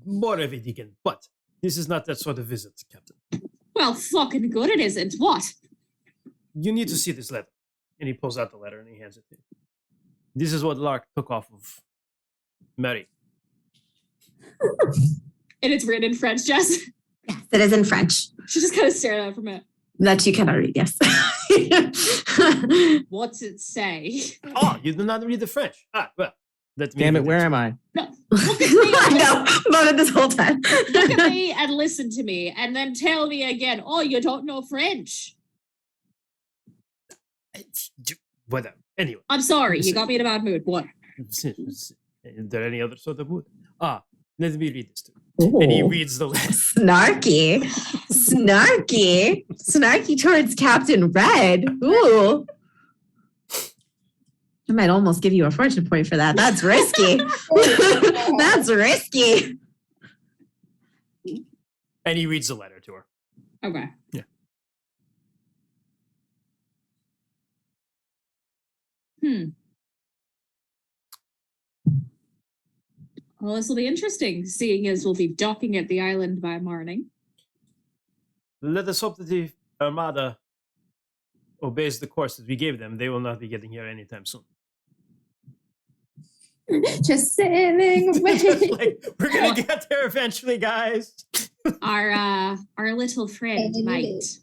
More of it, Deacon, but this is not that sort of visit, Captain. Well, fucking good it isn't. What? You need to see this letter. And he pulls out the letter and he hands it to you. This is what Lark took off of Mary. And it's written in French, Jess. Yes, it is in French. She just kind of stared at it for a minute. That you cannot read, yes. What's it say? Oh, you do not read the French. Well. Damn it, where am I? No. Look at me. I know, voted this whole time. Look at me and listen to me, and then tell me again, oh, you don't know French. Whatever. Anyway. I'm sorry, you got me in a bad mood. What? Is there any other sort of mood? Let me read this to you. And he reads the letter. Snarky. Snarky towards Captain Red. Ooh. I might almost give you a fortune point for that. That's risky. That's risky. And he reads the letter to her. Okay. Yeah. Well, this will be interesting, seeing as we'll be docking at the island by morning. Let us hope that the Armada obeys the course that we gave them. They will not be getting here anytime soon. Just sailing away. Like, we're gonna get there eventually, guys. Our little friend might.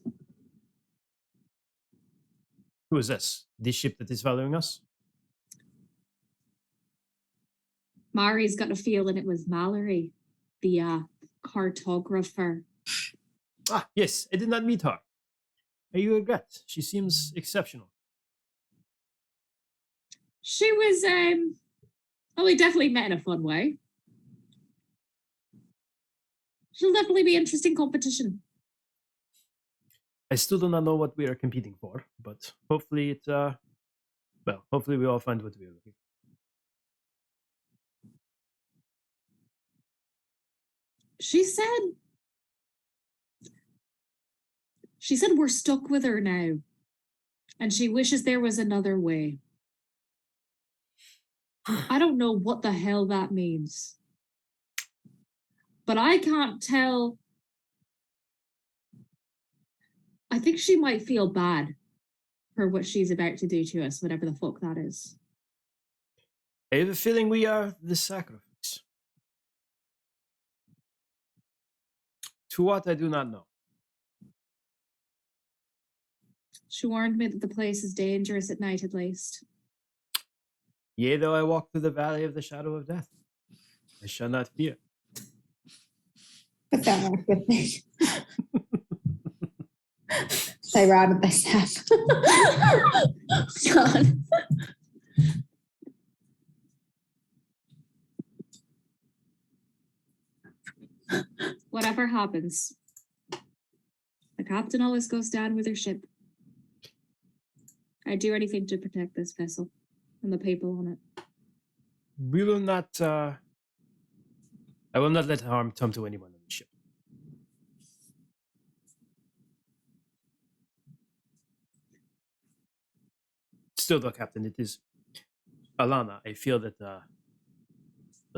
Who is this? The ship that is following us? Mari's got a feeling it was Mallory, the cartographer. Yes, I did not meet her. I regret. She seems exceptional. She was, well, we definitely met in a fun way. She'll definitely be interesting competition. I still do not know what we are competing for, but hopefully hopefully we all find what we are looking for. She said we're stuck with her now, and she wishes there was another way. I don't know what the hell that means, but I can't tell. I think she might feel bad for what she's about to do to us, whatever the fuck that is. I have a feeling we are the sacrifice. To what I do not know. She warned me that the place is dangerous at night, at least. Yea, though I walk through the valley of the shadow of death, I shall not fear. Put that one with me. Say rod with thy staff. God. whatever happens, the captain always goes down with her ship. I'd do anything to protect this vessel and the people on it. We will not. I will not let harm come to anyone on the ship. Still, though, Captain, it is Alana. I feel that well,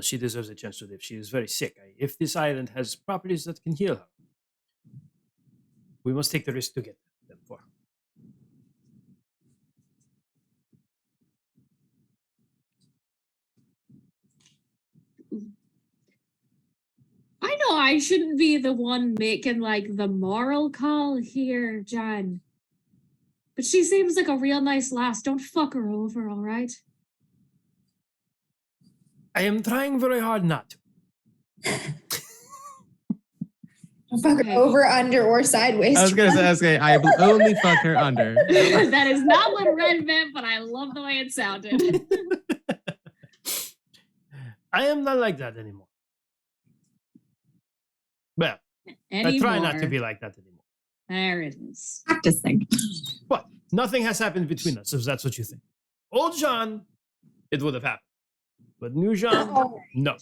she deserves a chance to live. She is very sick. If this island has properties that can heal her, we must take the risk to get them for her. I know I shouldn't be the one making like the moral call here, John. But she seems like a real nice lass. Don't fuck her over, all right? I am trying very hard not to. Fuck her over, under, or sideways. I was gonna say, I will only fuck her under. That is not what Red meant, but I love the way it sounded. I am not like that anymore. Well, I try not to be like that anymore. There it is. Practicing. But nothing has happened between us, if that's what you think. Old Jean, it would have happened. But New Jean, no.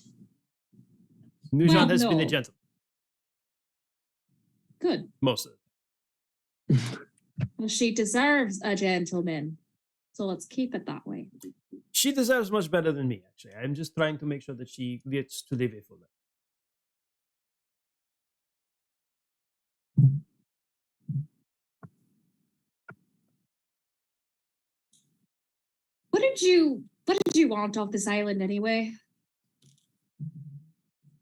New Jean has been a gentleman. Good. Most of it. Well, she deserves a gentleman. So let's keep it that way. She deserves much better than me, actually. I'm just trying to make sure that she gets to live a full life. What did you want off this island anyway?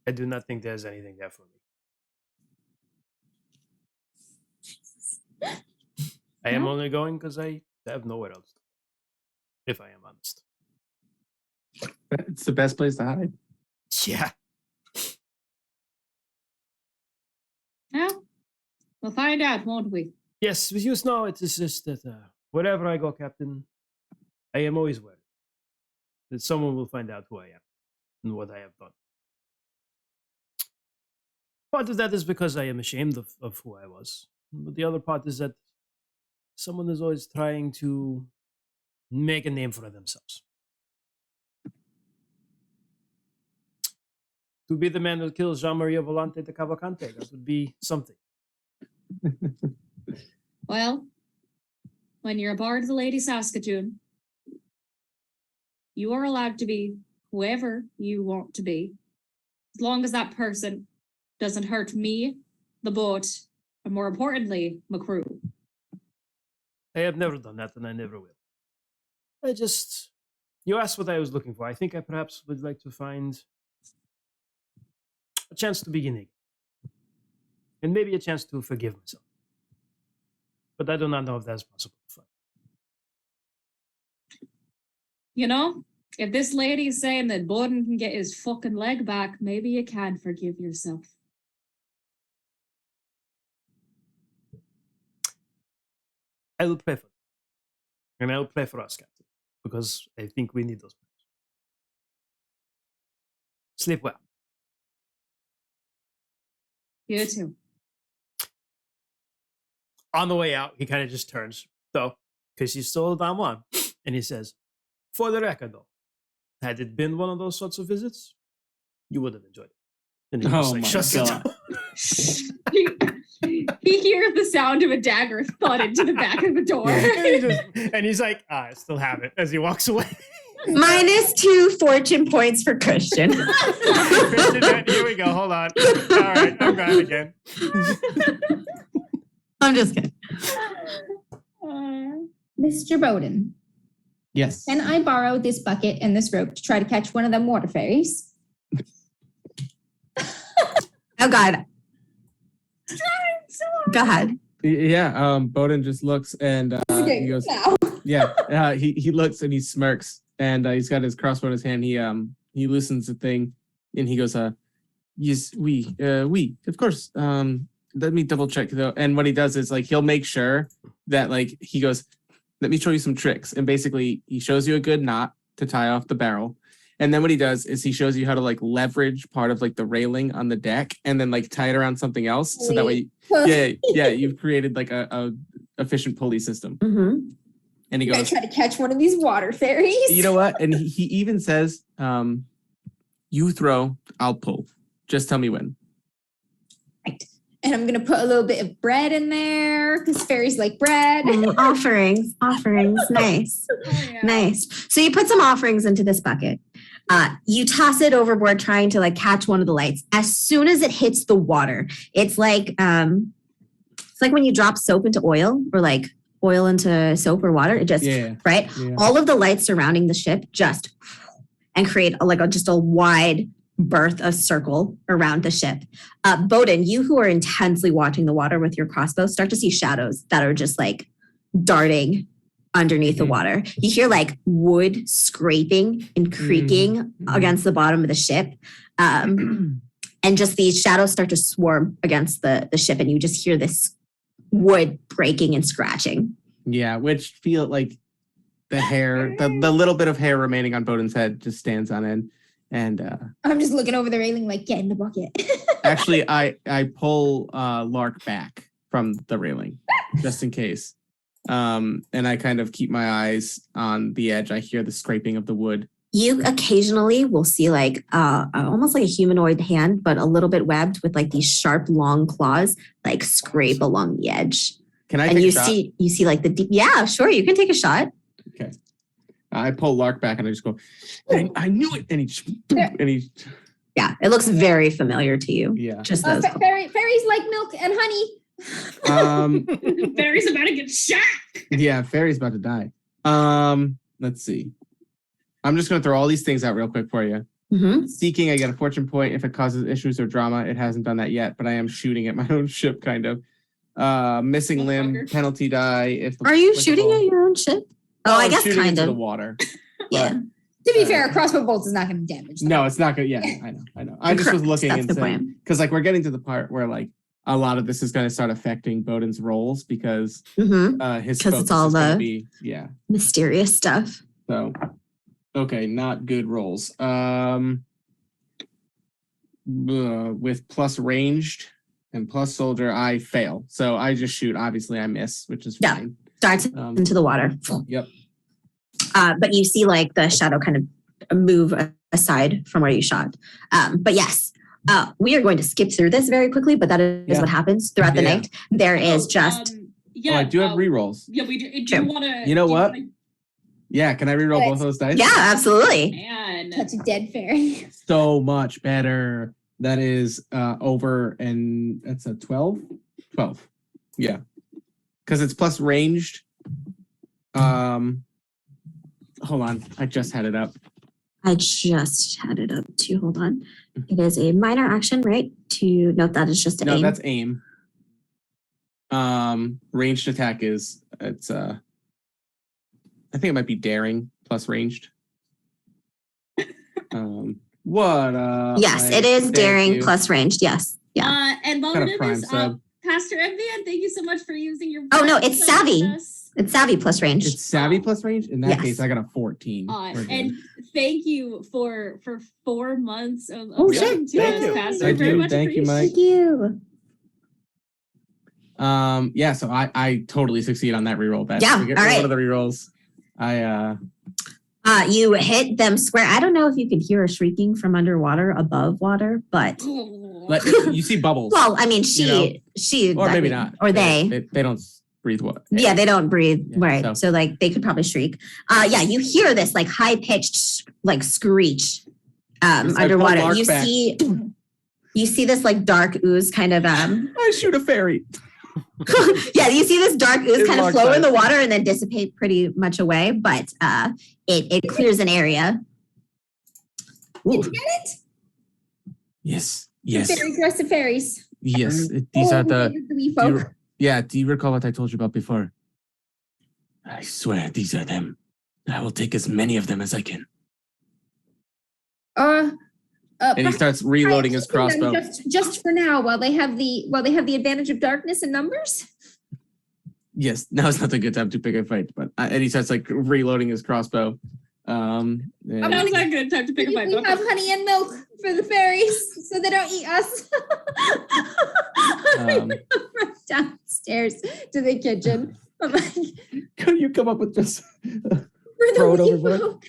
I do not think there's anything there for me. I am only going because I have nowhere else, if I am honest. It's the best place to hide. Yeah. Well, we'll find out, won't we? Yes, with you, Snow, it is just that wherever I go, Captain, I am always worried that someone will find out who I am and what I have done. Part of that is because I am ashamed of who I was. But the other part is that someone is always trying to make a name for themselves. To be the man who kills Jean-Maria Volante de Cavalcante, that would be something. Well, when you're aboard the Lady Saskatoon, you are allowed to be whoever you want to be, as long as that person doesn't hurt me, the boat, and more importantly, my crew. I have never done that, and I never will. You asked what I was looking for. I think I perhaps would like to find a chance to begin again. And maybe a chance to forgive myself. But I do not know if that's possible. You know, if this lady is saying that Borden can get his fucking leg back, maybe you can forgive yourself. I will pray for them. And I will pray for us, Captain. Because I think we need those prayers. Sleep well. You too. On the way out, he kind of just turns, though, because he's still a Don Juan. And he says, for the record, though, had it been one of those sorts of visits, you would have enjoyed it. And he just shuts the door. He hears the sound of a dagger thud into the back of the door. and he's like, I still have it, as he walks away. -2 fortune points for Christian. Christian, here we go. Hold on. All right, I'm gone again. I'm just kidding. Mr. Bowden, Yes. can I borrow this bucket and this rope to try to catch one of them water fairies? Oh, God. Go ahead. Yeah. Bowden just looks and he goes, Now. yeah. He looks and he smirks and he's got his crossbow in his hand. He loosens the thing and he goes, yes, we, of course. Let me double check though. And what he does is like he'll make sure that like he goes, let me show you some tricks. And basically he shows you a good knot to tie off the barrel. And then what he does is he shows you how to like leverage part of like the railing on the deck and then like tie it around something else. So that way, you've created like a efficient pulley system. Mm-hmm. And he goes, try to catch one of these water fairies. You know what? And he even says, you throw, I'll pull. Just tell me when. Right. And I'm going to put a little bit of bread in there because fairies like bread. Offerings. Nice. Nice. So you put some offerings into this bucket. You toss it overboard trying to like catch one of the lights. As soon as it hits the water, it's like when you drop soap into oil or like oil into soap or water. It just, right? Yeah. All of the lights surrounding the ship just and create just a wide berth, a circle around the ship. Bowden, you who are intensely watching the water with your crossbow start to see shadows that are just like darting underneath the water. You hear like wood scraping and creaking against the bottom of the ship. And just these shadows start to swarm against the ship and you just hear this wood breaking and scratching. Yeah, which feel like the hair, the little bit of hair remaining on Bowden's head just stands on end. And I'm just looking over the railing like, get in the bucket. Actually, I pull Lark back from the railing just in case. And I kind of keep my eyes on the edge. I hear the scraping of the wood. You occasionally will see like almost like a humanoid hand, but a little bit webbed with like these sharp, long claws, like scrape along the edge. Can I take a shot? You see like the deep. Yeah, sure. You can take a shot. Okay. I pull Lark back and I just go, I knew it. And he. Yeah, it looks very familiar to you. Yeah. Just those. Fairies like milk and honey. Fairy's about to get shot. Yeah, Fairy's about to die. Let's see. I'm just going to throw all these things out real quick for you. Mm-hmm. Seeking, I get a fortune point if it causes issues or drama. It hasn't done that yet, but I am shooting at my own ship, kind of. Missing limb, penalty die. Are you shooting at your own ship? Oh, I guess shooting kind into of. the water. Yeah. To be fair, a crossbow bolt is not going to damage them. No, it's not good. Yeah, I know. I just was looking and saying, because like we're getting to the part where like a lot of this is going to start affecting Bowden's rolls because his focus it's all the be, mysterious stuff. So, okay, not good rolls. With plus ranged and plus soldier, I fail. So I just shoot. Obviously, I miss, which is fine. Darts into the water. Yep. But you see like the shadow kind of move aside from where you shot. But yes, we are going to skip through this very quickly, but that is what happens throughout the night. There is just... I do have rerolls. Yeah, we do. Do you want to... You know what? Yeah, can I reroll both those dice? Yeah, absolutely. Man. Touch a dead fairy. So much better. That is over, and that's a 12? 12. Yeah. Because it's plus ranged. Hold on. I just had it up. I just had it up too. Hold on. It is a minor action, right? To note that is just an aim. No, that's aim. Ranged attack is I think it might be daring plus ranged. Yes, it is daring plus ranged. Yes. Yeah. And while we're doing this, Pastor Evian, thank you so much for using your... Oh, no, it's savvy. It's savvy plus range. It's savvy plus range? In that case, I got a 14. And thank you for 4 months of shit. Thank you. Pastor. Thank you, Mike. Thank you. Yeah, so I totally succeed on that reroll. Yeah, all right. One of the rerolls. You hit them square. I don't know if you could hear her shrieking from underwater, above water, but you see bubbles. Well, I mean, she, or maybe not, or they don't breathe water. Yeah, they don't breathe, right? So like they could probably shriek. Yeah, you hear this like high pitched like screech underwater. You see this like dark ooze kind of. I shoot a fairy. Yeah, you see this dark ooze kind of flow in the water and then dissipate pretty much away, but it clears an area. Did you get it? Yes. Very aggressive fairies. Yes, these are the wee folk. Do you recall what I told you about before? I swear these are them. I will take as many of them as I can. And he starts reloading his crossbow. Just for now, while they have the advantage of darkness and numbers. Yes, now is not a good time to pick a fight. But and he starts like reloading his crossbow. And- That was not good time to pick up my We book. have honey and milk for the fairies so they don't eat us. Um, Run downstairs to the kitchen. I'm like, you come up with just we're throw it the overboard. folk.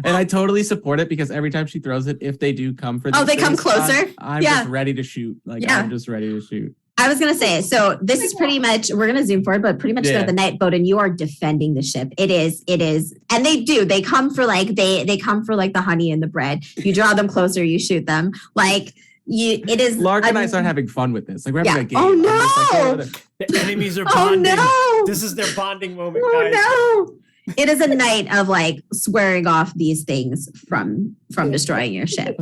And I totally support it because every time she throws it, if they do come for Oh, these they come things, closer? I'm Yeah. just ready to shoot. Like Yeah. I'm just ready to shoot. I was gonna say, so this is pretty much, we're gonna zoom forward, but pretty much Yeah. throughout the night, Bowden, you are defending the ship. It is, and they come for like they come for like the honey and the bread. You draw them closer, you shoot them. Like it is. Lark and I start having fun with this. Like we're having a game. Oh, I'm just like, no! over there. The enemies are Oh bonding. no! This is their bonding moment, guys. Oh no! It is a night of like swearing off these things from destroying your ship.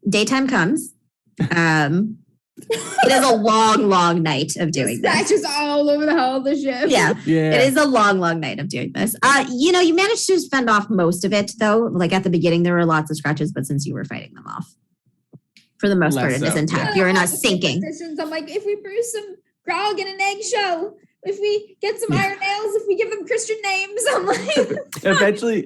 Daytime comes. It is a long night of doing this. Scratches all over the hull of the ship. Yeah. Yeah. It is a long night of doing this. You managed to fend off most of it though. Like at the beginning, there were lots of scratches, but since you were fighting them off, for the most part, Less it is so, intact. Yeah, You're not all the sinking. superstitions, I'm like, if we brew some grog and an eggshell, if we get some Yeah. iron nails, if we give them Christian names, I'm like,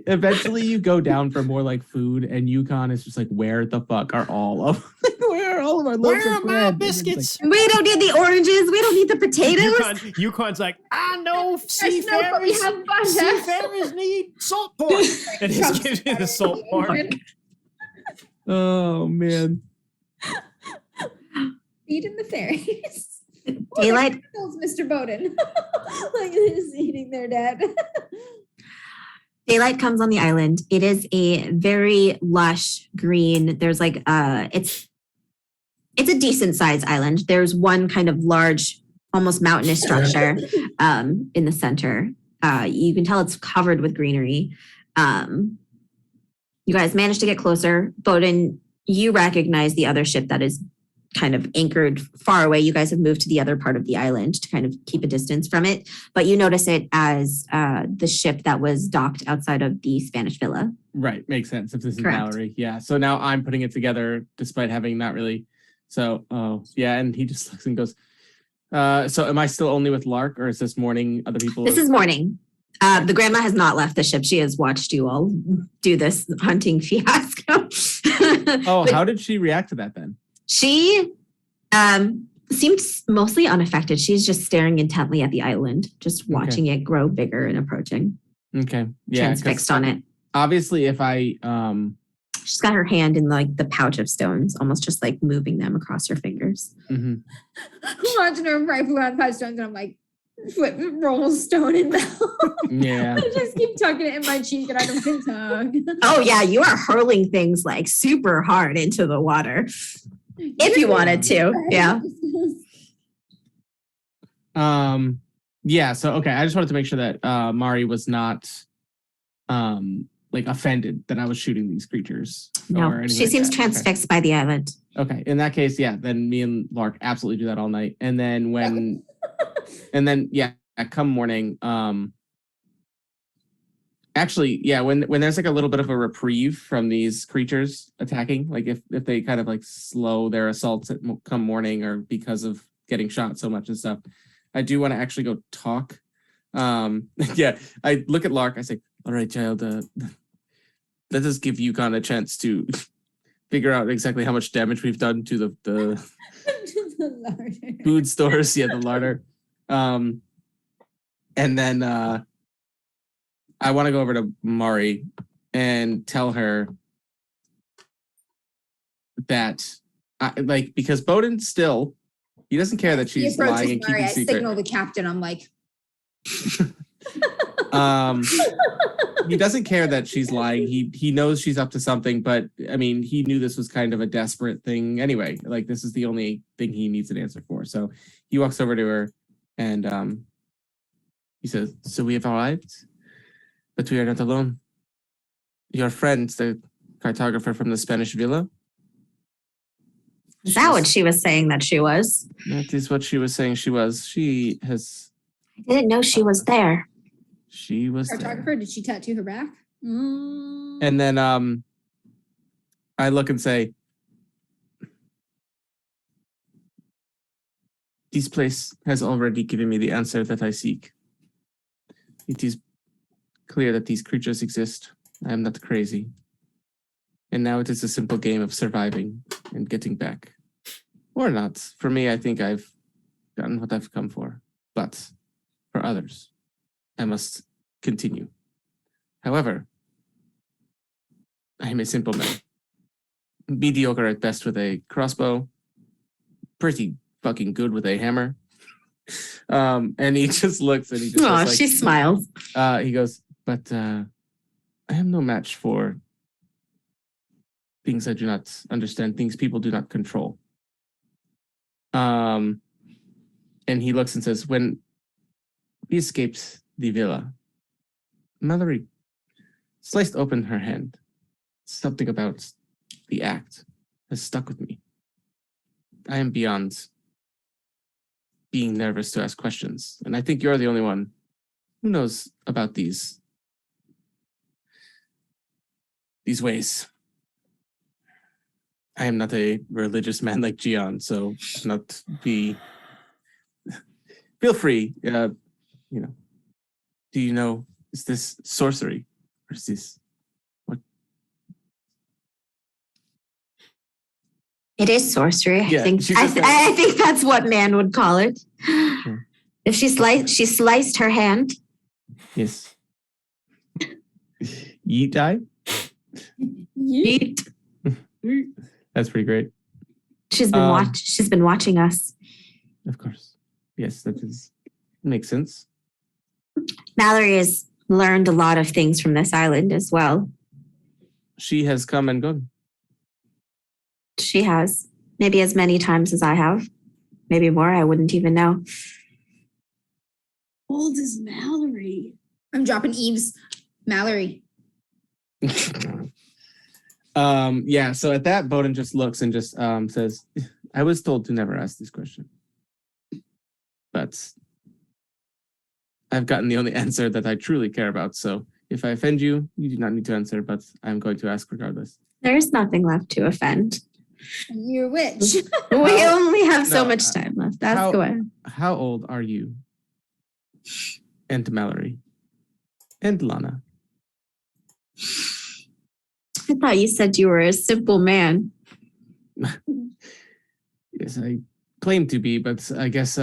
Eventually you go down for more like food, and Yukon is just like, where the fuck are all of where are all of our loaves Where are of my bread? biscuits? We don't need the oranges. We don't need the potatoes. Yukon's like, I know I know, but we seafarers. have butter. Seafarers need salt pork. And he Chunks gives of you the butter. salt pork. Oh man. Feeding the fairies. Daylight. Kills Mr. Bowden. Like they're just eating their dad. Daylight comes on the island. It is a very lush green. There's like it's a decent sized island. There's one kind of large, almost mountainous structure in the center. You can tell it's covered with greenery. You guys managed to get closer. Bowden, you recognize the other ship that is kind of anchored far away. You guys have moved to the other part of the island to kind of keep a distance from it, but you notice it as the ship that was docked outside of the Spanish villa. Right, makes sense if this is Correct. Mallory. Yeah. So now I'm putting it together despite having not really. So yeah, and he just looks and goes, so am I still only with Lark, or is this morning other people? This is morning. The grandma has not left the ship. She has watched you all do this hunting fiasco. Oh, But how did she react to that then? she seemed mostly unaffected. She's just staring intently at the island, just watching it grow bigger and approaching. Okay. Yeah. 'cause Transfixed on it. obviously if I She's got her hand in like the pouch of stones, almost just like moving them across her fingers. mhm. Watching her rifle around 5 stones, and I'm like, roll stone and bell. Yeah. I just keep tucking it in my cheek, and I don't get tug. Oh yeah, you are hurling things like super hard into the water if you wanted to. Yeah. Yeah, so okay, I just wanted to make sure that Mari was not like offended that I was shooting these creatures. or No, anything she like seems that. transfixed by the island. Okay, in that case, yeah, then me and Lark absolutely do that all night. And then come morning, actually, yeah, when there's like a little bit of a reprieve from these creatures attacking, like if they kind of like slow their assaults come morning or because of getting shot so much and stuff, I do want to actually go talk. Yeah, I look at Lark, I say, all right, child, let us give Yukon a chance to figure out exactly how much damage we've done to the food stores, yeah, the larder. And then I want to go over to Mari and tell her that, because Bowden still, he doesn't care that He she's approaches lying and Mari, keeping I secret. signal the captain. I'm like, He doesn't care that she's lying. He knows she's up to something, but I mean, he knew this was kind of a desperate thing anyway. Like this is the only thing he needs an answer for. So he walks over to her and he says, "So we have arrived, but we are not alone. Your friend, the cartographer from the Spanish villa." Is that what she was saying that she was? That is what she was saying she was. She I didn't know she was there. was there. cartographer, did she tattoo her back? And then I look and say, "This place has already given me the answer that I seek. It is clear that these creatures exist. I am not crazy. And now it is a simple game of surviving and getting back. Or not. For me, I think I've gotten what I've come for. But for others, I must continue. However, I am a simple man. Mediocre at best with a crossbow. Pretty fucking good with a hammer. And he just looks and he just Oh, she smiles. He goes, but I am no match for things I do not understand, things people do not control. And he looks and says, when we escaped the villa, Mallory sliced open her hand. Something about the act has stuck with me. I am beyond being nervous to ask questions. And I think you're the only one who knows about these ways. I am not a religious man like Gian, so not be. Feel free. Do you know? Is this sorcery, or is this what? It is sorcery. Yeah, I think. I think that's what man would call it. Sure. If she sliced her hand. Yes. Yeet die. Yeet. That's pretty great. She's been watching us. Of course. Yes, makes sense. Mallory has learned a lot of things from this island as well. She has come and gone. She has. Maybe as many times as I have. Maybe more, I wouldn't even know. Old as Mallory. I'm dropping Eve's Mallory. Yeah, so at that, Bowden just looks and just says, I was told to never ask this question. But I've gotten the only answer that I truly care about. So if I offend you, you do not need to answer, but I'm going to ask regardless. There's nothing left to offend. You're a witch. We only have so much time left. Ask away. How old are you? And Mallory? And Lana? I thought you said you were a simple man. Yes, I claim to be, but I guess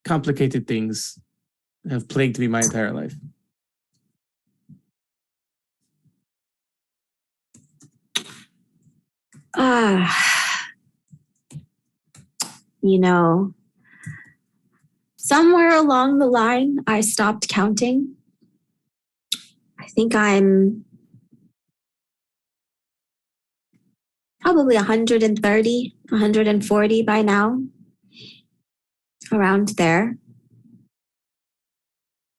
complicated things have plagued me my entire life. Somewhere along the line, I stopped counting. I think I'm probably 130, 140 by now. Around there.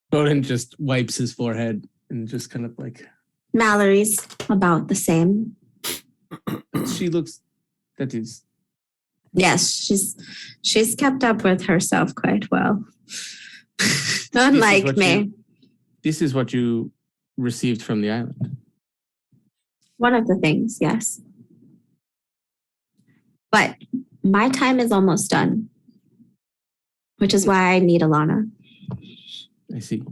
Bowden just wipes his forehead and just kind of like... Mallory's about the same. She looks... That is... Yes, she's kept up with herself quite well. Unlike me. This is what you received from the island. One of the things, yes. But my time is almost done. Which is why I need Alana. I see.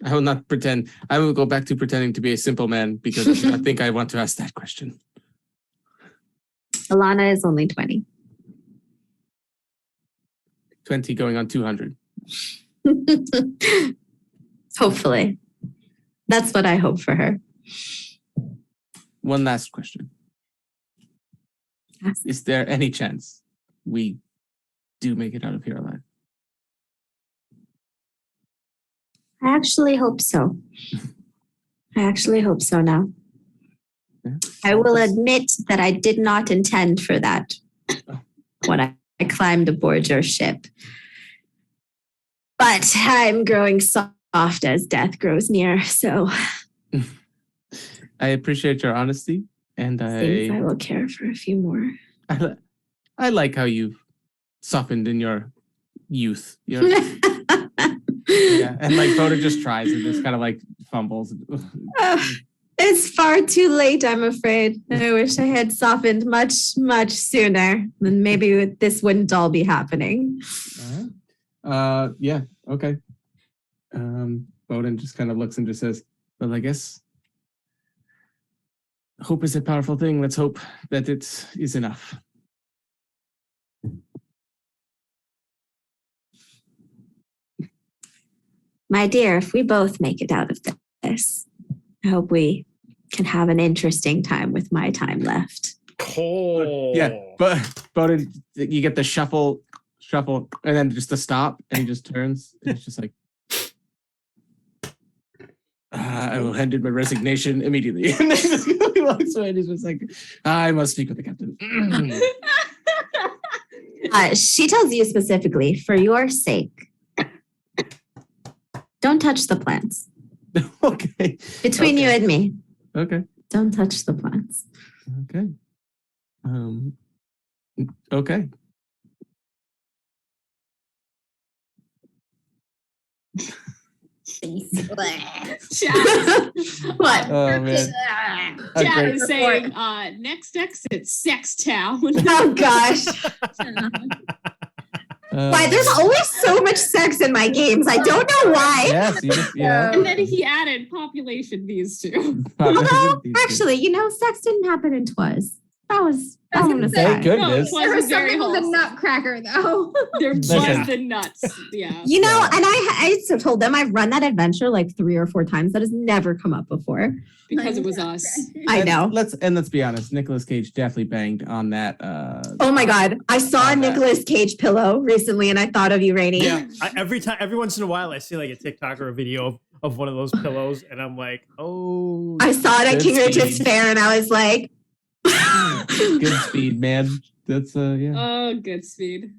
I will not pretend. I will go back to pretending to be a simple man because I do not think I want to ask that question. Alana is only 20. 20 going on 200. Hopefully. That's what I hope for her. One last question. Yes. Is there any chance we do make it out of here alive? I actually hope so. I actually hope so now. Yeah. I will admit that I did not intend for that when I climbed aboard your ship. But I'm growing soft as death grows near, so... I appreciate your honesty, and I will care for a few more. I like how you've softened in your youth. Yeah, and like Boda just tries and just kind of like fumbles. It's far too late, I'm afraid. I wish I had softened much, much sooner. Then maybe this wouldn't all be happening. Yeah, okay. Bowden just kind of looks and just says, well, I guess hope is a powerful thing. Let's hope that it is enough. My dear, if we both make it out of this, I hope we can have an interesting time with my time left. Oh. Yeah, but Bowden, you get the shuffle, and then just the stop, and he just turns, and it's just like, I will hand in my resignation immediately. And then he walks away, and he's just like, I must speak with the captain. She tells you specifically, for your sake, don't touch the plants. Okay. Between you and me, Okay. don't touch the plants. Okay. Okay. Chat, What? Oh man. chat Okay. is saying, next exit, Sex Town. Oh gosh. Why? There's always so much sex in my games. I don't know why. Yes, you know. And then he added population these two. Although, actually, sex didn't happen in Twas. That was I was I'm gonna gonna say, Thank say. goodness. No, There was very something with a wholesome. nutcracker, though. There was Listen. the nuts. Yeah. And I told them I've run that adventure like 3 or 4 times. That has never come up before. Because it was us. I know. Let's be honest. Nicolas Cage definitely banged on that. Oh my God. I saw a on that. Nicolas Cage pillow recently and I thought of you, Rainey. Yeah. Every once in a while, I see like a TikTok or a video of one of those pillows, and I'm like, oh. I saw it at Good King Richard's speed. Fair and I was like, Good speed, man. That's yeah. Oh, good speed.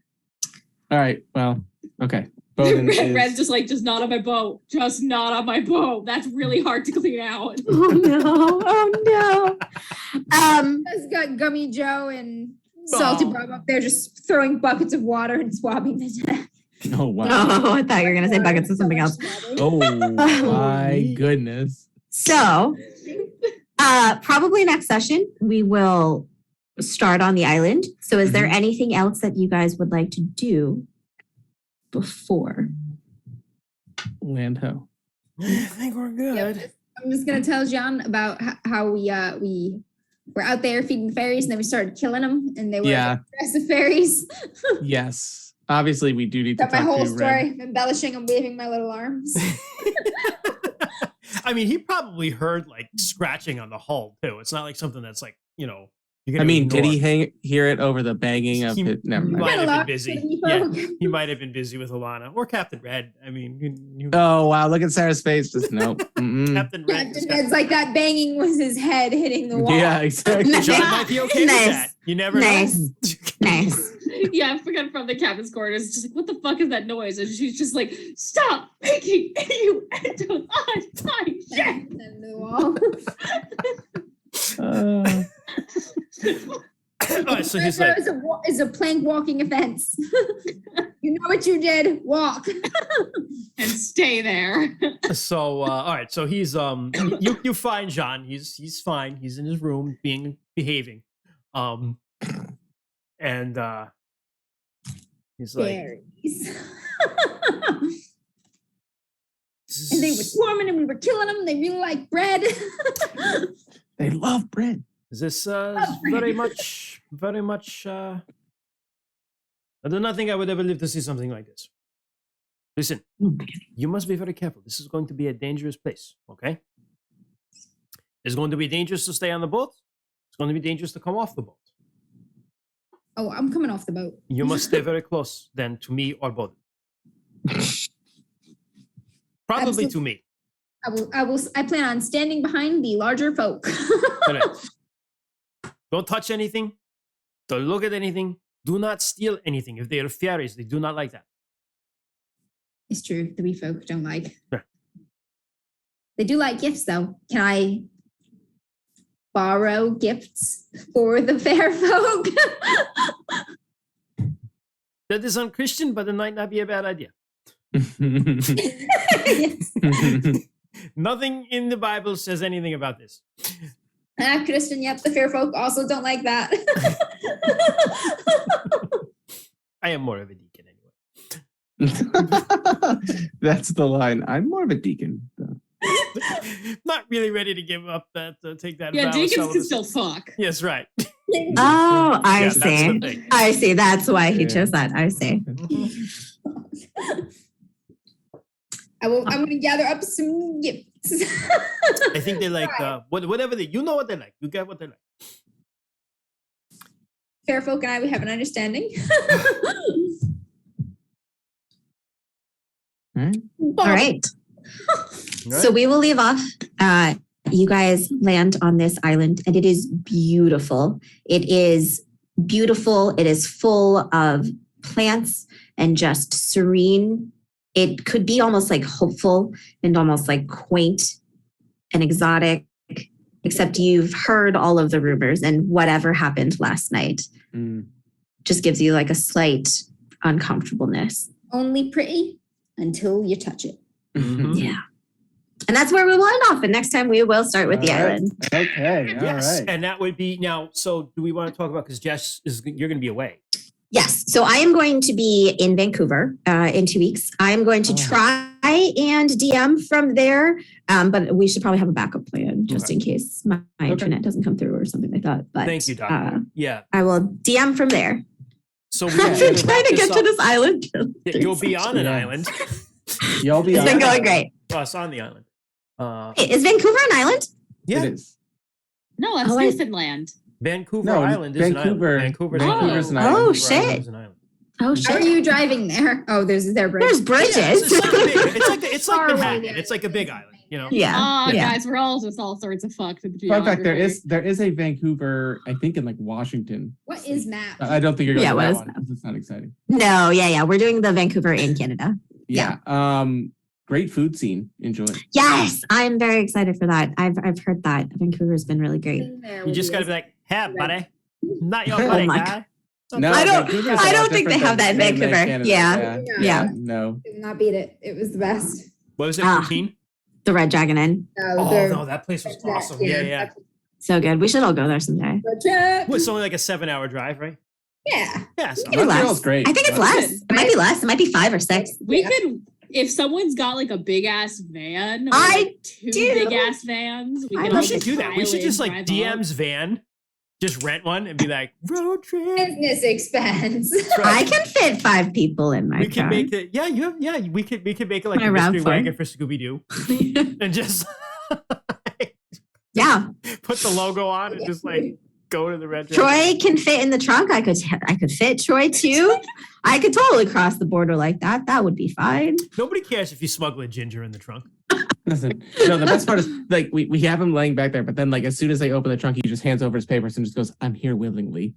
All right. Well, okay. Bowden Red's is, just not on my boat. Just not on my boat. That's really hard to clean out. oh no. Has got Gummy Joe and Salty Oh. Bob up there just throwing buckets of water and swabbing the deck. oh wow. Oh, I thought you were gonna say buckets of something else. Oh my goodness. So probably next session we will start on the island. So is there anything else that you guys would like to do before? Land ho. I think we're good. Yep. I'm just gonna tell John about how we were out there feeding the fairies, and then we started killing them, and they were Yeah. aggressive fairies. Yes. Obviously, we do need to Got my talk whole to Red. story, embellishing and waving my little arms. I mean, he probably heard like scratching on the hull too. It's not like something that's like, you're I gonna mean, did ignore. he hear it over the banging of He- it? Never he mind. might have been Hello, busy. Kitty Yeah, folk. he might have been busy with Alana or Captain Red. I mean, Oh wow! Look at Sarah's face. Just no. Mm-mm. Captain Red. Captain just Ned's like that banging was his head hitting the wall. Yeah, exactly. John might be okay Nice. with that. You never Nice. know. Nice. Yeah, I forgot from the captain's quarters. It's just like, what the fuck is that noise? And she's just like, stop making you into time. Yeah. Into the wall. Oh, so he's There like, is a plank walking offense. You know what you did. Walk. And stay there. so all right. So he's you find John. He's fine. He's in his room behaving. And he's like, Fairies. "This And they were is- swarming and we were killing them. They really like bread. They love bread. Is this very much I do not think I would ever live to see something like this. Listen, you must be very careful. This is going to be a dangerous place, okay? It's going to be dangerous to stay on the boat. It's going to be dangerous to come off the boat. Oh, I'm coming off the boat. You must stay very close then to me or Bowden. Probably to me. I plan on standing behind the larger folk. Correct. Don't touch anything. Don't look at anything. Do not steal anything. If they are fairies, they do not like that. It's true. The wee folk don't like. Sure. They do like gifts, though. Can I borrow gifts for the fair folk? That is unchristian, but it might not be a bad idea. Yes. Nothing in the Bible says anything about this. Christian, yep. The fair folk also don't like that. I am more of a deacon anyway. That's the line. I'm more of a deacon. Not really ready to give up that, take that. Yeah, vow of deacons can celibacy. still fuck. Yes, right. Oh, I Yeah, that's the see. thing. I see. That's why he Yeah. chose that. I see. I'm going to gather up some gifts. I think they like whatever they. You know what they like. You get what they like. Fair folk and I, we have an understanding. All right. So we will leave off. You guys land on this island, and it is beautiful. It is beautiful. It is full of plants and just serene. It could be almost like hopeful and almost like quaint and exotic, except you've heard all of the rumors and whatever happened last night just gives you like a slight uncomfortableness. Only pretty until you touch it. Yeah. And that's where we will end off. And next time we will start with the island. Okay. Yes, All right. and that would be now. So, do we want to talk about because Jess you're going to be away? Yes. So I am going to be in Vancouver in 2 weeks. I'm going to try and DM from there. But we should probably have a backup plan just in case my internet doesn't come through or something like that. But Thank you, Doctor. Yeah. I will DM from there. So I've been trying to get to this island. You'll be on an island. You'll be. It's been going great. Us on the island. Hey, is Vancouver an island? Yeah. It is. No, that's Newfoundland. Vancouver No, Island is Vancouver. an island. Vancouver's an island. Oh, Vancouver shit. Island is an island. Oh, How are shit. you driving there? Oh, there's bridge. There's bridges. It's like Far away Manhattan. there. It's like a big island, you know? Yeah. Oh, yeah. guys, we're all just all sorts of fucked with the Fun fact: geography. there is a Vancouver, I think, in like Washington. What is map? I don't think you're going Yeah, to what that is one that? 'cause it's not exciting. No, yeah. We're doing the Vancouver in Canada. Yeah. Great food scene. Enjoy. Yes, I'm very excited for that. I've heard that Vancouver's been really great. You just got to be like, hey, buddy. Not your Oh buddy, my guy. No, I don't- Vancouver's a I lot don't think they different have that in than Vancouver. Canada. Yeah. Yeah. No. Did not beat it. It was the best. What was it, Ah. 15? The Red Dragon Inn. Oh, they're- no, that place was awesome. Yeah. So good. We should all go there someday. Road trip. Well, it's only like a 7-hour drive, right? Yeah. Yeah. So Maybe Montreal's less. great. I think it's less. It might be less. It might be 5 or 6. We Yeah. could, if someone's got like a big ass van, or I like two do. big ass vans, we I could love all we should just do that. We should pile just in, like drive up. DM's van, just rent one and be like, road trip. Business expense. That's I right. can fit 5 people in my We car. can make it. Yeah, we could make it like My a mystery RAV4. wagon for Scooby Doo, and just Yeah. put the logo on and just like go to the red. Troy can fit in the trunk. I could fit Troy too. I could totally cross the border like that. That would be fine. Nobody cares if you smuggle a ginger in the trunk. Listen, no, the best part is like we have him laying back there, but then like as soon as they open the trunk, he just hands over his papers and just goes, "I'm here willingly."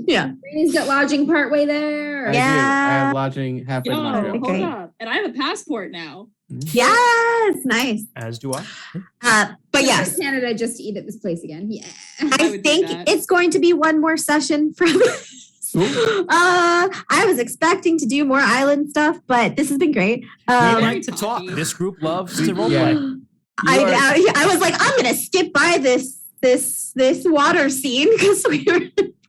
Yeah. He's got lodging part way there. I Yeah. do. I have lodging halfway to Yo, Montreal. Okay. hold up. And I have a passport now. Yes. Nice. As do I. But yes, Canada just to eat at this place again. Yeah. I would do think that. it's going to be one more session from I was expecting to do more island stuff, but this has been great. We Um, like to talk. This group loves to Yeah. roleplay. I was like, I'm gonna skip by this water scene because we were,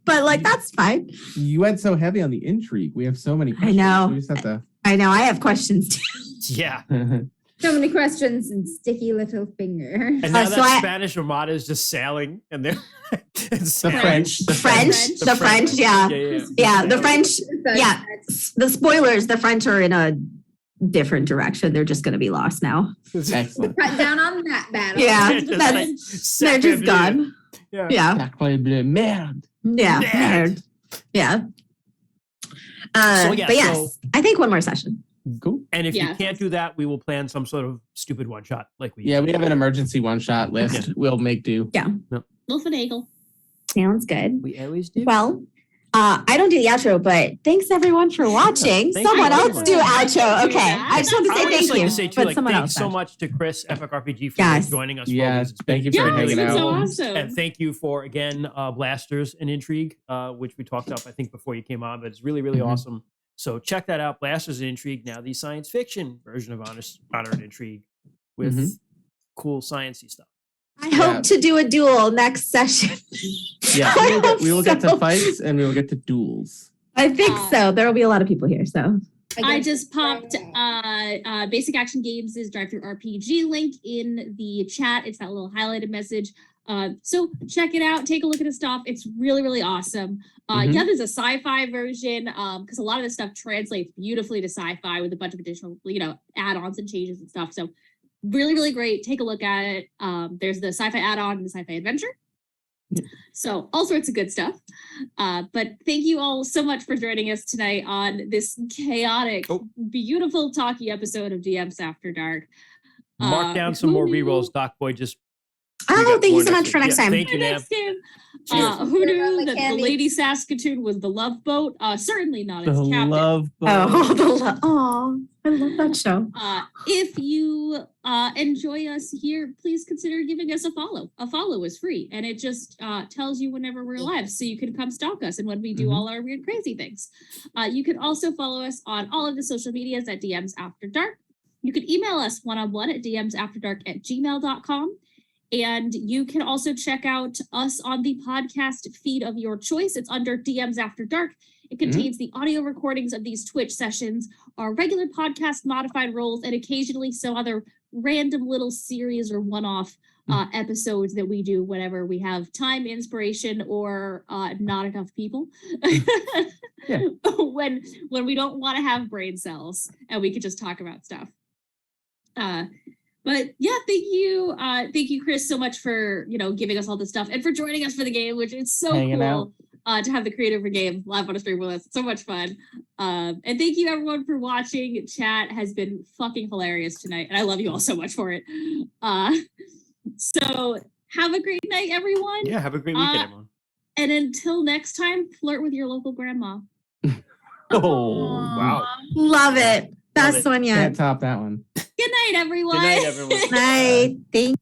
but like that's fine. You went so heavy on the intrigue. We have so many questions. know. We just have to. I know I have questions too. Yeah. So many questions and sticky little finger. And now so that I- Spanish Armada is just sailing, and they're The French. The French, yeah. The French, yeah. The spoilers, the French are in a different direction. They're just gonna be lost now. Excellent. Cut down on that battle. Yeah, Just that's, like, they're just gone. Yeah. Yeah, Sacre bleu, merde. yeah, Nerd. yeah. So, yeah, But yes, so- I think one more session. Cool. And if Yeah. you can't do that, we will plan some sort of stupid one shot like we. Yeah, we have an emergency one-shot list. We'll make do. Wolf and Eagle. Sounds good. We always do. Well, I don't do the outro, but thanks everyone for watching. Thank Someone you. else do outro. Okay, I just want to I say would thank just like you, to say too, but like, someone thanks else. so much to Chris, Epic RPG, for Yes. joining us. Yeah, It's thank you been for Yeah, hanging it's been so out. awesome. And thank you for, again, Blasters and Intrigue, which we talked about, I think, before you came on, but it's really, really Mhm. awesome. So check that out, Blasters and Intrigue, now the science fiction version of Honor and Intrigue with Mhm. cool sciencey stuff. I hope to do a duel next session. Yeah, we will get So- to fights and we will get to duels. I think so. There will be a lot of people here, so I just popped Basic Action Games' drive-through RPG link in the chat. It's that little highlighted message. So check it out. Take a look at the stuff. It's really, really awesome. Yeah, there's a sci-fi version because a lot of this stuff translates beautifully to sci-fi with a bunch of additional, add-ons and changes and stuff. So really, really great. Take a look at it. There's the sci-fi add-on and the sci-fi adventure. So all sorts of good stuff. But thank you all so much for joining us tonight on this chaotic, beautiful talky episode of DMs After Dark. Mark down some more rerolls. Doc Boy just. Oh, thank you so much for next time. Thank you, Nam. Who knew that the Lady Saskatoon was the love boat? Certainly not its captain. Love boat. I love that show. If you enjoy us here, please consider giving us a follow. A follow is free, and it just tells you whenever we're live, so you can come stalk us and when we do all our weird, crazy things. You can also follow us on all of the social medias at DMs After Dark. You can email us one-on-one at dmsafterdark@gmail.com. And you can also check out us on the podcast feed of your choice. It's under DMs After Dark. It contains the audio recordings of these Twitch sessions, our regular podcast modified roles, and occasionally some other random little series or one-off episodes that we do whenever we have time, inspiration, or not enough people. When we don't want to have brain cells and we could just talk about stuff. But yeah, thank you, Chris, so much for giving us all this stuff and for joining us for the game, which is so cool to have the creator of a game live on a stream with us. It's so much fun. And thank you everyone for watching. Chat has been fucking hilarious tonight, and I love you all so much for it. So have a great night, everyone. Yeah, have a great weekend, everyone. And until next time, flirt with your local grandma. Wow. Love it. Best one yet. Can't top that one. Good night, everyone. Good night, everyone. Night. Thank